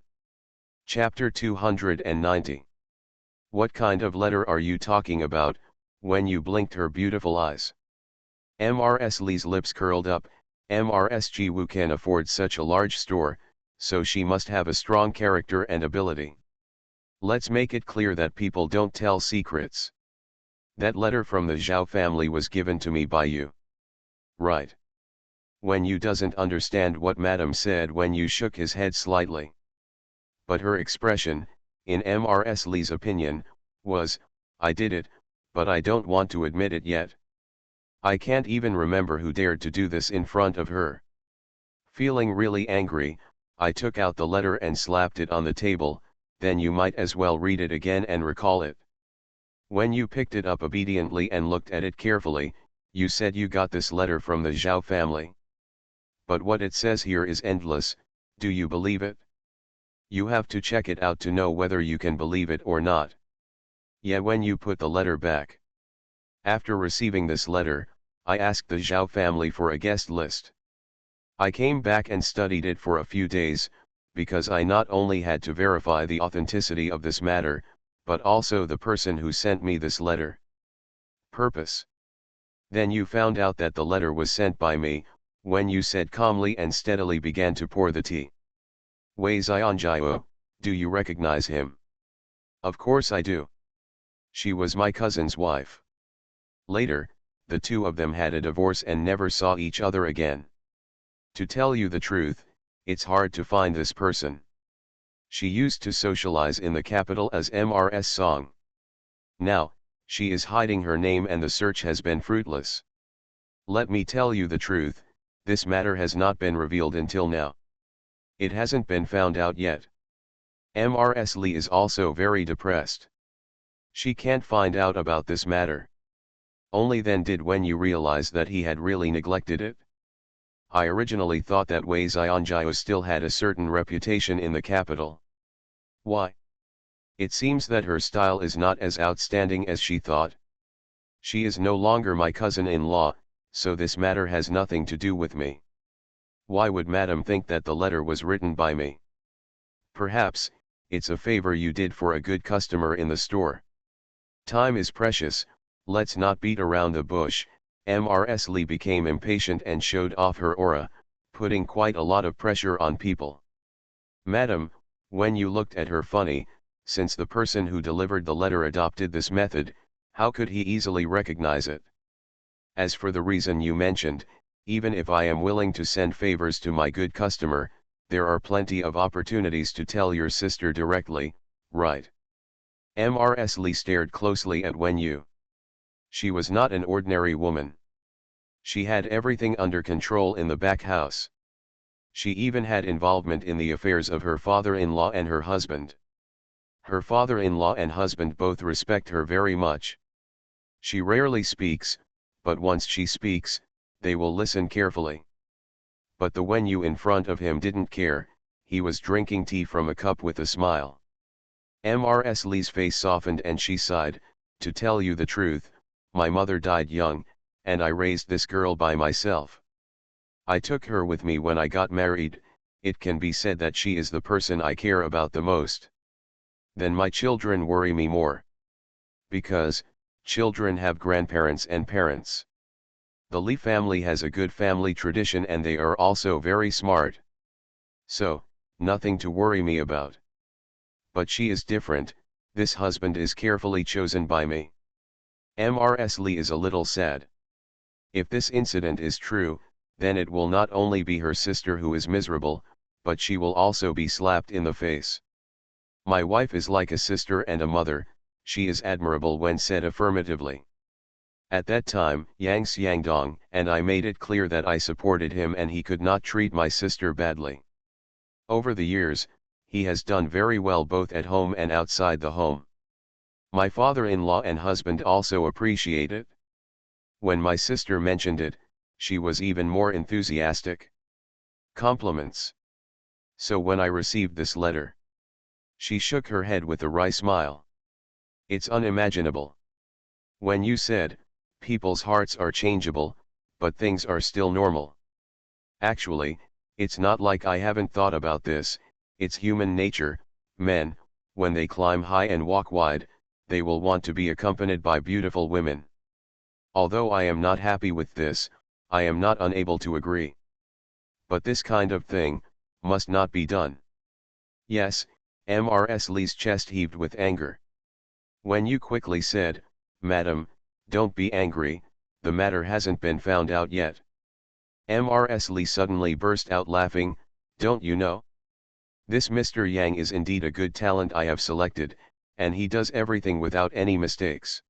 Chapter 290. "What kind of letter are you talking about?" When you blinked her beautiful eyes. Mrs. Li's lips curled up. Mrs. Ji Wu can afford such a large store, so she must have a strong character and ability. Let's make it clear that people don't tell secrets. That letter from the Zhao family was given to me by you. Right. When you doesn't understand what Madam said. When you shook his head slightly. But her expression, in Mrs. Li's opinion, was, "I did it, but I don't want to admit it yet. I can't even remember who dared to do this in front of her." Feeling really angry, I took out the letter and slapped it on the table. "Then you might as well read it again and recall it." When you picked it up obediently and looked at it carefully, you said you got this letter from the Zhao family. But what it says here is endless. Do you believe it? You have to check it out to know whether you can believe it or not. Yeah, when you put the letter back. After receiving this letter, I asked the Zhao family for a guest list. I came back and studied it for a few days, because I not only had to verify the authenticity of this matter, but also the person who sent me this letter. Purpose. Then you found out that the letter was sent by me. When you said calmly and steadily began to pour the tea. "Wei Zionjiao, do you recognize him?" "Of course I do. She was my cousin's wife. Later, the two of them had a divorce and never saw each other again. To tell you the truth, it's hard to find this person. She used to socialize in the capital as Mrs. Song. Now, she is hiding her name and the search has been fruitless. Let me tell you the truth, this matter has not been revealed until now. It hasn't been found out yet. Mrs. Lee is also very depressed. She can't find out about this matter. Only then did when you realize that he had really neglected it. I originally thought that Wei Xianjiao still had a certain reputation in the capital. Why? It seems that her style is not as outstanding as she thought. She is no longer my cousin-in-law, so this matter has nothing to do with me. Why would Madam think that the letter was written by me? Perhaps, it's a favor you did for a good customer in the store. Time is precious, let's not beat around the bush. Mrs. Lee became impatient and showed off her aura, putting quite a lot of pressure on people. Madam, when you looked at her funny, since the person who delivered the letter adopted this method, how could he easily recognize it? As for the reason you mentioned, even if I am willing to send favors to my good customer, there are plenty of opportunities to tell your sister directly, right? Mrs. Lee stared closely at Wen Yu. She was not an ordinary woman. She had everything under control in the back house. She even had involvement in the affairs of her father-in-law and her husband. Her father-in-law and husband both respect her very much. She rarely speaks, but once she speaks, they will listen carefully. But the Wen Yu in front of him didn't care, he was drinking tea from a cup with a smile. Mrs. Lee's face softened and she sighed, to tell you the truth, my mother died young, and I raised this girl by myself. I took her with me when I got married, it can be said that she is the person I care about the most. Then my children worry me more. Because, children have grandparents and parents. The Lee family has a good family tradition and they are also very smart. So, nothing to worry me about. But she is different, this husband is carefully chosen by me. Mrs. Lee is a little sad. If this incident is true, then it will not only be her sister who is miserable, but she will also be slapped in the face. My wife is like a sister and a mother, she is admirable when said affirmatively. At that time, Yang Xiangdong and I made it clear that I supported him and he could not treat my sister badly. Over the years, he has done very well both at home and outside the home. My father-in-law and husband also appreciate it. When my sister mentioned it, she was even more enthusiastic. Compliments. So when I received this letter, she shook her head with a wry smile. It's unimaginable. When you said, people's hearts are changeable, but things are still normal. Actually, it's not like I haven't thought about this, it's human nature, men, when they climb high and walk wide, they will want to be accompanied by beautiful women. Although I am not happy with this, I am not unable to agree. But this kind of thing, must not be done. Yes, Mrs. Lee's chest heaved with anger. When you quickly said, Madam, don't be angry, the matter hasn't been found out yet. Mrs. Lee suddenly burst out laughing, don't you know? This Mr. Yang is indeed a good talent I have selected, and he does everything without any mistakes.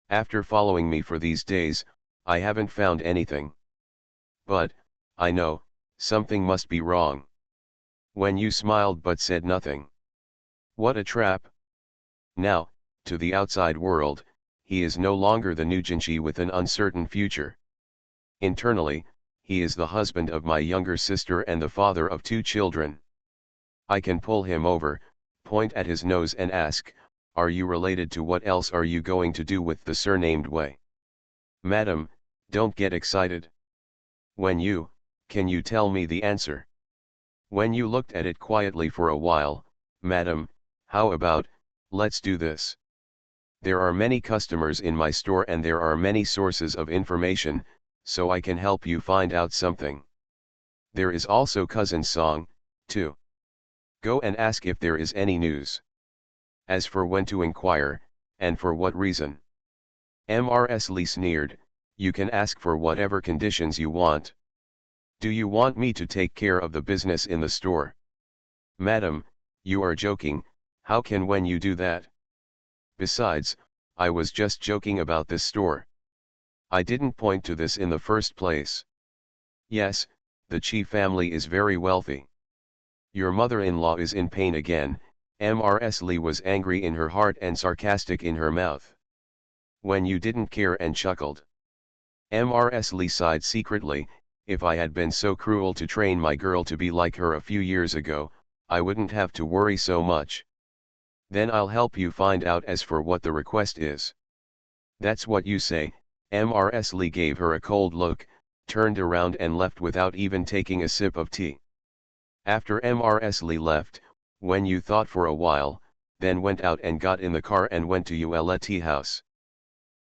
After following me for these days, I haven't found anything. But, I know, something must be wrong. When you smiled but said nothing. What a trap! Now, to the outside world, he is no longer the Nujinshi with an uncertain future. Internally, he is the husband of my younger sister and the father of 2 children. I can pull him over, point at his nose and ask, are you related to what else are you going to do with the surnamed Wei? Madam, don't get excited. Can you tell me the answer? When you looked at it quietly for a while, Madam, how about, let's do this. There are many customers in my store and there are many sources of information, so I can help you find out something. There is also Cousin Song, too. Go and ask if there is any news. As for when to inquire, and for what reason. Mrs. Lee sneered, you can ask for whatever conditions you want. Do you want me to take care of the business in the store? Madam, you are joking, how can when you do that? Besides, I was just joking about this store. I didn't point to this in the first place. Yes, the Chi family is very wealthy. Your mother-in-law is in pain again. Mrs. Lee was angry in her heart and sarcastic in her mouth. When you didn't care and chuckled. Mrs. Lee sighed secretly. If I had been so cruel to train my girl to be like her a few years ago, I wouldn't have to worry so much. Then I'll help you find out as for what the request is. That's what you say. Mrs. Lee gave her a cold look, turned around and left without even taking a sip of tea. After Mrs. Lee left, Wen Yu thought for a while, then went out and got in the car and went to Yuela tea house.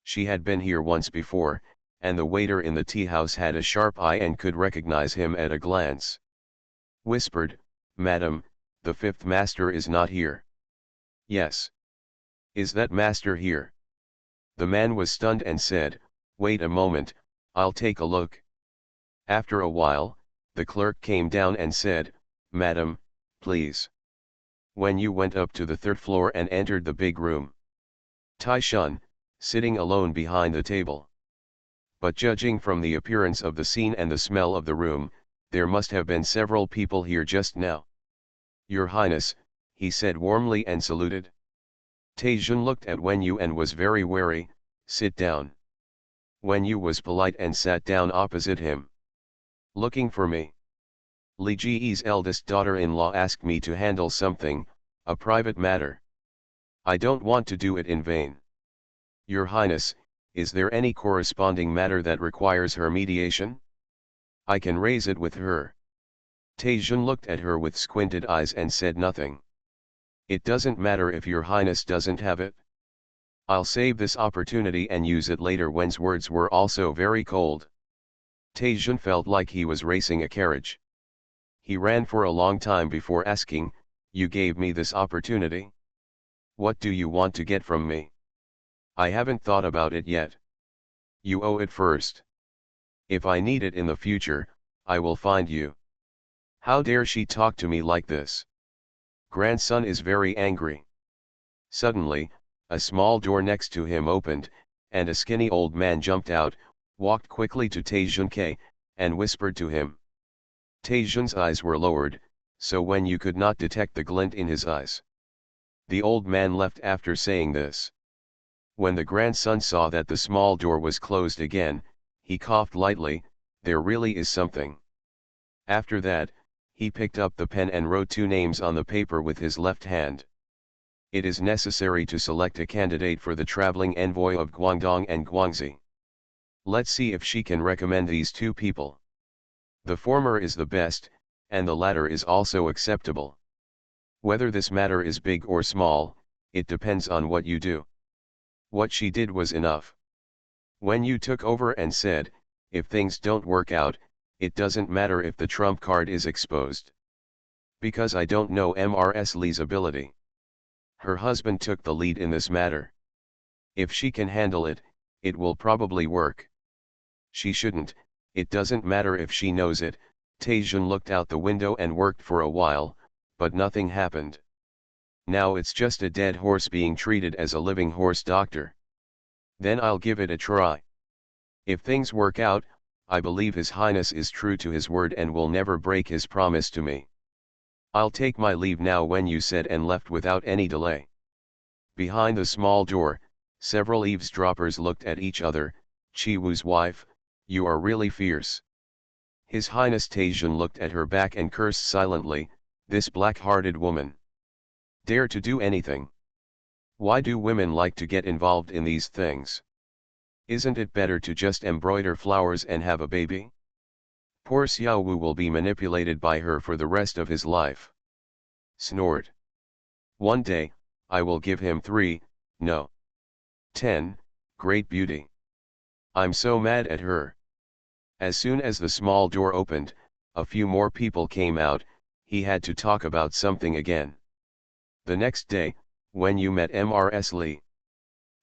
She had been here once before, and the waiter in the tea house had a sharp eye and could recognize him at a glance. Whispered, "Madam, the fifth master is not here." "Yes. Is that master here?" The man was stunned and said, "Wait a moment, I'll take a look." After a while, the clerk came down and said, "Madam, please." When you went up to the third floor and entered the big room. Tai Shun, sitting alone behind the table. But judging from the appearance of the scene and the smell of the room, there must have been several people here just now. "Your Highness," he said warmly and saluted. Taijun looked at Wen Yu and was very wary. "Sit down." Wen Yu was polite and sat down opposite him. "Looking for me?" "Li Ji's eldest daughter-in-law asked me to handle something, a private matter. I don't want to do it in vain." "Your Highness, is there any corresponding matter that requires her mediation? I can raise it with her." Taijun looked at her with squinted eyes and said nothing. "It doesn't matter if your Highness doesn't have it. I'll save this opportunity and use it later." Wen's words were also very cold. Taijun felt like he was racing a carriage. He ran for a long time before asking, "You gave me this opportunity? What do you want to get from me?" "I haven't thought about it yet." "You owe it first. If I need it in the future, I will find you." "How dare she talk to me like this? Grandson is very angry." Suddenly, a small door next to him opened, and a skinny old man jumped out, walked quickly to Taijun, and whispered to him. Taijun's eyes were lowered, so Wen Yu could not detect the glint in his eyes. The old man left after saying this. When the grandson saw that the small door was closed again, he coughed lightly. "There really is something." After that, he picked up the pen and wrote two names on the paper with his left hand. "It is necessary to select a candidate for the traveling envoy of Guangdong and Guangxi. Let's see if she can recommend these two people. The former is the best, and the latter is also acceptable. Whether this matter is big or small, it depends on what you do." What she did was enough. When you took over and said, "If things don't work out, it doesn't matter if the trump card is exposed. Because I don't know Mrs. Lee's ability." Her husband took the lead in this matter. If she can handle it, it will probably work. She shouldn't, it doesn't matter if she knows it. Taijun looked out the window and worked for a while, but nothing happened. Now it's just a dead horse being treated as a living horse doctor. Then I'll give it a try. If things work out, I believe His Highness is true to his word and will never break his promise to me. I'll take my leave now," Wen Yu said, and left without any delay. Behind the small door, several eavesdroppers looked at each other. "Chi Wu's wife, you are really fierce." His Highness Taijun looked at her back and cursed silently. "This black-hearted woman. Dare to do anything. Why do women like to get involved in these things? Isn't it better to just embroider flowers and have a baby? Poor Xiao Wu will be manipulated by her for the rest of his life." Snored. "One day, I will give him 3, no, 10, great beauty. I'm so mad at her." As soon as the small door opened, a few more people came out. He had to talk about something again. The next day, when you met Mrs. Lee.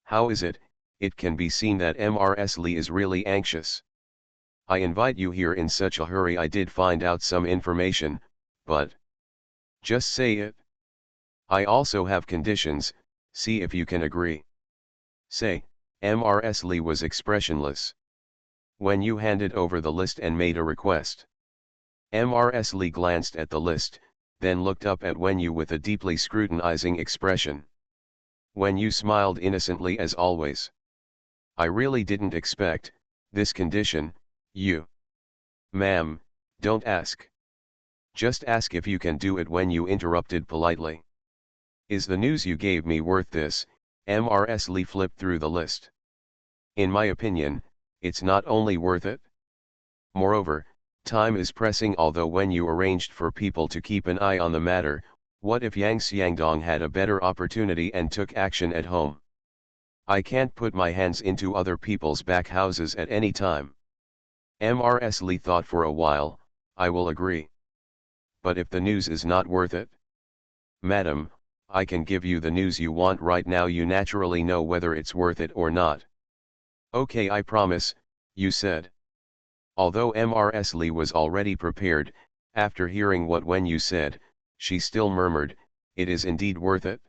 "How is it? It can be seen that Mrs. Lee is really anxious. I invite you here in such a hurry. I did find out some information, but..." "Just say it." "I also have conditions, see if you can agree." "Say." Mrs. Lee was expressionless. Wen Yu handed over the list and made a request. Mrs. Li glanced at the list, then looked up at Wen Yu with a deeply scrutinizing expression. Wen Yu smiled innocently as always. I really didn't expect this condition, you. Ma'am, don't ask. Just ask if you can do it, Wen Yu interrupted politely. Is the news you gave me worth this? Mrs. Li flipped through the list. In my opinion, it's not only worth it. Moreover, time is pressing. Although when you arranged for people to keep an eye on the matter, what if Yang Xiangdong had a better opportunity and took action at home? I can't put my hands into other people's back houses at any time. Mrs. Li thought for a while. I will agree. But if the news is not worth it? Madam, I can give you the news you want right now. You naturally know whether it's worth it or not. Okay, I promise, you said. Although Mrs. Li was already prepared, after hearing what Wen Yu said, she still murmured, it is indeed worth it.